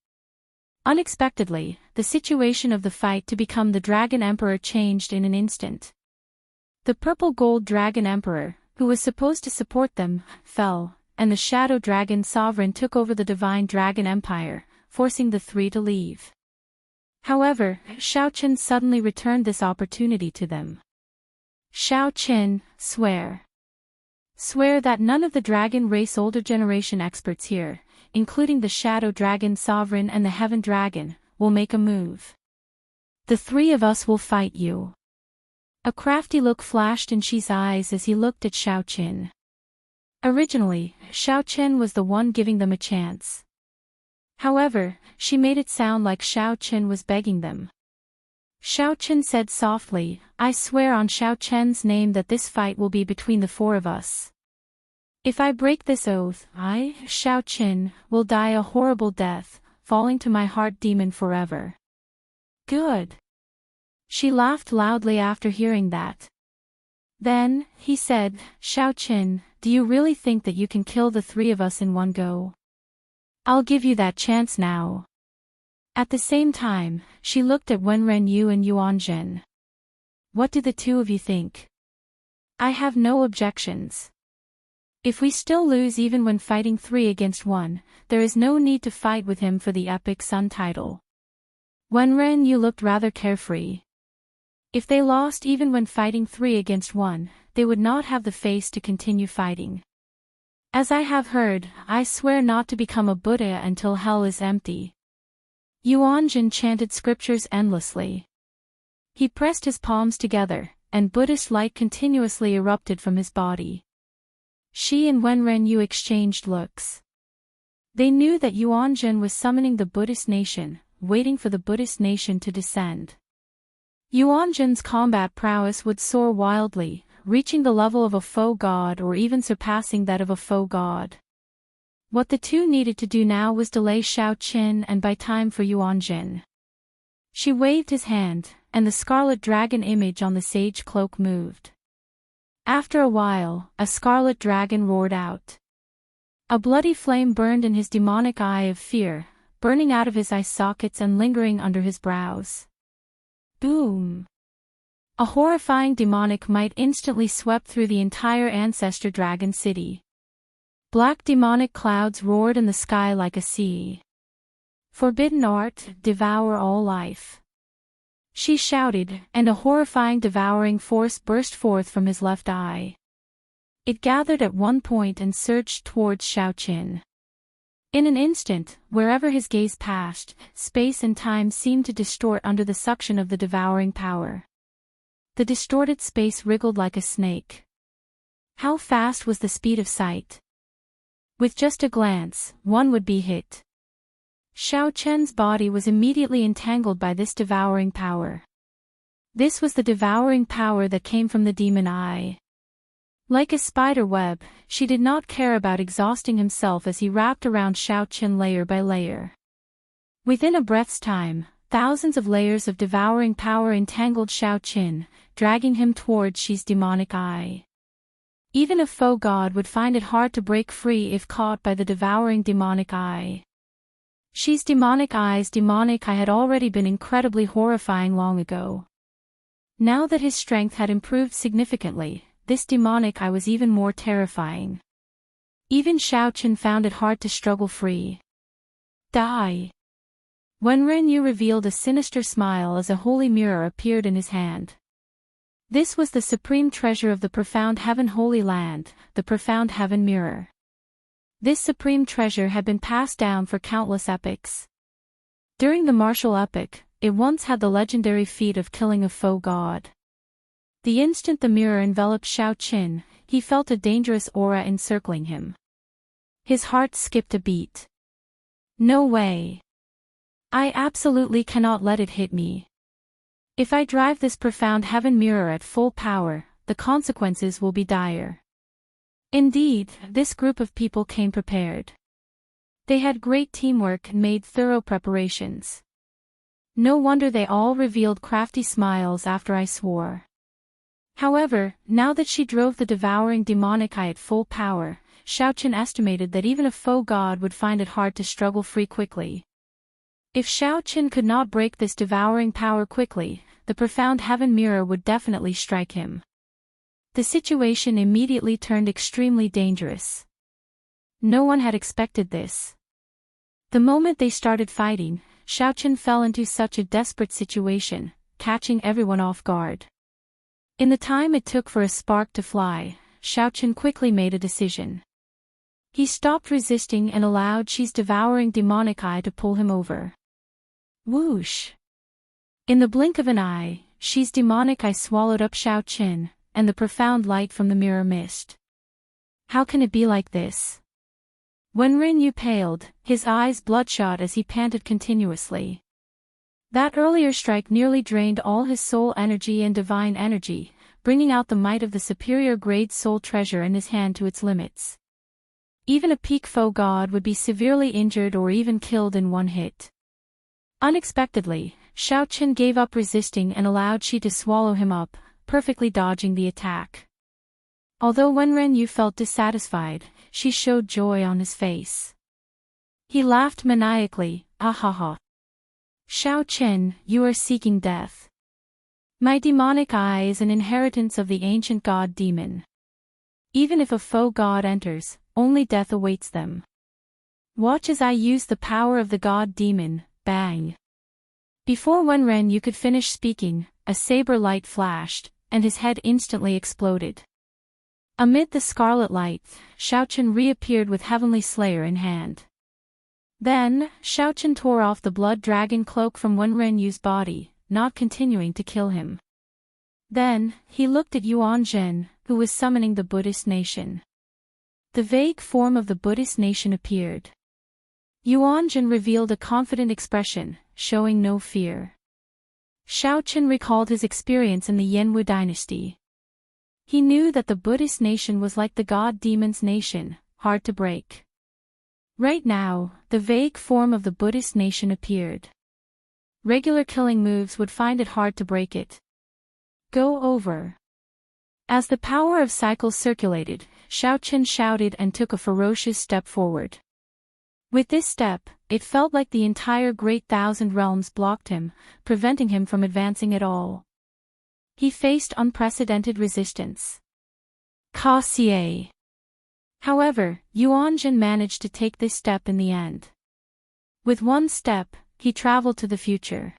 Unexpectedly, the situation of the fight to become the Dragon Emperor changed in an instant. The Purple Gold Dragon Emperor, who was supposed to support them, fell, and the Shadow Dragon Sovereign took over the Divine Dragon Empire, forcing the three to leave. However, Xiao Qin suddenly returned this opportunity to them. "Xiao Qin, swear. Swear that none of the dragon race older generation experts here, including the Shadow Dragon Sovereign and the Heaven Dragon, will make a move. The three of us will fight you." A crafty look flashed in Shi's eyes as he looked at Xiao Qin. Originally, Xiao Qin was the one giving them a chance. However, she made it sound like Xiao Qin was begging them. Xiao Qin said softly, "I swear on Xiao Qin's name that this fight will be between the four of us. If I break this oath, I, Xiao Qin, will die a horrible death, falling to my heart demon forever." "Good." She laughed loudly after hearing that. Then, he said, "Xiao Qin, do you really think that you can kill the three of us in one go?" I'll give you that chance now. At the same time, she looked at Wenren Yu and Yuan Jin. What do the two of you think? I have no objections. If we still lose even when fighting 3 against 1, there is no need to fight with him for the Epic Sun title. Wenren Yu looked rather carefree. If they lost even when fighting 3 against 1, they would not have the face to continue fighting. As I have heard, I swear not to become a Buddha until hell is empty. Yuan Jin chanted scriptures endlessly. He pressed his palms together, and Buddhist light continuously erupted from his body. She and Wenren Yu exchanged looks. They knew that Yuan Jin was summoning the Buddhist nation, waiting for the Buddhist nation to descend. Yuan Jin's combat prowess would soar wildly, reaching the level of a faux god or even surpassing that of a faux god. What the two needed to do now was delay Xiao Qin and buy time for Yuan Jin. She waved his hand, and the scarlet dragon image on the sage cloak moved. After a while, a scarlet dragon roared out. A bloody flame burned in his demonic eye of fear, burning out of his eye sockets and lingering under his brows. Boom! A horrifying demonic might instantly swept through the entire ancestor dragon city. Black demonic clouds roared in the sky like a sea. Forbidden art, devour all life. She shouted, and a horrifying devouring force burst forth from his left eye. It gathered at one point and surged towards Xiao Qin. In an instant, wherever his gaze passed, space and time seemed to distort under the suction of the devouring power. The distorted space wriggled like a snake. How fast was the speed of sight? With just a glance, one would be hit. Xiao Qin's body was immediately entangled by this devouring power. This was the devouring power that came from the demon eye. Like a spider web, she did not care about exhausting himself as he wrapped around Xiao Qin layer by layer. Within a breath's time, thousands of layers of devouring power entangled Xiao Qin, dragging him towards Xi's demonic eye. Even a faux god would find it hard to break free if caught by the devouring demonic eye. Xi's demonic eye had already been incredibly horrifying long ago. Now that his strength had improved significantly, this demonic eye was even more terrifying. Even Xiao Qin found it hard to struggle free. Die! Wenren Yu revealed a sinister smile as a holy mirror appeared in his hand. This was the supreme treasure of the profound heaven Holy Land, the profound heaven mirror. This supreme treasure had been passed down for countless epics. During the martial epic, it once had the legendary feat of killing a faux god. The instant the mirror enveloped Xiao Qin, he felt a dangerous aura encircling him. His heart skipped a beat. No way. I absolutely cannot let it hit me. If I drive this profound heaven mirror at full power, the consequences will be dire. Indeed, this group of people came prepared. They had great teamwork and made thorough preparations. No wonder they all revealed crafty smiles after I swore. However, now that she drove the devouring demonic eye at full power, Xiao Qin estimated that even a faux god would find it hard to struggle free quickly. If Xiao Qin could not break this devouring power quickly, the profound heaven mirror would definitely strike him. The situation immediately turned extremely dangerous. No one had expected this. The moment they started fighting, Xiao Qin fell into such a desperate situation, catching everyone off guard. In the time it took for a spark to fly, Xiao Qin quickly made a decision. He stopped resisting and allowed Xi's devouring demonic eye to pull him over. Whoosh! In the blink of an eye, Xi's demonic eye swallowed up Xiao Qin, and the profound light from the mirror missed. How can it be like this? Wenren Yu paled, his eyes bloodshot as he panted continuously. That earlier strike nearly drained all his soul energy and divine energy, bringing out the might of the superior grade soul treasure in his hand to its limits. Even a peak faux god would be severely injured or even killed in one hit. Unexpectedly, Xiao Qin gave up resisting and allowed Xi to swallow him up, perfectly dodging the attack. Although Wenren Yu felt dissatisfied, she showed joy on his face. He laughed maniacally, ah ha ha. Shao Qin, you are seeking death. My demonic eye is an inheritance of the ancient god demon. Even if a foe god enters, only death awaits them. Watch as I use the power of the god demon, bang. Before Wenren you could finish speaking, a saber light flashed, and his head instantly exploded. Amid the scarlet light, Shaochen reappeared with Heavenly Slayer in hand. Then, Shaochen tore off the blood dragon cloak from Wenrenyu's body, not continuing to kill him. Then, he looked at Yuan Zhen, who was summoning the Buddhist nation. The vague form of the Buddhist nation appeared. Yuan Zhen revealed a confident expression, showing no fear. Shaochen recalled his experience in the Yanwu dynasty. He knew that the Buddhist nation was like the god demon's nation, hard to break. Right now, the vague form of the Buddhist nation appeared. Regular killing moves would find it hard to break it. Go over. As the power of cycles circulated, Shaochen shouted and took a ferocious step forward. With this step, it felt like the entire Great Thousand Realms blocked him, preventing him from advancing at all. He faced unprecedented resistance. Ka Xie. However, Yuan Zhen managed to take this step in the end. With one step, he traveled to the future.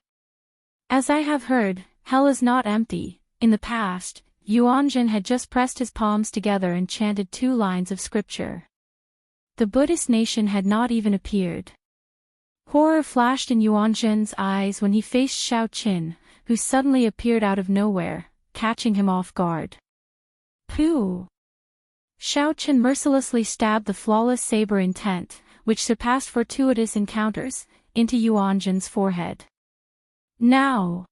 As I have heard, hell is not empty. In the past, Yuan Zhen had just pressed his palms together and chanted 2 lines of scripture. The Buddhist nation had not even appeared. Horror flashed in Yuan Zhen's eyes when he faced Shao Qin, who suddenly appeared out of nowhere, catching him off guard. Pooh! Shao Qin mercilessly stabbed the flawless saber intent, which surpassed fortuitous encounters, into Yuan Zhen's forehead. Now!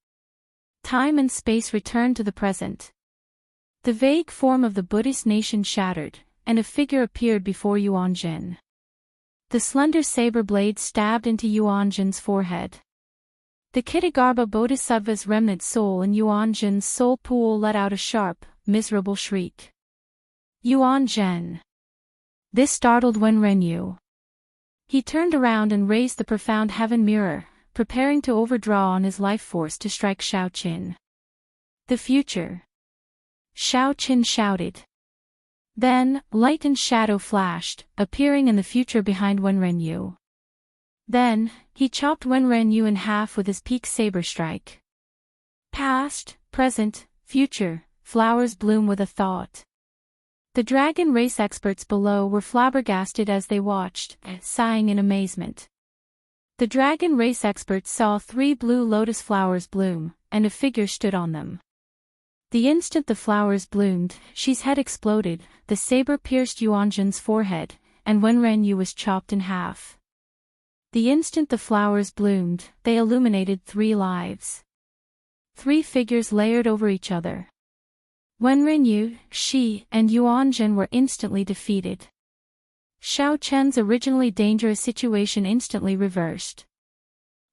Time and space returned to the present. The vague form of the Buddhist nation shattered, and a figure appeared before Yuan Zhen. The slender saber blade stabbed into Yuan Zhen's forehead. The Kitagarbha Bodhisattva's remnant soul in Yuan Zhen's soul pool let out a sharp, miserable shriek. Yuan Zhen. This startled Wenrenyu. He turned around and raised the profound heaven mirror, preparing to overdraw on his life force to strike Shao Qin. The future. Shao Qin shouted. Then, light and shadow flashed, appearing in the future behind Wenrenyu. Then, he chopped Wenrenyu in half with his peak saber strike. Past, present, future, flowers bloom with a thought. The dragon race experts below were flabbergasted as they watched, sighing in amazement. The dragon race experts saw 3 blue lotus flowers bloom, and a figure stood on them. The instant the flowers bloomed, Shi's head exploded, the saber pierced Yuan Zhen's forehead, and Wenrenyu was chopped in half. The instant the flowers bloomed, they illuminated 3 lives. 3 figures layered over each other. Wenrenyu, Shi, and Yuan Zhen were instantly defeated. Shao Chen's originally dangerous situation instantly reversed.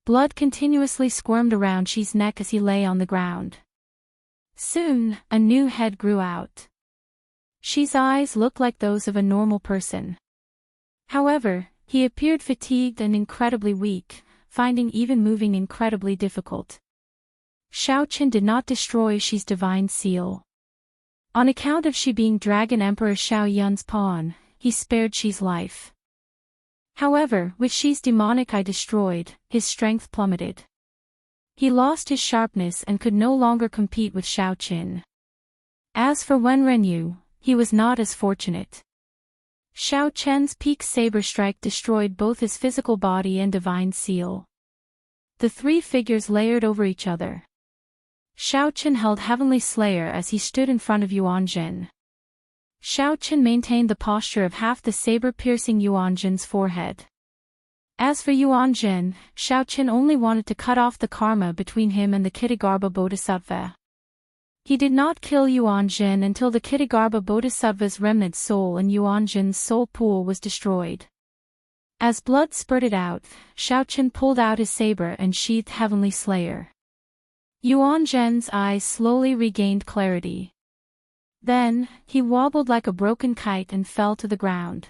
Blood continuously squirmed around Shi's neck as he lay on the ground. Soon, a new head grew out. Shi's eyes looked like those of a normal person. However, he appeared fatigued and incredibly weak, finding even moving incredibly difficult. Shao Chen did not destroy Shi's divine seal. On account of Shi being Dragon Emperor Shao Yun's pawn, he spared Shi's life. However, with Shi's demonic eye destroyed, his strength plummeted. He lost his sharpness and could no longer compete with Shao Qin. As for Wenrenyu, he was not as fortunate. Shao Chen's peak saber strike destroyed both his physical body and divine seal. The 3 figures layered over each other. Shao Chen held Heavenly Slayer as he stood in front of Yuan Zhen. Shao Chen maintained the posture of half the saber piercing Yuan Zhen's forehead. As for Yuan Zhen, Shao Chen only wanted to cut off the karma between him and the Kitagarbha Bodhisattva. He did not kill Yuan Zhen until the Kitagarbha Bodhisattva's remnant soul in Yuan Zhen's soul pool was destroyed. As blood spurted out, Shao Chen pulled out his saber and sheathed Heavenly Slayer. Yuan Zhen's eyes slowly regained clarity. Then, he wobbled like a broken kite and fell to the ground.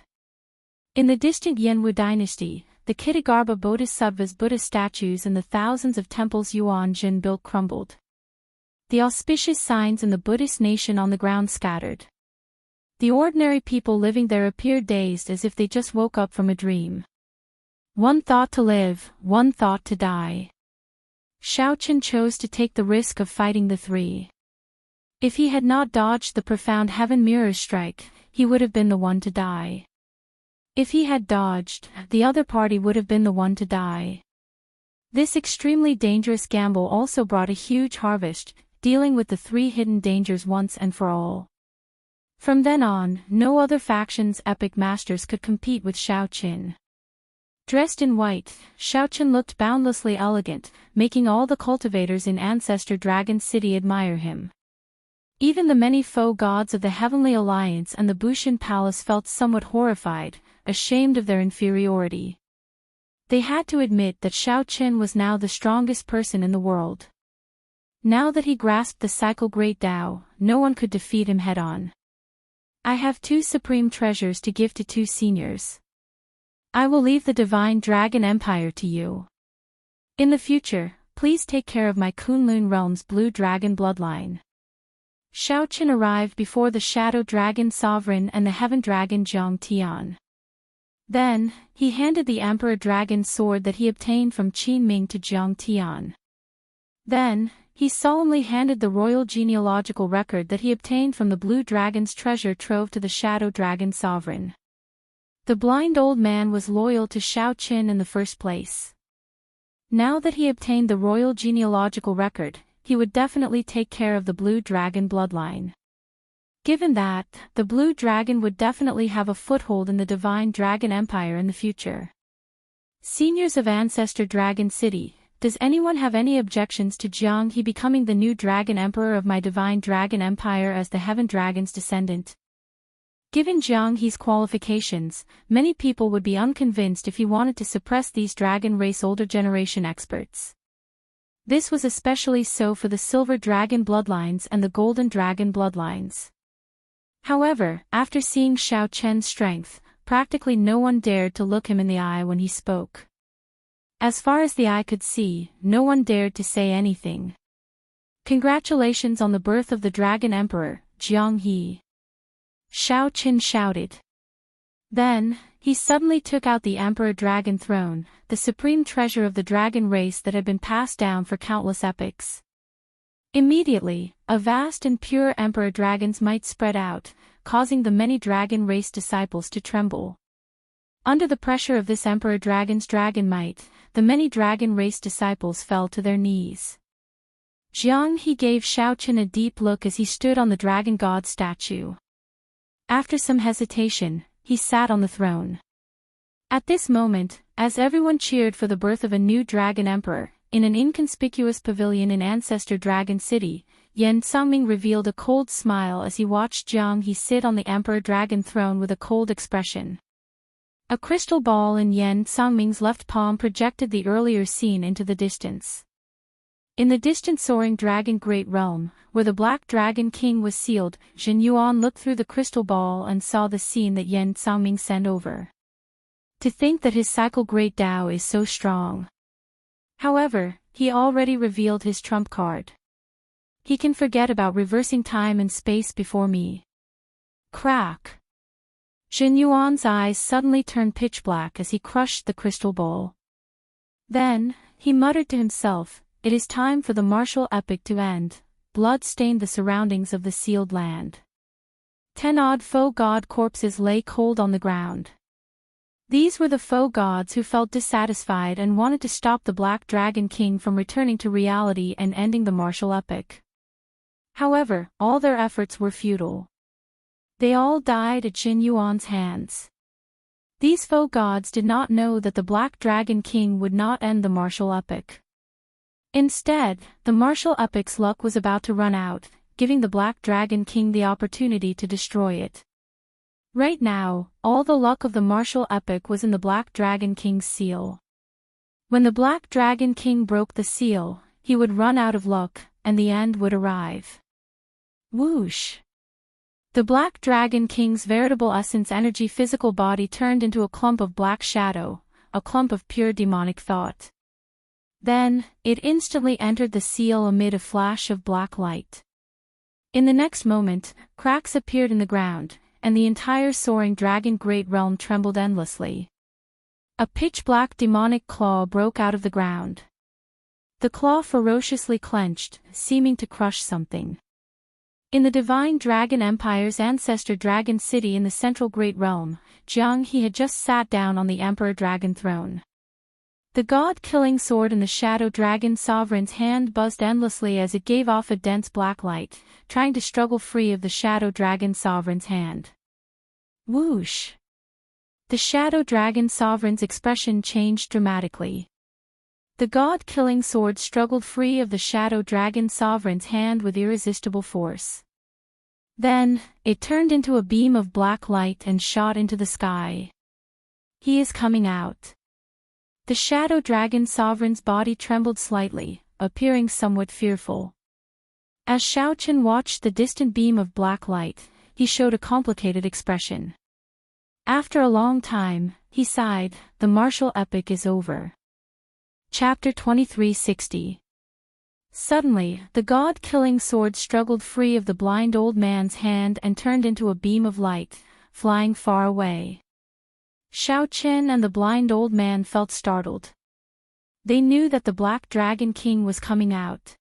In the distant Yanwu dynasty, the Kitagarbha Bodhisattvas Buddha statues and the thousands of temples Yuan Jin built crumbled. The auspicious signs in the Buddhist nation on the ground scattered. The ordinary people living there appeared dazed as if they just woke up from a dream. One thought to live, one thought to die. Xiaoqin chose to take the risk of fighting the three. If he had not dodged the profound heaven mirror strike, he would have been the one to die. If he had dodged, the other party would have been the one to die. This extremely dangerous gamble also brought a huge harvest, dealing with the three hidden dangers once and for all. From then on, no other faction's epic masters could compete with Xiaoqin. Dressed in white, Xiaoqin looked boundlessly elegant, making all the cultivators in Ancestor Dragon City admire him. Even the many foe gods of the Heavenly Alliance and the Bushin Palace felt somewhat horrified, ashamed of their inferiority. They had to admit that Xiaoqin was now the strongest person in the world. Now that he grasped the cycle Great Tao, no one could defeat him head-on. I have 2 supreme treasures to give to 2 seniors. I will leave the Divine Dragon Empire to you. In the future, please take care of my Kunlun Realm's Blue Dragon bloodline. Xiaoqin arrived before the Shadow Dragon Sovereign and the Heaven Dragon Jiang Tian. Then, he handed the Emperor Dragon's sword that he obtained from Qin Ming to Jiang Tian. Then, he solemnly handed the royal genealogical record that he obtained from the Blue Dragon's treasure trove to the Shadow Dragon Sovereign. The blind old man was loyal to Xiaoqin in the first place. Now that he obtained the royal genealogical record, he would definitely take care of the Blue Dragon bloodline. Given that, the Blue Dragon would definitely have a foothold in the Divine Dragon Empire in the future. Seniors of Ancestor Dragon City, does anyone have any objections to Jiang He becoming the new Dragon Emperor of my Divine Dragon Empire as the Heaven Dragon's descendant? Given Jiang He's qualifications, many people would be unconvinced if he wanted to suppress these dragon race older generation experts. This was especially so for the Silver Dragon bloodlines and the Golden Dragon bloodlines. However, after seeing Xiaoqin's strength, practically no one dared to look him in the eye when he spoke. As far as the eye could see, no one dared to say anything. Congratulations on the birth of the Dragon Emperor, Jiang He. Xiaoqin shouted. Then, he suddenly took out the Emperor Dragon Throne, the supreme treasure of the dragon race that had been passed down for countless epochs. Immediately, a vast and pure Emperor Dragon's might spread out, causing the many dragon race disciples to tremble. Under the pressure of this Emperor Dragon's dragon might, the many dragon race disciples fell to their knees. Jiang He gave Xiaoqin a deep look as he stood on the dragon god statue. After some hesitation, he sat on the throne. At this moment, as everyone cheered for the birth of a new dragon emperor, in an inconspicuous pavilion in Ancestor Dragon City, Yan Sangming revealed a cold smile as he watched Jiang He sit on the Emperor Dragon throne with a cold expression. A crystal ball in Yan Sangming's left palm projected the earlier scene into the distance. In the distant soaring dragon great realm, where the Black Dragon King was sealed, Jin Yuan looked through the crystal ball and saw the scene that Yan Sangming sent over. To think that his cycle Great Tao is so strong. However, he already revealed his trump card. He can forget about reversing time and space before me. Crack! Jin Yuan's eyes suddenly turned pitch black as he crushed the crystal ball. Then, he muttered to himself, "It is time for the martial epic to end." Blood stained the surroundings of the sealed land. 10 odd foe god corpses lay cold on the ground. These were the foe gods who felt dissatisfied and wanted to stop the Black Dragon King from returning to reality and ending the martial epic. However, all their efforts were futile. They all died at Jin Yuan's hands. These foe gods did not know that the Black Dragon King would not end the martial epic. Instead, the martial epic's luck was about to run out, giving the Black Dragon King the opportunity to destroy it. Right now, all the luck of the martial epic was in the Black Dragon King's seal. When the Black Dragon King broke the seal, he would run out of luck, and the end would arrive. Whoosh! The Black Dragon King's veritable essence energy physical body turned into a clump of black shadow, a clump of pure demonic thought. Then, it instantly entered the seal amid a flash of black light. In the next moment, cracks appeared in the ground, and the entire soaring dragon great realm trembled endlessly. A pitch-black demonic claw broke out of the ground. The claw ferociously clenched, seeming to crush something. In the divine dragon empire's ancestor dragon city in the central great realm, Jiang He had just sat down on the emperor dragon throne. The god-killing sword in the shadow dragon sovereign's hand buzzed endlessly as it gave off a dense black light, trying to struggle free of the shadow dragon sovereign's hand. Whoosh! The shadow dragon sovereign's expression changed dramatically. The god-killing sword struggled free of the shadow dragon sovereign's hand with irresistible force. Then, it turned into a beam of black light and shot into the sky. He is coming out. The shadow dragon sovereign's body trembled slightly, appearing somewhat fearful. As Shao Chen watched the distant beam of black light, he showed a complicated expression. After a long time, he sighed, "The martial epic is over." Chapter 2360. Suddenly, the god-killing sword struggled free of the blind old man's hand and turned into a beam of light, flying far away. Shao Chen and the blind old man felt startled. They knew that the Black Dragon King was coming out.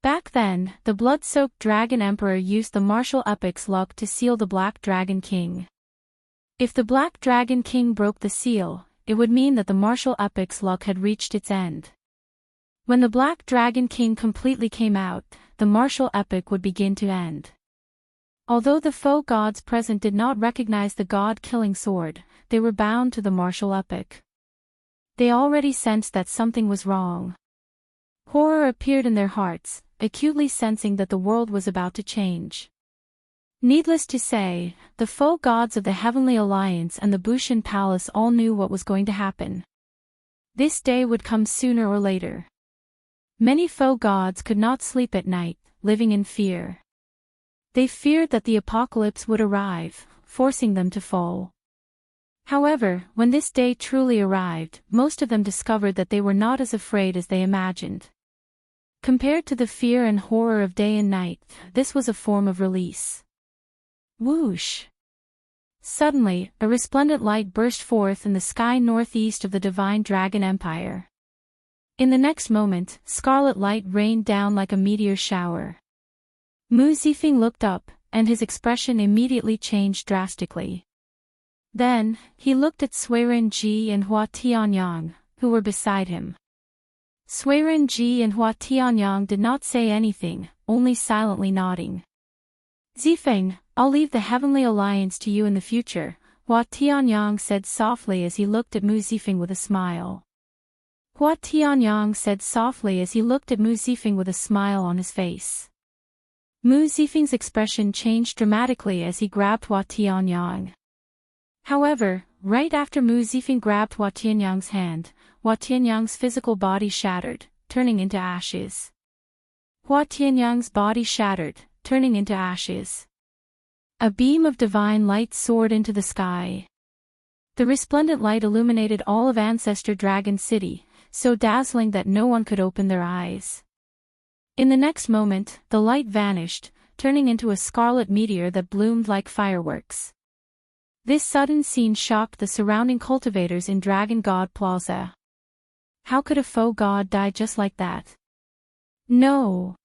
Back then, the blood-soaked Dragon Emperor used the martial epic's luck to seal the Black Dragon King. If the Black Dragon King broke the seal, it would mean that the martial epic's luck had reached its end. When the Black Dragon King completely came out, the martial epic would begin to end. Although the foe gods present did not recognize the god-killing sword, they were bound to the martial epic. They already sensed that something was wrong. Horror appeared in their hearts, acutely sensing that the world was about to change. Needless to say, the foe gods of the Heavenly Alliance and the Bushan Palace all knew what was going to happen. This day would come sooner or later. Many foe gods could not sleep at night, living in fear. They feared that the apocalypse would arrive, forcing them to fall. However, when this day truly arrived, most of them discovered that they were not as afraid as they imagined. Compared to the fear and horror of day and night, this was a form of release. Whoosh! Suddenly, a resplendent light burst forth in the sky northeast of the divine dragon empire. In the next moment, scarlet light rained down like a meteor shower. Mu Zifeng looked up, and his expression immediately changed drastically. Then, he looked at Suiren Ji and Hua Tianyang, who were beside him. Suiren Ji and Hua Tianyang did not say anything, only silently nodding. "Zifeng, I'll leave the Heavenly Alliance to you in the future," Hua Tianyang said softly as he looked at Mu Zifeng with a smile. Hua Tianyang said softly as he looked at Mu Zifeng with a smile on his face. Mu Zifeng's expression changed dramatically as he grabbed Hua Tianyang. However, right after Mu Zifeng grabbed Hua Tianyang's hand, Hua Tianyang's physical body shattered, turning into ashes. Hua Tianyang's body shattered, turning into ashes. A beam of divine light soared into the sky. The resplendent light illuminated all of Ancestor Dragon City, so dazzling that no one could open their eyes. In the next moment, the light vanished, turning into a scarlet meteor that bloomed like fireworks. This sudden scene shocked the surrounding cultivators in Dragon God Plaza. How could a foe god die just like that? No!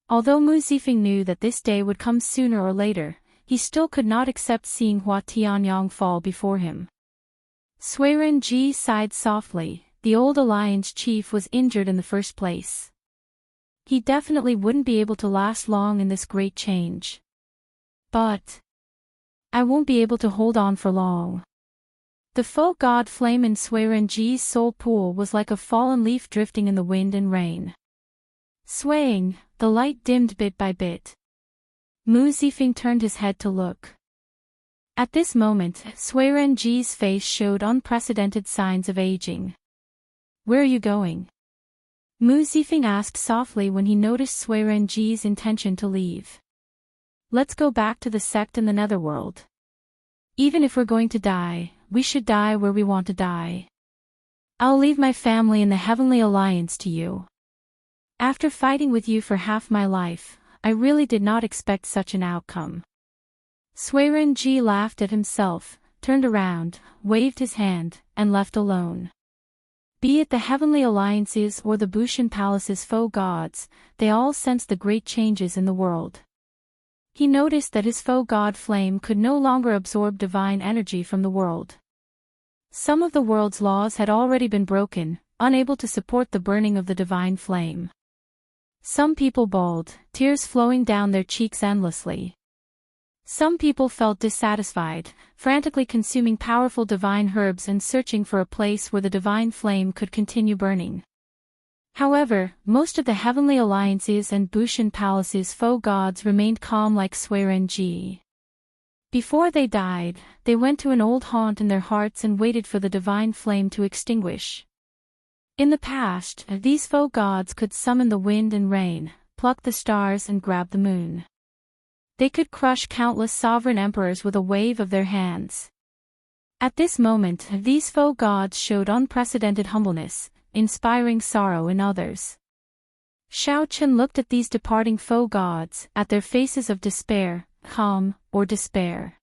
Although Mu Zifeng knew that this day would come sooner or later, he still could not accept seeing Hua Tianyang fall before him. Suiren Ji sighed softly. The old alliance chief was injured in the first place. He definitely wouldn't be able to last long in this great change. But I won't be able to hold on for long. The foe god flame in Suiren Ji's soul pool was like a fallen leaf drifting in the wind and rain. Swaying, the light dimmed bit by bit. Mu Zifeng turned his head to look. At this moment, Suiren Ji's face showed unprecedented signs of aging. "Where are you going?" Mu Zifeng asked softly when he noticed Suiren Ji's intention to leave. "Let's go back to the sect in the netherworld. Even if we're going to die, we should die where we want to die." I'll leave my family in the Heavenly Alliance to you. After fighting with you for half my life, I really did not expect such an outcome. Suirenji laughed at himself, turned around, waved his hand, and left alone. Be it the Heavenly Alliances or the Bushan Palace's foe gods, they all sensed the great changes in the world. He noticed that his foe god Flame could no longer absorb divine energy from the world. Some of the world's laws had already been broken, unable to support the burning of the divine flame. Some people bawled, tears flowing down their cheeks endlessly. Some people felt dissatisfied, frantically consuming powerful divine herbs and searching for a place where the divine flame could continue burning. However, most of the Heavenly Alliances and Bushan Palace's foe gods remained calm like Suirenji. Before they died, they went to an old haunt in their hearts and waited for the divine flame to extinguish. In the past, these foe gods could summon the wind and rain, pluck the stars and grab the moon. They could crush countless sovereign emperors with a wave of their hands. At this moment, these foe gods showed unprecedented humbleness, inspiring sorrow in others. Xiaochen looked at these departing foe gods, at their faces of despair, calm, or despair.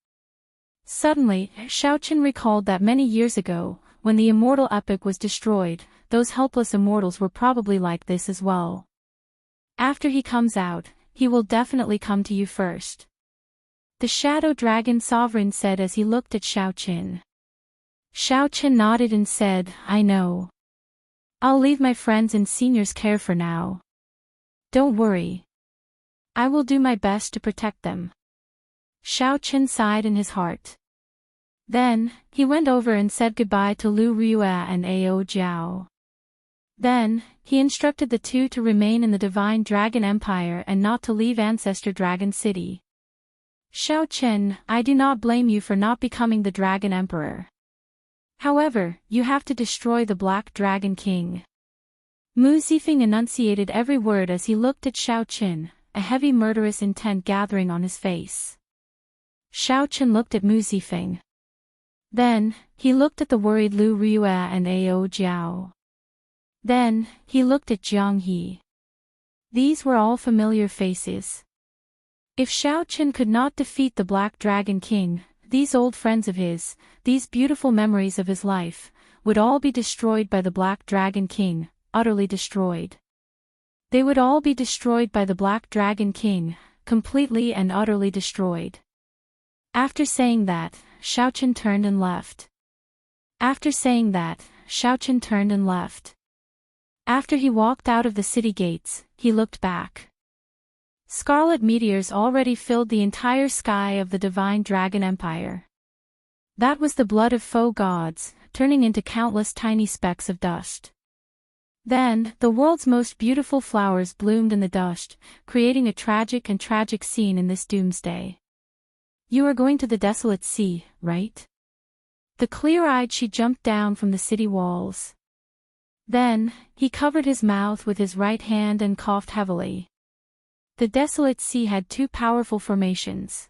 Suddenly, Xiaochen recalled that many years ago, when the Immortal epic was destroyed, those helpless immortals were probably like this as well. After he comes out, he will definitely come to you first. The Shadow Dragon Sovereign said as he looked at Xiaochen. Xiaochen nodded and said, I know. I'll leave my friends in senior's care for now. Don't worry. I will do my best to protect them. Xiaochen sighed in his heart. Then, he went over and said goodbye to Lu Rue and Ao Jiao. Then, he instructed the two to remain in the Divine Dragon Empire and not to leave Ancestor Dragon City. Xiaochen, I do not blame you for not becoming the Dragon Emperor. However, you have to destroy the Black Dragon King. Mu Zifeng enunciated every word as he looked at Xiaochen, a heavy murderous intent gathering on his face. Xiaochen looked at Mu Zifeng. Then, he looked at the worried Lu Rue and Ao Jiao. Then, he looked at Jiang He. These were all familiar faces. If Xiaochen could not defeat the Black Dragon King, these old friends of his, these beautiful memories of his life, would all be destroyed by the Black Dragon King, utterly destroyed. They would all be destroyed by the Black Dragon King, completely and utterly destroyed. After saying that, Xiaochen turned and left. After saying that, Xiaochen turned and left. After he walked out of the city gates, he looked back. Scarlet meteors already filled the entire sky of the Divine Dragon Empire. That was the blood of foe gods, turning into countless tiny specks of dust. Then, the world's most beautiful flowers bloomed in the dust, creating a tragic scene in this doomsday. You are going to the desolate sea, right? The clear-eyed she jumped down from the city walls. Then, he covered his mouth with his right hand and coughed heavily. The desolate sea had two powerful formations.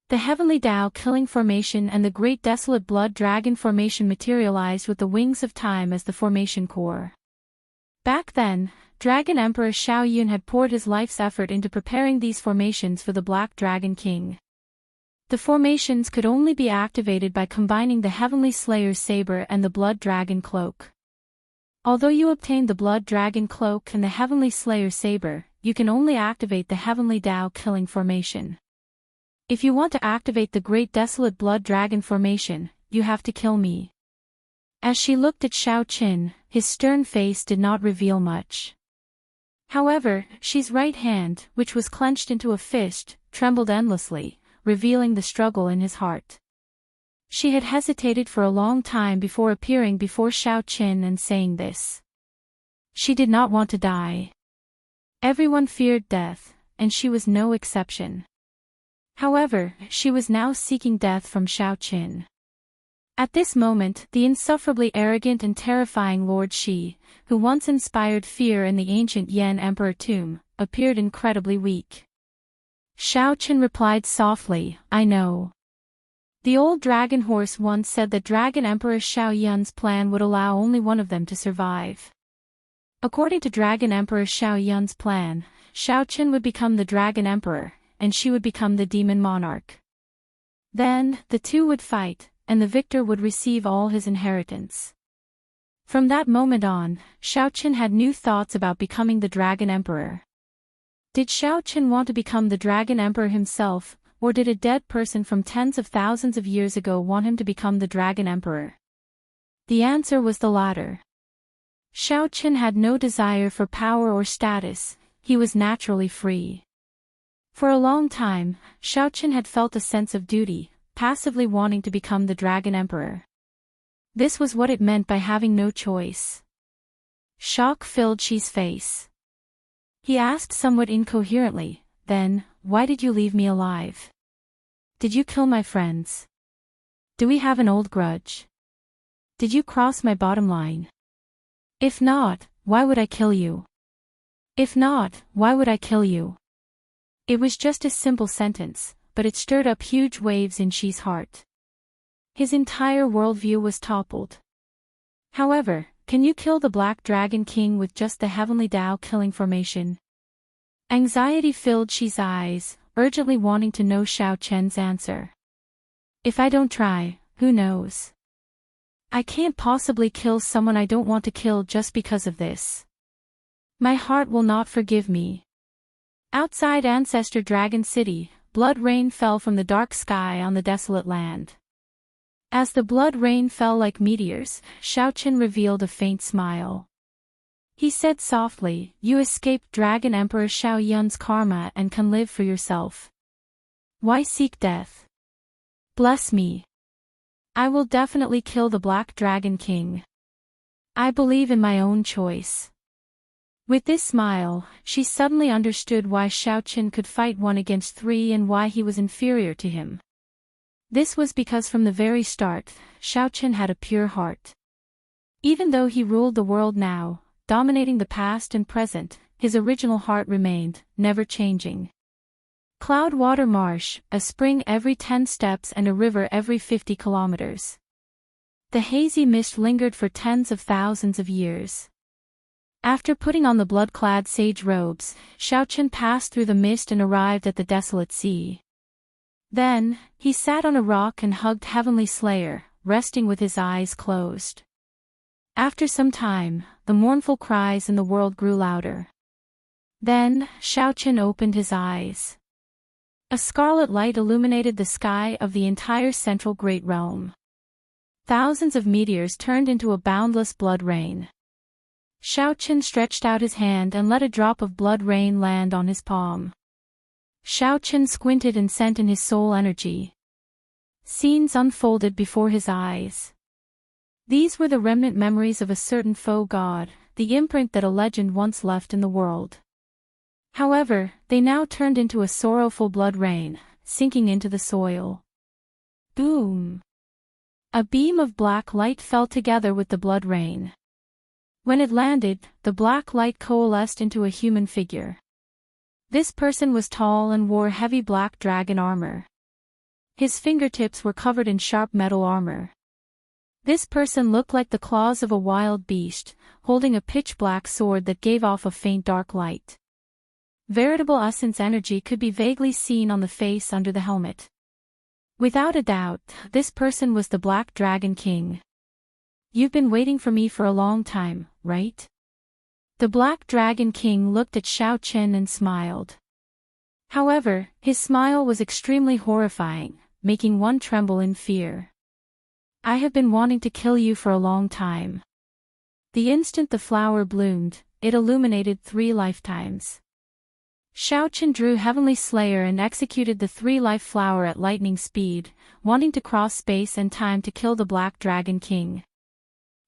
The Heavenly Tao Killing Formation and the Great Desolate Blood Dragon Formation materialized with the wings of time as the formation core. Back then, Dragon Emperor Xiaoyun had poured his life's effort into preparing these formations for the Black Dragon King. The formations could only be activated by combining the Heavenly Slayer's saber and the Blood Dragon Cloak. Although you obtained the Blood Dragon Cloak and the Heavenly Slayer saber, you can only activate the Heavenly Tao Killing Formation. If you want to activate the Great Desolate Blood Dragon Formation, you have to kill me. As she looked at Xiaochen, his stern face did not reveal much. However, she's right hand, which was clenched into a fist, trembled endlessly, revealing the struggle in his heart. She had hesitated for a long time before appearing before Xiaochen and saying this. She did not want to die. Everyone feared death, and she was no exception. However, she was now seeking death from Xiaochen. At this moment, the insufferably arrogant and terrifying Lord Shi, who once inspired fear in the ancient Yan Emperor tomb, appeared incredibly weak. Xiaochen replied softly, I know. The old dragon horse once said that Dragon Emperor Xiao Yun's plan would allow only one of them to survive. According to Dragon Emperor Xiao Yun's plan, Xiao Qin would become the Dragon Emperor, and she would become the Demon Monarch. Then, the two would fight, and the victor would receive all his inheritance. From that moment on, Xiao Qin had new thoughts about becoming the Dragon Emperor. Did Xiao Qin want to become the Dragon Emperor himself, or did a dead person from tens of thousands of years ago want him to become the Dragon Emperor? The answer was the latter. Xiao Qin had no desire for power or status, he was naturally free. For a long time, Xiao Qin had felt a sense of duty, passively wanting to become the Dragon Emperor. This was what it meant by having no choice. Shock filled Xi's face. He asked somewhat incoherently, "Then, why did you leave me alive? Did you kill my friends? Do we have an old grudge? Did you cross my bottom line? If not, why would I kill you? If not, why would I kill you?" It was just a simple sentence, but it stirred up huge waves in Xi's heart. His entire worldview was toppled. However, can you kill the Black Dragon King with just the Heavenly Tao killing formation? Anxiety filled Xi's eyes, urgently wanting to know Xiao Chen's answer. If I don't try, who knows? I can't possibly kill someone I don't want to kill just because of this. My heart will not forgive me. Outside Ancestor Dragon City, blood rain fell from the dark sky on the desolate land. As the blood rain fell like meteors, Xiao Qin revealed a faint smile. He said softly, "You escaped Dragon Emperor Xiao Yun's karma and can live for yourself. Why seek death? Bless me. I will definitely kill the Black Dragon King. I believe in my own choice." With this smile, she suddenly understood why Xiao Qin could fight 1 against 3 and why he was inferior to him. This was because from the very start, Xiao Qin had a pure heart. Even though he ruled the world now, dominating the past and present, his original heart remained, never changing. Cloudwater Marsh, a spring every 10 steps and a river every 50 kilometers. The hazy mist lingered for tens of thousands of years. After putting on the blood-clad sage robes, Xiao Qin passed through the mist and arrived at the desolate sea. Then, he sat on a rock and hugged Heavenly Slayer, resting with his eyes closed. After some time, the mournful cries in the world grew louder. Then, Xiao Qin opened his eyes. A scarlet light illuminated the sky of the entire central Great Realm. Thousands of meteors turned into a boundless blood rain. Xiao Qin stretched out his hand and let a drop of blood rain land on his palm. Xiao Qin squinted and sent in his soul energy. Scenes unfolded before his eyes. These were the remnant memories of a certain foe god, the imprint that a legend once left in the world. However, they now turned into a sorrowful blood rain, sinking into the soil. Boom! A beam of black light fell together with the blood rain. When it landed, the black light coalesced into a human figure. This person was tall and wore heavy black dragon armor. His fingertips were covered in sharp metal armor. This person looked like the claws of a wild beast, holding a pitch-black sword that gave off a faint dark light. Veritable essence energy could be vaguely seen on the face under the helmet. Without a doubt, this person was the Black Dragon King. "You've been waiting for me for a long time, right?" The Black Dragon King looked at Xiao Qin and smiled. However, his smile was extremely horrifying, making one tremble in fear. "I have been wanting to kill you for a long time." The instant the flower bloomed, it illuminated 3 lifetimes. Xiao Qin drew Heavenly Slayer and executed the 3-life flower at lightning speed, wanting to cross space and time to kill the Black Dragon King.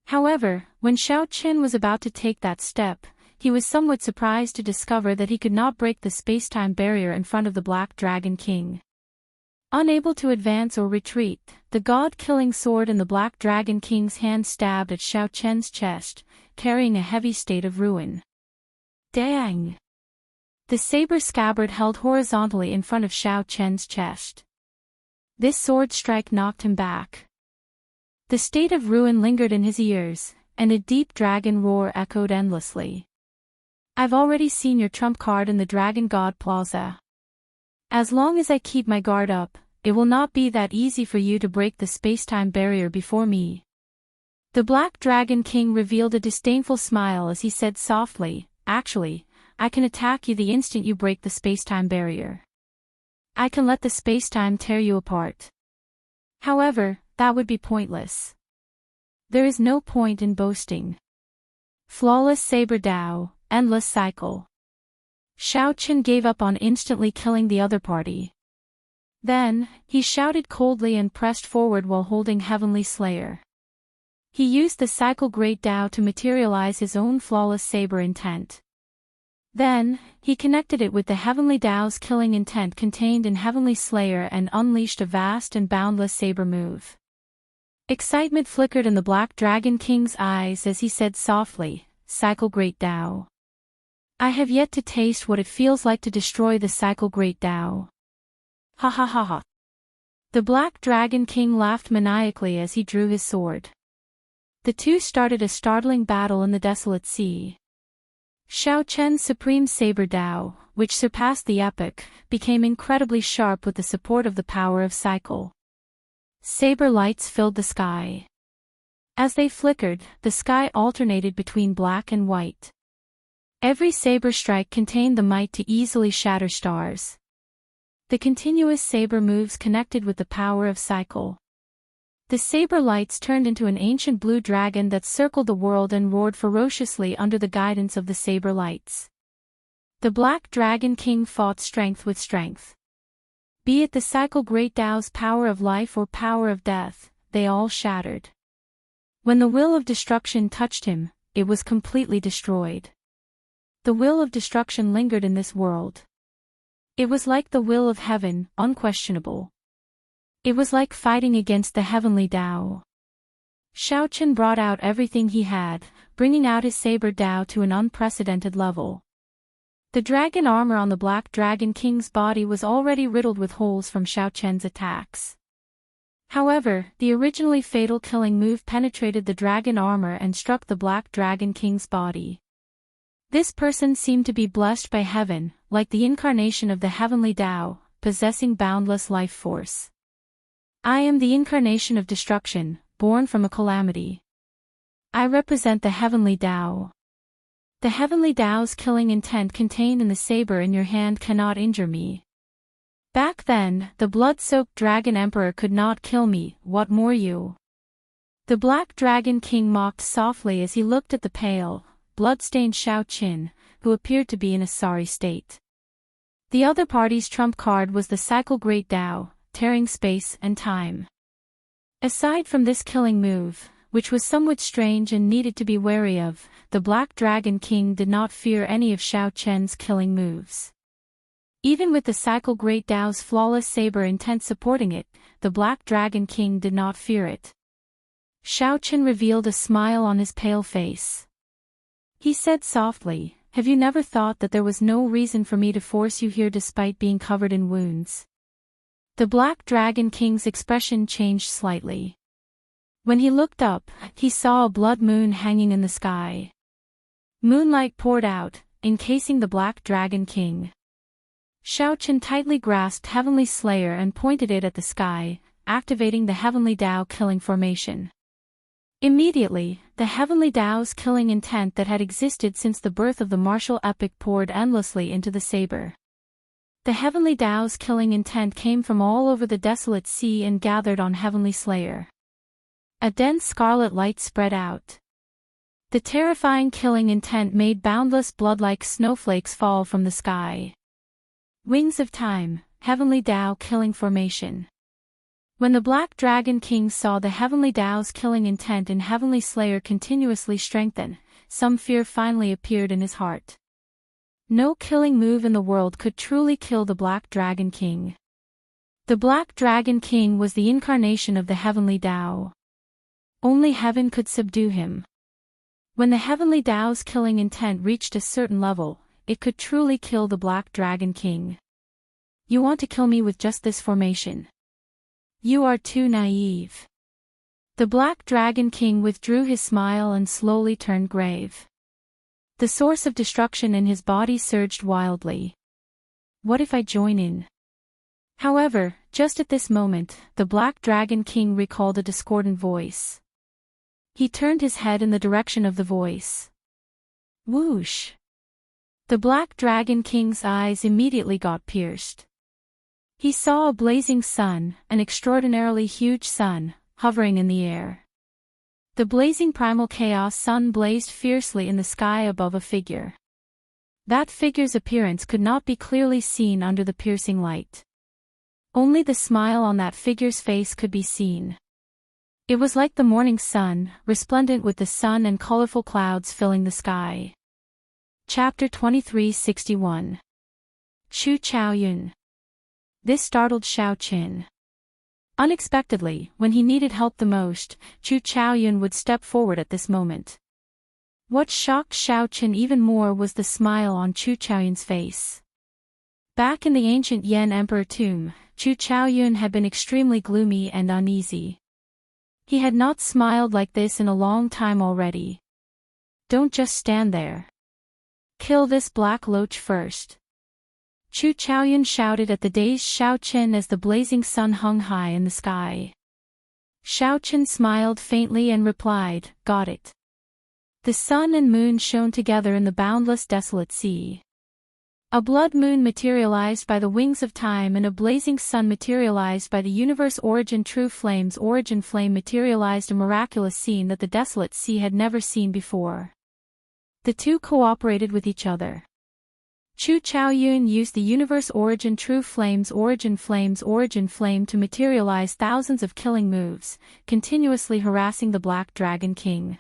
However, when Xiao Qin was about to take that step, he was somewhat surprised to discover that he could not break the space-time barrier in front of the Black Dragon King. Unable to advance or retreat, the god-killing sword in the Black Dragon King's hand stabbed at Xiao Qin's chest, carrying a heavy state of ruin. Dang! The saber scabbard held horizontally in front of Xiao Qin's chest. This sword strike knocked him back. The state of ruin lingered in his ears, and a deep dragon roar echoed endlessly. I've already seen your trump card in the Dragon God Plaza. As long as I keep my guard up, it will not be that easy for you to break the space-time barrier before me. The Black Dragon King revealed a disdainful smile as he said softly, actually, I can attack you the instant you break the space-time barrier. I can let the space-time tear you apart. However, that would be pointless. There is no point in boasting. Flawless Saber Dao, endless cycle. Xiao Qin gave up on instantly killing the other party. Then, he shouted coldly and pressed forward while holding Heavenly Slayer. He used the Cycle Great Dao to materialize his own flawless saber intent. Then, he connected it with the Heavenly Dao's killing intent contained in Heavenly Slayer and unleashed a vast and boundless saber move. Excitement flickered in the Black Dragon King's eyes as he said softly, Cycle Great Dao. I have yet to taste what it feels like to destroy the Cycle Great Dao. Ha ha ha ha. The Black Dragon King laughed maniacally as he drew his sword. The two started a startling battle in the desolate sea. Xiao Chen's supreme saber Dao, which surpassed the epic, became incredibly sharp with the support of the power of cycle. Saber lights filled the sky. As they flickered, the sky alternated between black and white. Every saber strike contained the might to easily shatter stars. The continuous saber moves connected with the power of cycle. The saber lights turned into an ancient blue dragon that circled the world and roared ferociously under the guidance of the saber lights. The Black Dragon King fought strength with strength. Be it the Cycle Great Dao's power of life or power of death, they all shattered. When the will of destruction touched him, it was completely destroyed. The will of destruction lingered in this world. It was like the will of heaven, unquestionable. It was like fighting against the Heavenly Dao. Xiao Qin brought out everything he had, bringing out his saber Dao to an unprecedented level. The dragon armor on the Black Dragon King's body was already riddled with holes from Xiao Chen's attacks. However, the originally fatal killing move penetrated the dragon armor and struck the Black Dragon King's body. This person seemed to be blessed by heaven, like the incarnation of the Heavenly Dao, possessing boundless life force. I am the incarnation of destruction, born from a calamity. I represent the Heavenly Dao. The Heavenly Dao's killing intent contained in the saber in your hand cannot injure me. Back then, the blood-soaked Dragon Emperor could not kill me, what more you? The Black Dragon King mocked softly as he looked at the pale, blood-stained Xiao Qin, who appeared to be in a sorry state. The other party's trump card was the Cycle Great Dao, tearing space and time. Aside from this killing move, which was somewhat strange and needed to be wary of, the Black Dragon King did not fear any of Xiao Chen's killing moves. Even with the Cycle Great Dao's flawless saber intent supporting it, the Black Dragon King did not fear it. Xiao Chen revealed a smile on his pale face. He said softly, have you never thought that there was no reason for me to force you here despite being covered in wounds? The Black Dragon King's expression changed slightly. When he looked up, he saw a blood moon hanging in the sky. Moonlight poured out, encasing the Black Dragon King. Xiao Chen tightly grasped Heavenly Slayer and pointed it at the sky, activating the Heavenly Dao killing formation. Immediately, the Heavenly Dao's killing intent that had existed since the birth of the martial epic poured endlessly into the saber. The Heavenly Dao's killing intent came from all over the desolate sea and gathered on Heavenly Slayer. A dense scarlet light spread out. The terrifying killing intent made boundless blood-like snowflakes fall from the sky. Wings of Time, Heavenly Dao killing formation. When the Black Dragon King saw the Heavenly Dao's killing intent in Heavenly Slayer continuously strengthen, some fear finally appeared in his heart. No killing move in the world could truly kill the Black Dragon King. The Black Dragon King was the incarnation of the Heavenly Dao. Only heaven could subdue him. When the Heavenly Dao's killing intent reached a certain level, it could truly kill the Black Dragon King. You want to kill me with just this formation? You are too naive. The Black Dragon King withdrew his smile and slowly turned grave. The source of destruction in his body surged wildly. What if I join in? However, just at this moment, the Black Dragon King recalled a discordant voice. He turned his head in the direction of the voice. Whoosh! The Black Dragon King's eyes immediately got pierced. He saw a blazing sun, an extraordinarily huge sun, hovering in the air. The blazing primal chaos sun blazed fiercely in the sky above a figure. That figure's appearance could not be clearly seen under the piercing light. Only the smile on that figure's face could be seen. It was like the morning sun, resplendent with the sun and colorful clouds filling the sky. Chapter 2361. Chu Chaoyun. This startled Xiao Qin. Unexpectedly, when he needed help the most, Chu Chaoyun would step forward at this moment. What shocked Xiao Qin even more was the smile on Chu Chaoyun's face. Back in the ancient Yan Emperor tomb, Chu Chaoyun had been extremely gloomy and uneasy. He had not smiled like this in a long time already. Don't just stand there. Kill this black loach first. Chu Chaoyun shouted at the dazed Xiao Qin as the blazing sun hung high in the sky. Xiao Qin smiled faintly and replied, "Got it." The sun and moon shone together in the boundless desolate sea. A blood moon materialized by the wings of time and a blazing sun materialized by the universe origin. True flame's origin flame materialized, a miraculous scene that the desolate sea had never seen before. The two cooperated with each other. Chu Chaoyun used the universe origin true flame's origin flame to materialize thousands of killing moves, continuously harassing the Black Dragon King.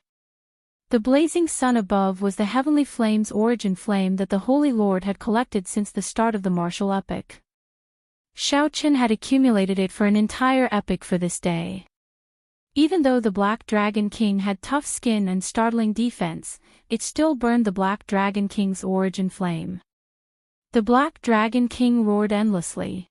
The blazing sun above was the heavenly flame's origin flame that the Holy Lord had collected since the start of the martial epic. Xiao Qin had accumulated it for an entire epic for this day. Even though the Black Dragon King had tough skin and startling defense, it still burned the Black Dragon King's origin flame. The Black Dragon King roared endlessly.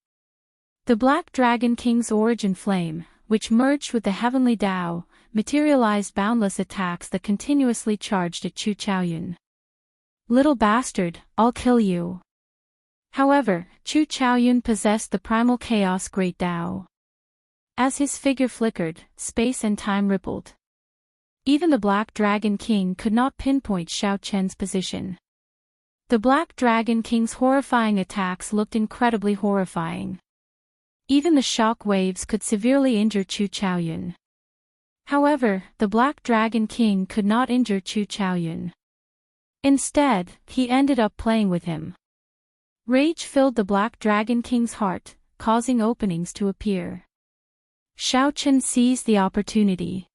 The Black Dragon King's origin flame, which merged with the heavenly Tao, materialized boundless attacks that continuously charged at Chu Chaoyun. Little bastard, I'll kill you. However, Chu Chaoyun possessed the primal chaos great Tao. As his figure flickered, space and time rippled. Even the Black Dragon King could not pinpoint Xiao Qin's position. The Black Dragon King's horrifying attacks looked incredibly horrifying. Even the shock waves could severely injure Chu Chaoyun. However, the Black Dragon King could not injure Chu Chaoyun. Instead, he ended up playing with him. Rage filled the Black Dragon King's heart, causing openings to appear. Xiao Qin seized the opportunity.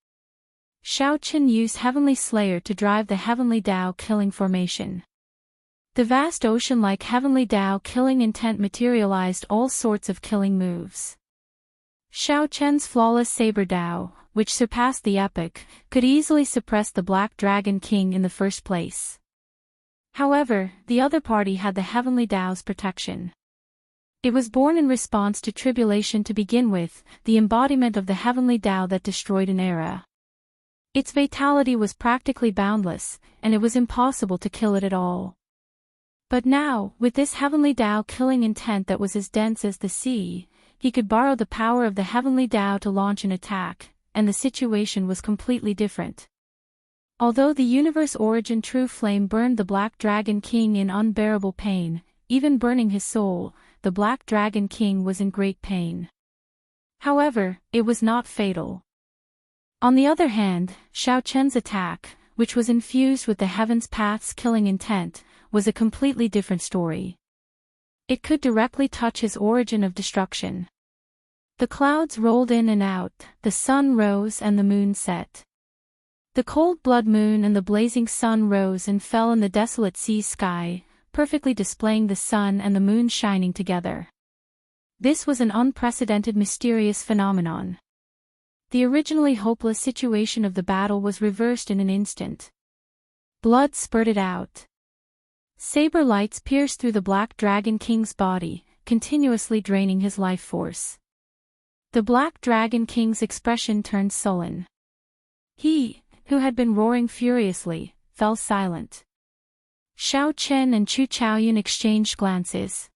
Xiao Qin used Heavenly Slayer to drive the Heavenly Tao killing formation. The vast ocean-like Heavenly Tao killing intent materialized all sorts of killing moves. Xiao Qin's flawless Saber Tao, which surpassed the epic, could easily suppress the Black Dragon King in the first place. However, the other party had the Heavenly Tao's protection. It was born in response to tribulation to begin with, the embodiment of the Heavenly Tao that destroyed an era. Its vitality was practically boundless, and it was impossible to kill it at all. But now, with this Heavenly Tao killing intent that was as dense as the sea, he could borrow the power of the Heavenly Tao to launch an attack, and the situation was completely different. Although the universe origin true flame burned the Black Dragon King in unbearable pain, even burning his soul, the Black Dragon King was in great pain. However, it was not fatal. On the other hand, Xiao Qin's attack, which was infused with the Heaven's Path's killing intent, was a completely different story. It could directly touch his origin of destruction. The clouds rolled in and out, the sun rose and the moon set. The cold blood moon and the blazing sun rose and fell in the desolate sea sky, perfectly displaying the sun and the moon shining together. This was an unprecedented mysterious phenomenon. The originally hopeless situation of the battle was reversed in an instant. Blood spurted out. Saber lights pierced through the Black Dragon King's body, continuously draining his life force. The Black Dragon King's expression turned sullen. He, who had been roaring furiously, fell silent. Xiao Chen and Chu Chaoyun exchanged glances.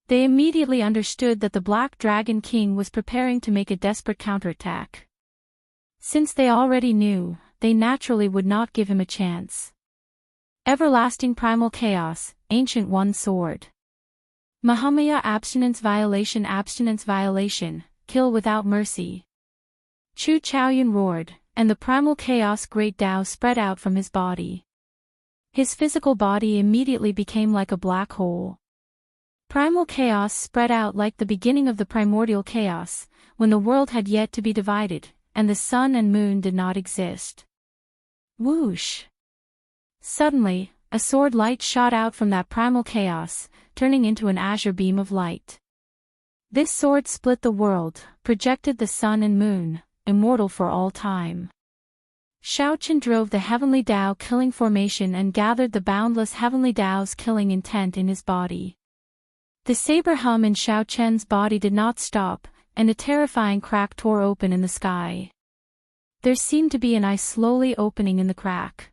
They immediately understood that the Black Dragon King was preparing to make a desperate counterattack. Since they already knew, they naturally would not give him a chance. Everlasting Primal Chaos, Ancient One Sword. Mahamaya Abstinence Violation, Kill Without Mercy. Chu Chaoyun roared, and the Primal Chaos Great Tao spread out from his body. His physical body immediately became like a black hole. Primal Chaos spread out like the beginning of the primordial chaos, when the world had yet to be divided, and the sun and moon did not exist. Whoosh! Suddenly, a sword light shot out from that primal chaos, turning into an azure beam of light. This sword split the world, projected the sun and moon, immortal for all time. Xiao Chen drove the heavenly Tao killing formation and gathered the boundless heavenly Tao's killing intent in his body. The saber hum in Xiao Chen's body did not stop, and a terrifying crack tore open in the sky. There seemed to be an eye slowly opening in the crack.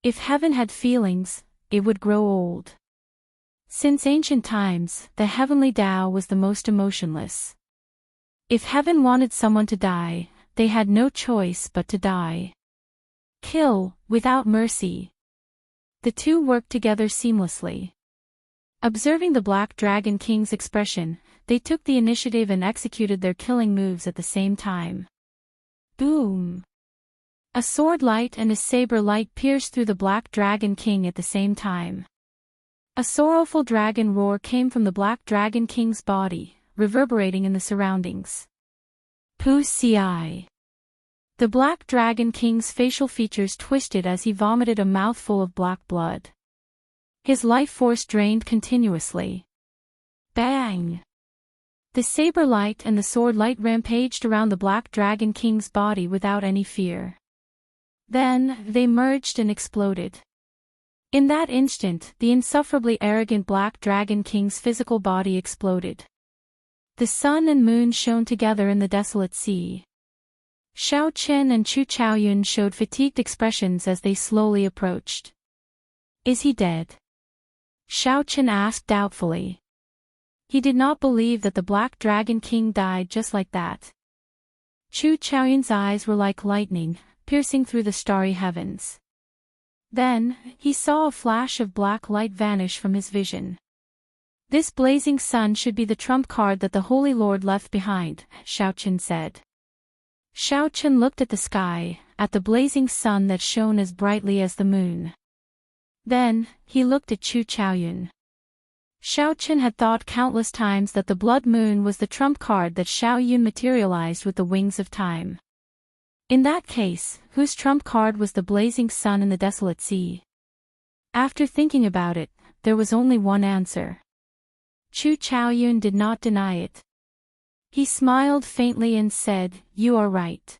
If heaven had feelings, it would grow old. Since ancient times, the heavenly Tao was the most emotionless. If heaven wanted someone to die, they had no choice but to die. Kill, without mercy. The two worked together seamlessly. Observing the Black Dragon King's expression, they took the initiative and executed their killing moves at the same time. Boom! A sword light and a saber light pierced through the Black Dragon King at the same time. A sorrowful dragon roar came from the Black Dragon King's body, reverberating in the surroundings. Pu-ci. The Black Dragon King's facial features twisted as he vomited a mouthful of black blood. His life force drained continuously. Bang! The saber light and the sword light rampaged around the Black Dragon King's body without any fear. Then, they merged and exploded. In that instant, the insufferably arrogant Black Dragon King's physical body exploded. The sun and moon shone together in the desolate sea. Xiao Chen and Chu Chaoyun showed fatigued expressions as they slowly approached. Is he dead? Xiao Chen asked doubtfully. He did not believe that the Black Dragon King died just like that. Chu Chaoyun's eyes were like lightning, piercing through the starry heavens. Then, he saw a flash of black light vanish from his vision. This blazing sun should be the trump card that the Holy Lord left behind, Xiao Chen said. Xiao Chen looked at the sky, at the blazing sun that shone as brightly as the moon. Then, he looked at Chu Chaoyun. Xiao Chen had thought countless times that the blood moon was the trump card that Xiao Yun materialized with the wings of time. In that case, whose trump card was the blazing sun in the desolate sea? After thinking about it, there was only one answer. Chu Chaoyun did not deny it. He smiled faintly and said, "You are right.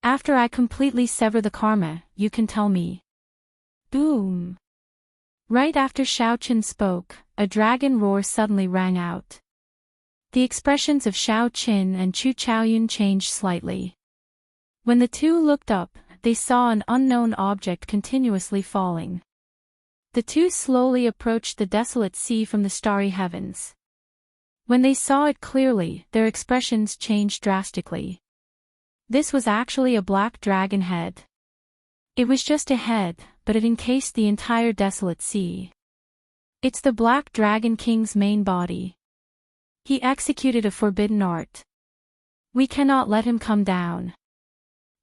After I completely sever the karma, you can tell me." Boom! Right after Xiao Chen spoke, a dragon roar suddenly rang out. The expressions of Xiao Chen and Chu Chaoyun changed slightly. When the two looked up, they saw an unknown object continuously falling. The two slowly approached the desolate sea from the starry heavens. When they saw it clearly, their expressions changed drastically. This was actually a black dragon head. It was just a head, but it encased the entire desolate sea. It's the Black Dragon King's main body. He executed a forbidden art. We cannot let him come down.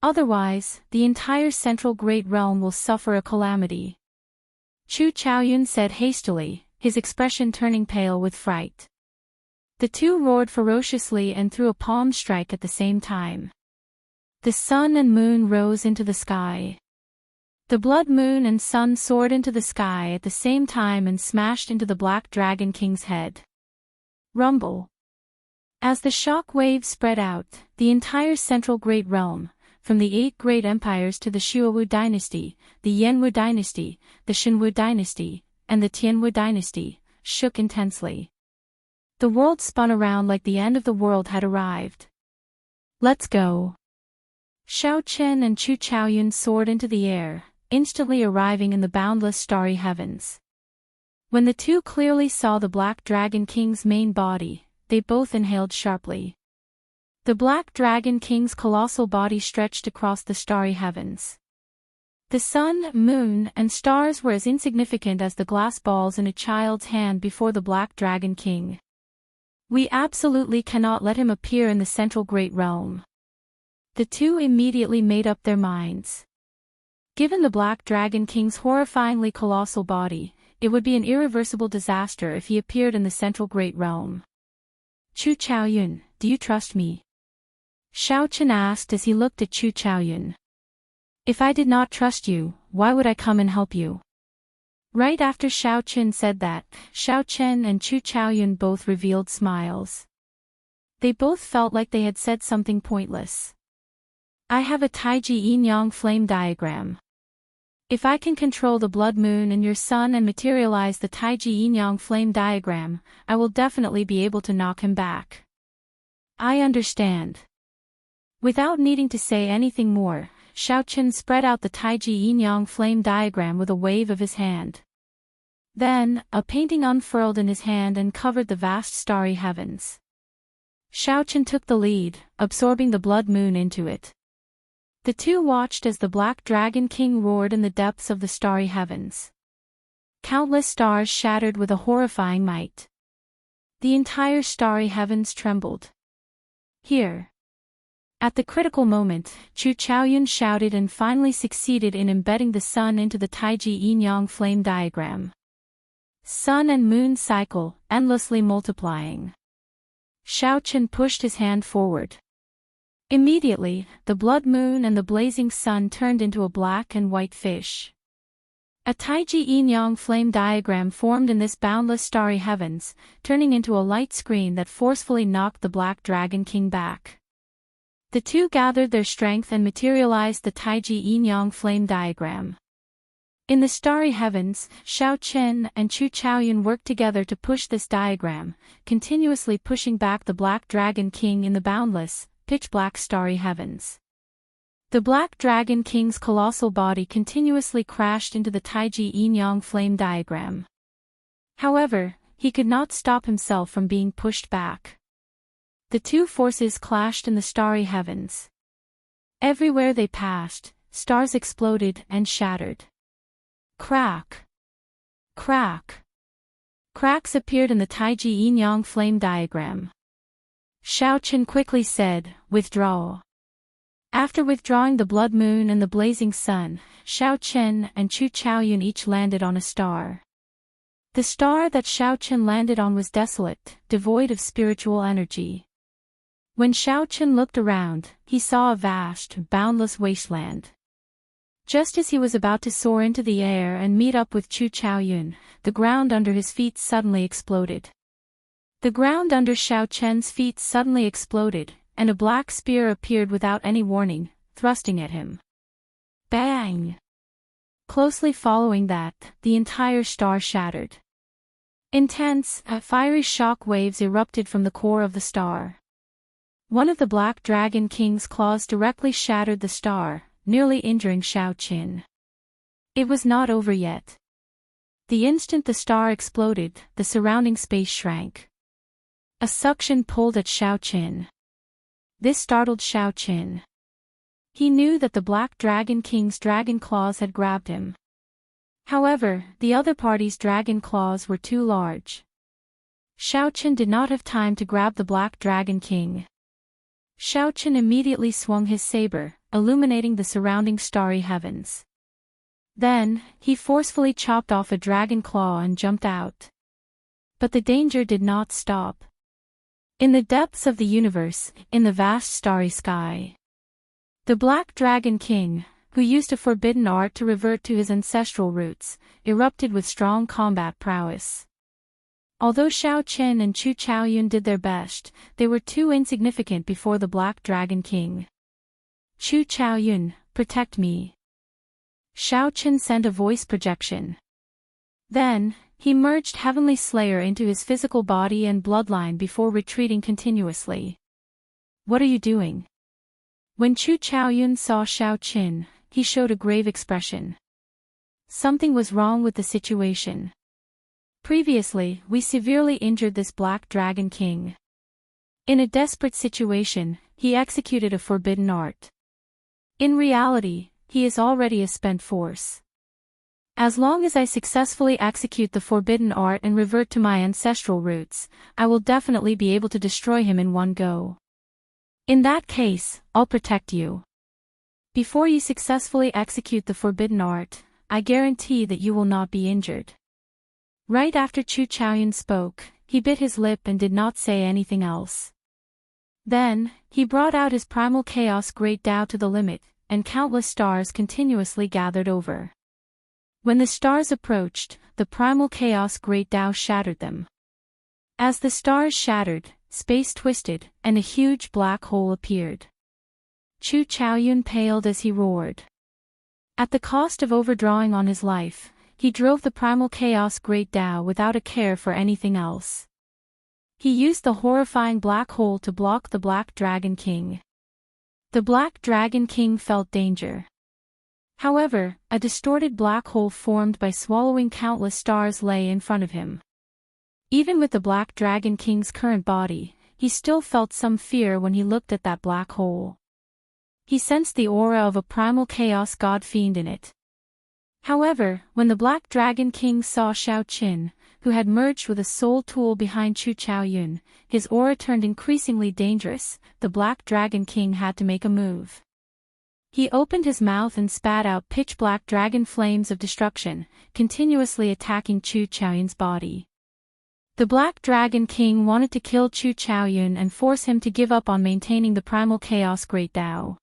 Otherwise, the entire central great realm will suffer a calamity. Chu Chaoyun said hastily, his expression turning pale with fright. The two roared ferociously and threw a palm strike at the same time. The sun and moon rose into the sky. The blood moon and sun soared into the sky at the same time and smashed into the Black Dragon King's head. Rumble. As the shock waves spread out, the entire central great realm, from the 8 great empires to the Shuowu dynasty, the Yanwu dynasty, the Shenwu dynasty, and the Tianwu dynasty, shook intensely. The world spun around like the end of the world had arrived. Let's go. Xiao Chen and Chu Chaoyun soared into the air, instantly arriving in the boundless starry heavens. When the two clearly saw the Black Dragon King's main body, they both inhaled sharply. The Black Dragon King's colossal body stretched across the starry heavens. The sun, moon, and stars were as insignificant as the glass balls in a child's hand before the Black Dragon King. We absolutely cannot let him appear in the central great realm. The two immediately made up their minds. Given the Black Dragon King's horrifyingly colossal body, it would be an irreversible disaster if he appeared in the central great realm. Chu Chaoyun, do you trust me? Xiao Chen asked as he looked at Chu Chaoyun. If I did not trust you, why would I come and help you? Right after Xiao Chen said that, Xiao Chen and Chu Chaoyun both revealed smiles. They both felt like they had said something pointless. I have a Taiji Yin-Yang flame diagram. If I can control the blood moon and your sun and materialize the Taiji Yin-Yang flame diagram, I will definitely be able to knock him back. I understand. Without needing to say anything more, Xiao Chen spread out the Taiji Yin-Yang flame diagram with a wave of his hand. Then, a painting unfurled in his hand and covered the vast starry heavens. Xiao Chen took the lead, absorbing the blood moon into it. The two watched as the Black Dragon King roared in the depths of the starry heavens. Countless stars shattered with a horrifying might. The entire starry heavens trembled. Here. At the critical moment, Chu Chaoyun shouted and finally succeeded in embedding the sun into the Taiji Yin-Yang flame diagram. Sun and moon cycle, endlessly multiplying. Xiao Chen pushed his hand forward. Immediately, the blood moon and the blazing sun turned into a black and white fish. A Taiji Yin-Yang flame diagram formed in this boundless starry heavens, turning into a light screen that forcefully knocked the Black Dragon King back. The two gathered their strength and materialized the Taiji Yin-Yang flame diagram. In the starry heavens, Xiao Chen and Chu Chaoyun worked together to push this diagram, continuously pushing back the Black Dragon King in the boundless, pitch-black starry heavens. The Black Dragon King's colossal body continuously crashed into the Taiji Yin-Yang flame diagram. However, he could not stop himself from being pushed back. The two forces clashed in the starry heavens. Everywhere they passed, stars exploded and shattered. Crack! Crack! Cracks appeared in the Taiji Yin-Yang flame diagram. Xiao Chen quickly said, "Withdraw." After withdrawing the blood moon and the blazing sun, Xiao Chen and Chu Chaoyun each landed on a star. The star that Xiao Chen landed on was desolate, devoid of spiritual energy. When Xiao Chen looked around, he saw a vast, boundless wasteland. Just as he was about to soar into the air and meet up with Chu Chaoyun, the ground under his feet suddenly exploded. The ground under Xiao Chen's feet suddenly exploded, and a black spear appeared without any warning, thrusting at him. Bang! Closely following that, the entire star shattered. Intense, fiery shock waves erupted from the core of the star. One of the Black Dragon King's claws directly shattered the star, nearly injuring Xiao Chen. It was not over yet. The instant the star exploded, the surrounding space shrank. A suction pulled at Xiao Chen. This startled Xiao Chen. He knew that the Black Dragon King's dragon claws had grabbed him. However, the other party's dragon claws were too large. Xiao Chen did not have time to grab the Black Dragon King. Xiao Chen immediately swung his saber, illuminating the surrounding starry heavens. Then, he forcefully chopped off a dragon claw and jumped out. But the danger did not stop. In the depths of the universe, in the vast starry sky, the Black Dragon King, who used a forbidden art to revert to his ancestral roots, erupted with strong combat prowess. Although Xiao Chen and Chu Chaoyun did their best, they were too insignificant before the Black Dragon King. Chu Chaoyun, protect me. Xiao Chen sent a voice projection. Then, He merged Heavenly Slayer into his physical body and bloodline before retreating continuously. "What are you doing?" When Chu Chaoyun saw Shao Qin, he showed a grave expression. Something was wrong with the situation. Previously, we severely injured this Black Dragon King. In a desperate situation, he executed a forbidden art. In reality, he is already a spent force. As long as I successfully execute the forbidden art and revert to my ancestral roots, I will definitely be able to destroy him in one go. In that case, I'll protect you. Before you successfully execute the forbidden art, I guarantee that you will not be injured. Right after Chu Chaoyun spoke, he bit his lip and did not say anything else. Then, he brought out his primal chaos Great Tao to the limit, and countless stars continuously gathered over. When the stars approached, the primal chaos Great Tao shattered them. As the stars shattered, space twisted, and a huge black hole appeared. Chu Chaoyun paled as he roared. At the cost of overdrawing on his life, he drove the primal chaos Great Tao without a care for anything else. He used the horrifying black hole to block the Black Dragon King. The Black Dragon King felt danger. However, a distorted black hole formed by swallowing countless stars lay in front of him. Even with the Black Dragon King's current body, he still felt some fear when he looked at that black hole. He sensed the aura of a primal chaos god fiend in it. However, when the Black Dragon King saw Shao Qin, who had merged with a soul tool behind Chu Chaoyun, his aura turned increasingly dangerous. The Black Dragon King had to make a move. He opened his mouth and spat out pitch-black dragon flames of destruction, continuously attacking Chu Chaoyun's body. The Black Dragon King wanted to kill Chu Chaoyun and force him to give up on maintaining the primal chaos Great Tao.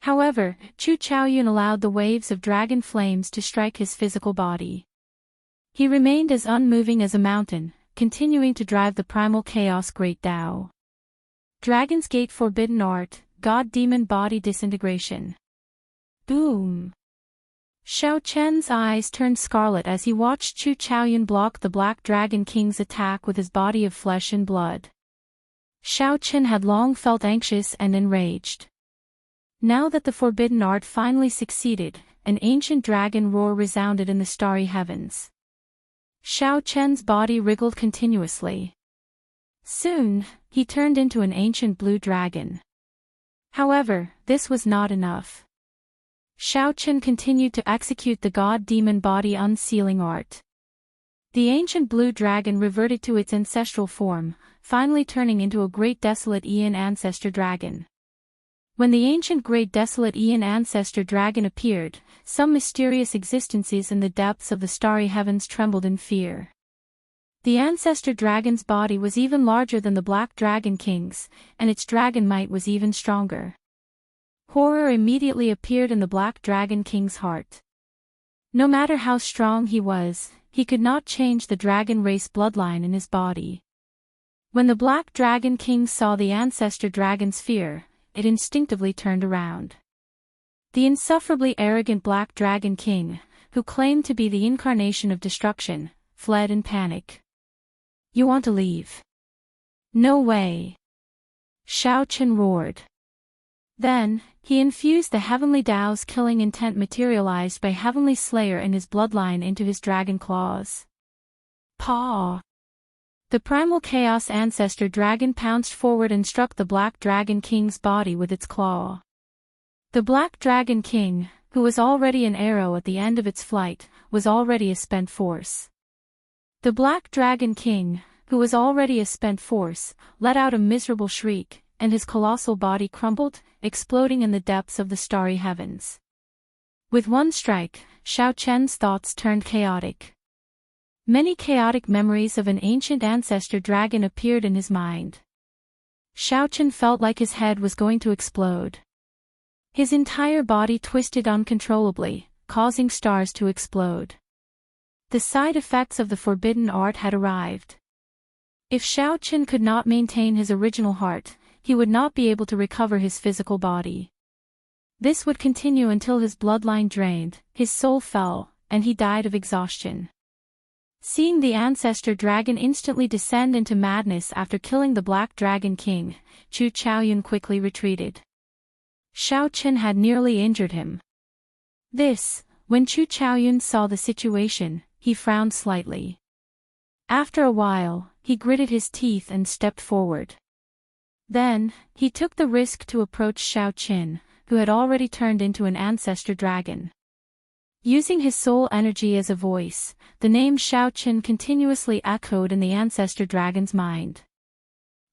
However, Chu Chaoyun allowed the waves of dragon flames to strike his physical body. He remained as unmoving as a mountain, continuing to drive the primal chaos Great Tao. Dragon's Gate Forbidden Art, God-Demon Body Disintegration. Boom! Shao Chen's eyes turned scarlet as he watched Chu Chaoyun block the Black Dragon King's attack with his body of flesh and blood. Shao Chen had long felt anxious and enraged. Now that the forbidden art finally succeeded, an ancient dragon roar resounded in the starry heavens. Shao Chen's body wriggled continuously. Soon, he turned into an ancient blue dragon. However, this was not enough. Shao Chen continued to execute the god-demon body unsealing art. The ancient blue dragon reverted to its ancestral form, finally turning into a great desolate Aeon ancestor dragon. When the ancient great desolate Aeon ancestor dragon appeared, some mysterious existences in the depths of the starry heavens trembled in fear. The ancestor dragon's body was even larger than the Black Dragon King's, and its dragon might was even stronger. Horror immediately appeared in the Black Dragon King's heart. No matter how strong he was, he could not change the dragon race bloodline in his body. When the Black Dragon King saw the ancestor dragon's fear, it instinctively turned around. The insufferably arrogant Black Dragon King, who claimed to be the incarnation of destruction, fled in panic. "You want to leave?" "No way!" Shao Chen roared. Then, he infused the Heavenly Tao's killing intent materialized by Heavenly Slayer in his bloodline into his dragon claws. Paw! The primal chaos ancestor dragon pounced forward and struck the Black Dragon King's body with its claw. The Black Dragon King, who was already an arrow at the end of its flight, was already a spent force. The Black Dragon King, who was already a spent force, let out a miserable shriek, and his colossal body crumbled, exploding in the depths of the starry heavens. With one strike, Shao Chen's thoughts turned chaotic. Many chaotic memories of an ancient ancestor dragon appeared in his mind. Shao Chen felt like his head was going to explode. His entire body twisted uncontrollably, causing stars to explode. The side effects of the forbidden art had arrived. If Shao Chen could not maintain his original heart, he would not be able to recover his physical body. This would continue until his bloodline drained, his soul fell, and he died of exhaustion. Seeing the ancestor dragon instantly descend into madness after killing the Black Dragon King, Chu Chaoyun quickly retreated. Xiao Qin had nearly injured him. When Chu Chaoyun saw the situation, he frowned slightly. After a while, he gritted his teeth and stepped forward. Then, he took the risk to approach Xiao Qin, who had already turned into an ancestor dragon. Using his soul energy as a voice, the name Xiao Qin continuously echoed in the ancestor dragon's mind.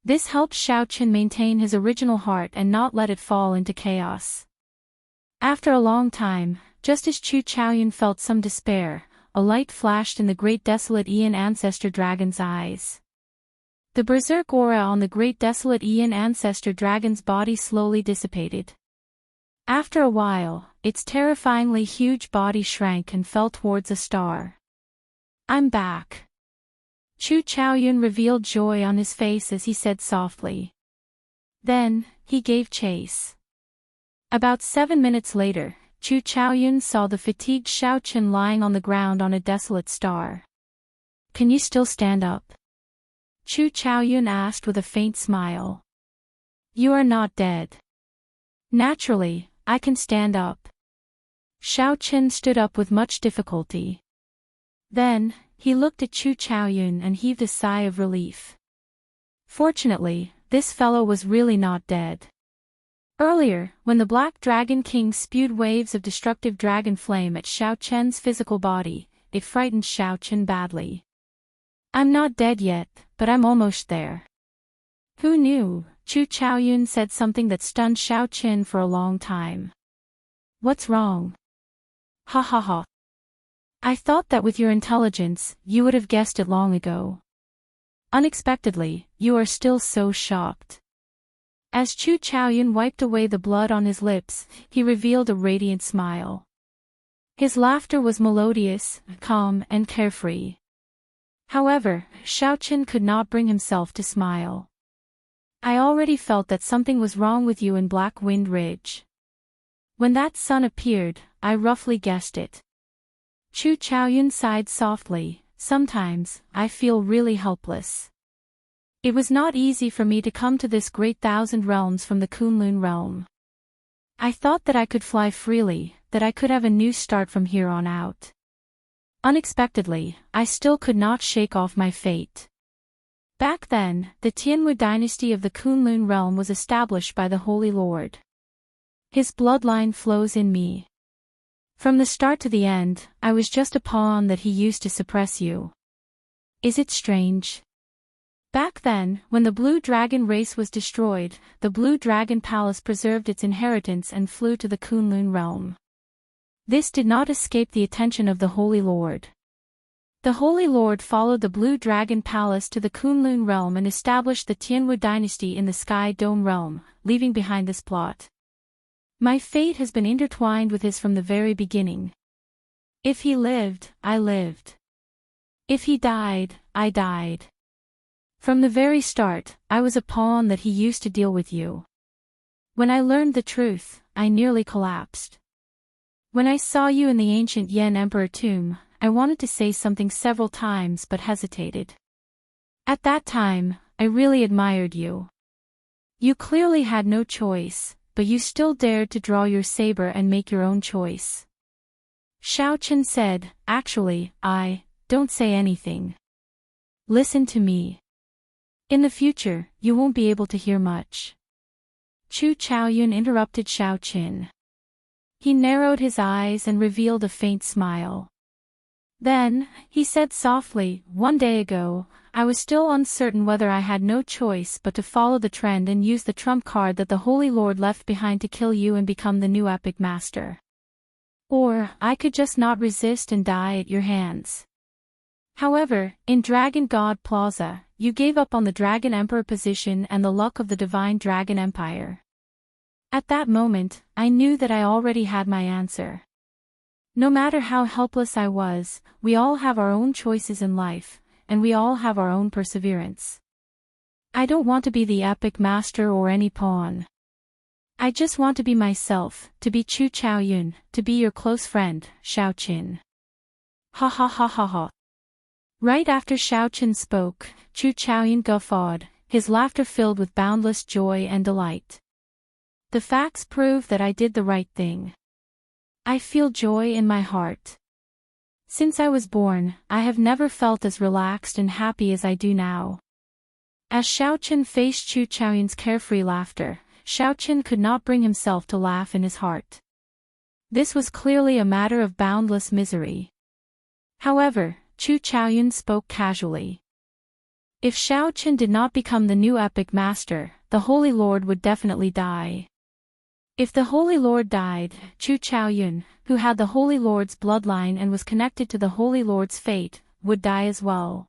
This helped Xiao Qin maintain his original heart and not let it fall into chaos. After a long time, just as Chu Chaoyun felt some despair, a light flashed in the great desolate Ian ancestor dragon's eyes. The berserk aura on the great desolate Ian ancestor dragon's body slowly dissipated. After a while, its terrifyingly huge body shrank and fell towards a star. "I'm back." Chu Chaoyun revealed joy on his face as he said softly. Then, he gave chase. About 7 minutes later, Chu Chaoyun saw the fatigued Xiao Qin lying on the ground on a desolate star. "Can you still stand up?" Chu Chaoyun asked with a faint smile. "You are not dead." "Naturally, I can stand up." Xiao Qin stood up with much difficulty. Then, he looked at Chu Chaoyun and heaved a sigh of relief. Fortunately, this fellow was really not dead. Earlier, when the Black Dragon King spewed waves of destructive dragon flame at Xiao Qin's physical body, it frightened Xiao Qin badly. "I'm not dead yet, but I'm almost there." "Who knew?" Chu Chaoyun said something that stunned Xiao Qin for a long time. "What's wrong?" "Ha ha ha. I thought that with your intelligence, you would have guessed it long ago. Unexpectedly, you are still so shocked." As Chu Chaoyun wiped away the blood on his lips, he revealed a radiant smile. His laughter was melodious, calm, and carefree. However, Xiao Qin could not bring himself to smile. "I already felt that something was wrong with you in Black Wind Ridge. When that sun appeared, I roughly guessed it." Chu Chaoyun sighed softly. "Sometimes, I feel really helpless. It was not easy for me to come to this great thousand realms from the Kunlun realm. I thought that I could fly freely, that I could have a new start from here on out. Unexpectedly, I still could not shake off my fate." Back then, the Tianwu dynasty of the Kunlun realm was established by the Holy Lord. His bloodline flows in me. From the start to the end, I was just a pawn that he used to suppress you. Is it strange? Back then, when the Blue Dragon race was destroyed, the Blue Dragon Palace preserved its inheritance and flew to the Kunlun realm. This did not escape the attention of the Holy Lord. The Holy Lord followed the Blue Dragon Palace to the Kunlun realm and established the Tianwu dynasty in the Sky Dome realm, leaving behind this plot. My fate has been intertwined with his from the very beginning. If he lived, I lived. If he died, I died. From the very start, I was a pawn that he used to deal with you. When I learned the truth, I nearly collapsed. When I saw you in the ancient Yan Emperor tomb, I wanted to say something several times but hesitated. At that time, I really admired you. You clearly had no choice, but you still dared to draw your saber and make your own choice. Xiao Qin said, "Actually, don't say anything. Listen to me. In the future, you won't be able to hear much." Chu Chaoyun interrupted Xiao Qin. He narrowed his eyes and revealed a faint smile. Then, he said softly, "1 day ago, I was still uncertain whether I had no choice but to follow the trend and use the trump card that the Holy Lord left behind to kill you and become the new epic master. Or, I could just not resist and die at your hands. However, in Dragon God Plaza, you gave up on the Dragon Emperor position and the luck of the Divine Dragon Empire. At that moment, I knew that I already had my answer. No matter how helpless I was, we all have our own choices in life, and we all have our own perseverance. I don't want to be the epic master or any pawn. I just want to be myself, to be Chu Chaoyun, to be your close friend, Xiao Qin." Ha ha ha ha ha. Right after Xiao Chen spoke, Chu Chaoyun guffawed, his laughter filled with boundless joy and delight. The facts prove that I did the right thing. I feel joy in my heart. Since I was born, I have never felt as relaxed and happy as I do now. As Xiao Chen faced Chu Chaoyun's carefree laughter, Xiao Chen could not bring himself to laugh in his heart. This was clearly a matter of boundless misery. However, Chu Chaoyun spoke casually. If Xiao Chen did not become the new epic master, the Holy Lord would definitely die. If the Holy Lord died, Chu Chaoyun, who had the Holy Lord's bloodline and was connected to the Holy Lord's fate, would die as well.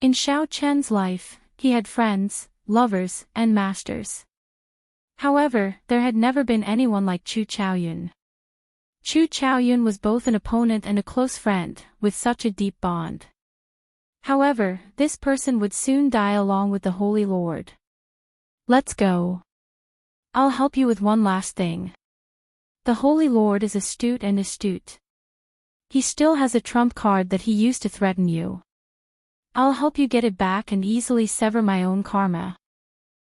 In Xiao Chen's life, he had friends, lovers, and masters. However, there had never been anyone like Chu Chaoyun. Chu Chaoyun was both an opponent and a close friend, with such a deep bond. However, this person would soon die along with the Holy Lord. Let's go. I'll help you with one last thing. The Holy Lord is astute. He still has a trump card that he used to threaten you. I'll help you get it back and easily sever my own karma.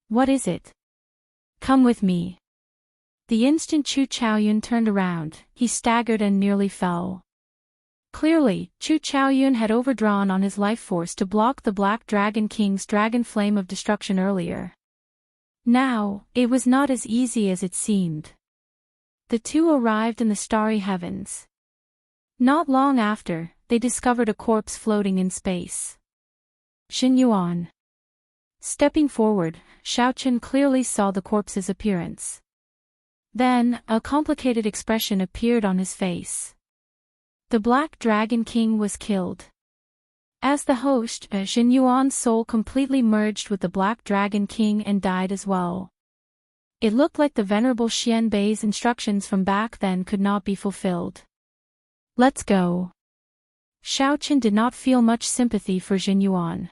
What is it? Come with me. The instant Chu Chaoyun turned around, he staggered and nearly fell. Clearly, Chu Chaoyun had overdrawn on his life force to block the Black Dragon King's dragon flame of destruction earlier. Now, it was not as easy as it seemed. The two arrived in the starry heavens. Not long after, they discovered a corpse floating in space. Xinyuan. Stepping forward, Xiao Chen clearly saw the corpse's appearance. Then, a complicated expression appeared on his face. The Black Dragon King was killed. As the host, Xinyuan's soul completely merged with the Black Dragon King and died as well. It looked like the Venerable Xian Bei's instructions from back then could not be fulfilled. Let's go. Xiao Chen did not feel much sympathy for Xinyuan.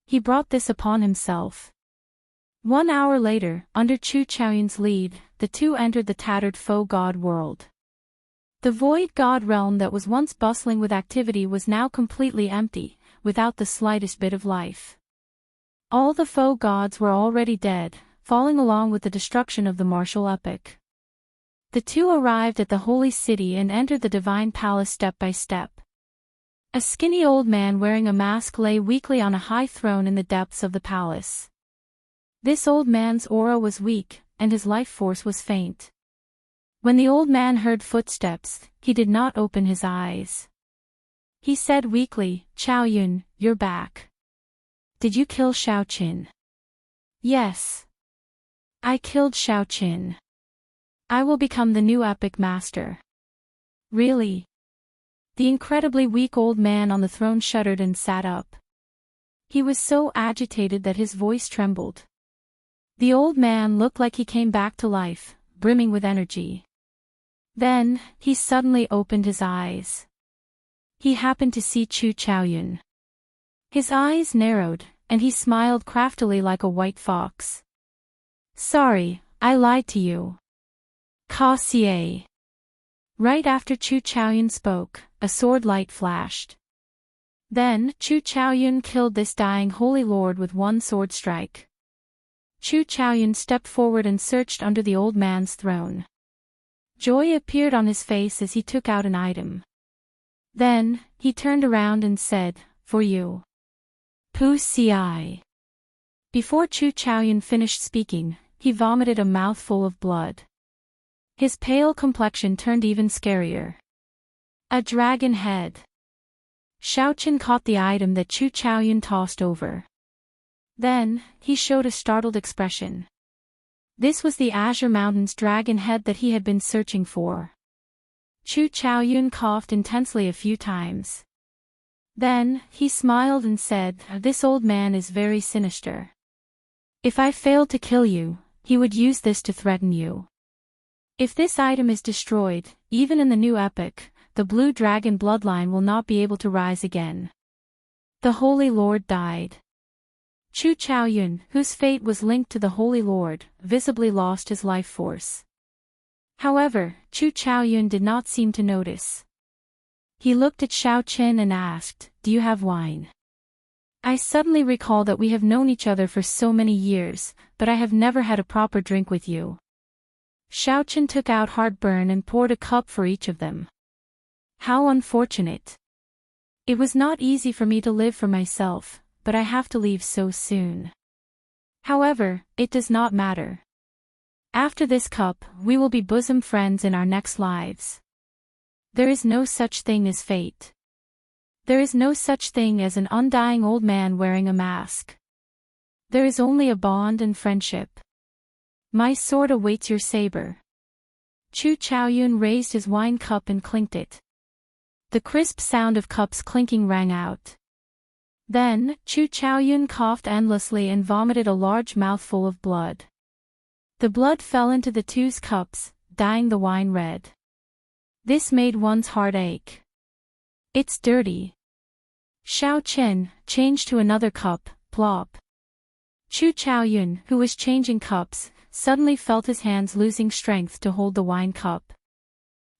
He brought this upon himself. 1 hour later, under Chu Chaoyun's lead, the two entered the tattered faux god world. The void god realm that was once bustling with activity was now completely empty, without the slightest bit of life. All the faux gods were already dead, falling along with the destruction of the martial epic. The two arrived at the holy city and entered the divine palace step by step. A skinny old man wearing a mask lay weakly on a high throne in the depths of the palace. This old man's aura was weak, and his life force was faint. When the old man heard footsteps, he did not open his eyes. He said weakly, "Chaoyun, you're back. Did you kill Xiao Chen?" "Yes. I killed Xiao Chen. I will become the new epic master." "Really?" The incredibly weak old man on the throne shuddered and sat up. He was so agitated that his voice trembled. The old man looked like he came back to life, brimming with energy. Then, he suddenly opened his eyes. He happened to see Chu Chaoyun. His eyes narrowed, and he smiled craftily like a white fox. "Sorry, I lied to you. Ka Xie." Right after Chu Chaoyun spoke, a sword light flashed. Then, Chu Chaoyun killed this dying holy lord with one sword strike. Chu Chaoyun stepped forward and searched under the old man's throne. Joy appeared on his face as he took out an item. Then, he turned around and said, "For you." Pu Ci. Before Chu Chaoyun finished speaking, he vomited a mouthful of blood. His pale complexion turned even scarier. A dragon head. Xiao Chen caught the item that Chu Chaoyun tossed over. Then, he showed a startled expression. This was the Azure Mountain's dragon head that he had been searching for. Chu Chaoyun coughed intensely a few times. Then, he smiled and said, "This old man is very sinister. If I failed to kill you, he would use this to threaten you. If this item is destroyed, even in the new epic, the blue dragon bloodline will not be able to rise again." The Holy Lord died. Chu Chaoyun, whose fate was linked to the Holy Lord, visibly lost his life force. However, Chu Chaoyun did not seem to notice. He looked at Xiao Qin and asked, "Do you have wine?" I suddenly recall that we have known each other for so many years, but I have never had a proper drink with you. Xiao Qin took out Heartburn and poured a cup for each of them. How unfortunate. It was not easy for me to live for myself, but I have to leave so soon. However, it does not matter. After this cup, we will be bosom friends in our next lives. There is no such thing as fate. There is no such thing as an undying old man wearing a mask. There is only a bond and friendship. My sword awaits your saber. Chu Chaoyun raised his wine cup and clinked it. The crisp sound of cups clinking rang out. Then, Chu Chaoyun coughed endlessly and vomited a large mouthful of blood. The blood fell into the two's cups, dyeing the wine red. This made one's heart ache. It's dirty. Xiao Qin, changed to another cup, plop. Chu Chaoyun, who was changing cups, suddenly felt his hands losing strength to hold the wine cup.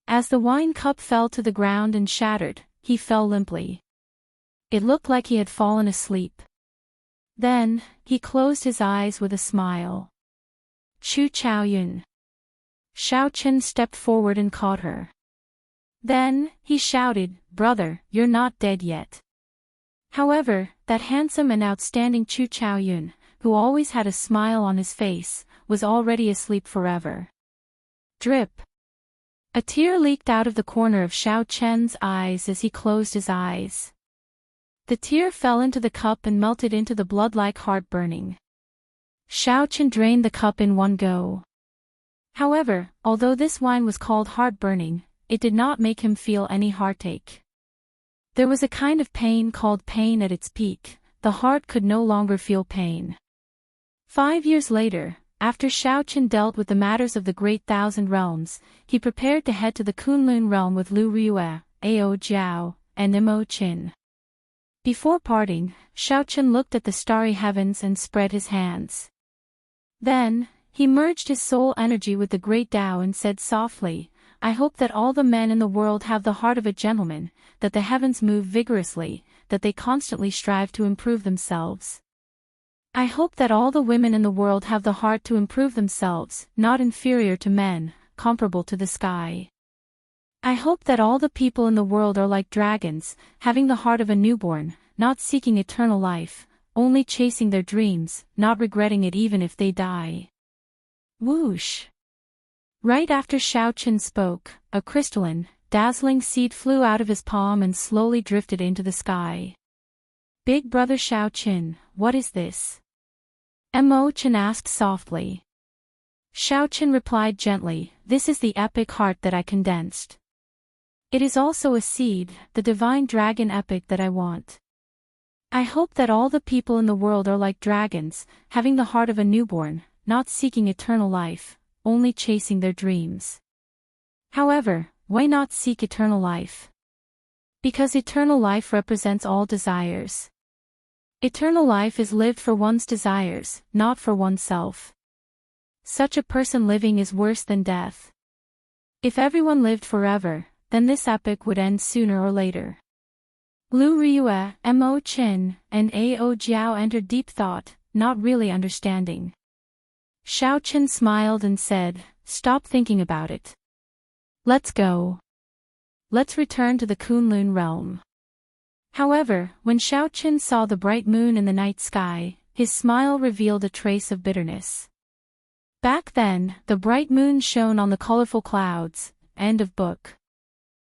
As the wine cup fell to the ground and shattered, he fell limply. It looked like he had fallen asleep. Then, he closed his eyes with a smile. Chu Chaoyun. Xiao Qin stepped forward and caught her. Then, he shouted, "Brother, you're not dead yet." However, that handsome and outstanding Chu Chaoyun, who always had a smile on his face, was already asleep forever. Drip. A tear leaked out of the corner of Xiao Chen's eyes as he closed his eyes. The tear fell into the cup and melted into the blood like heart burning. Xiao Chen drained the cup in one go. However, although this wine was called heart-burning, it did not make him feel any heartache. There was a kind of pain called pain at its peak. The heart could no longer feel pain. 5 years later, after Xiao Chen dealt with the matters of the Great Thousand Realms, he prepared to head to the Kunlun realm with Lu Ryue, Ao Jiao, and Imo Qin. Before parting, Xiao Chen looked at the starry heavens and spread his hands. Then, he merged his soul energy with the great Tao and said softly, "I hope that all the men in the world have the heart of a gentleman, that the heavens move vigorously, that they constantly strive to improve themselves. I hope that all the women in the world have the heart to improve themselves, not inferior to men, comparable to the sky. I hope that all the people in the world are like dragons, having the heart of a newborn, not seeking eternal life, only chasing their dreams, not regretting it even if they die." Whoosh! Right after Xiao Chen spoke, a crystalline, dazzling seed flew out of his palm and slowly drifted into the sky. "Big brother Xiao Chen, what is this?" Mo Chen asked softly. Xiao Chen replied gently, "This is the epic heart that I condensed. It is also a seed, the divine dragon epic that I want. I hope that all the people in the world are like dragons, having the heart of a newborn, not seeking eternal life, only chasing their dreams. However, why not seek eternal life? Because eternal life represents all desires. Eternal life is lived for one's desires, not for oneself. Such a person living is worse than death. If everyone lived forever, then this epic would end sooner or later." Lu Ryue, Mo Qin, and Ao Jiao entered deep thought, not really understanding. Xiao Chen smiled and said, "Stop thinking about it. Let's go. Let's return to the Kunlun realm." However, when Xiao Chen saw the bright moon in the night sky, his smile revealed a trace of bitterness. Back then, the bright moon shone on the colorful clouds. End of book.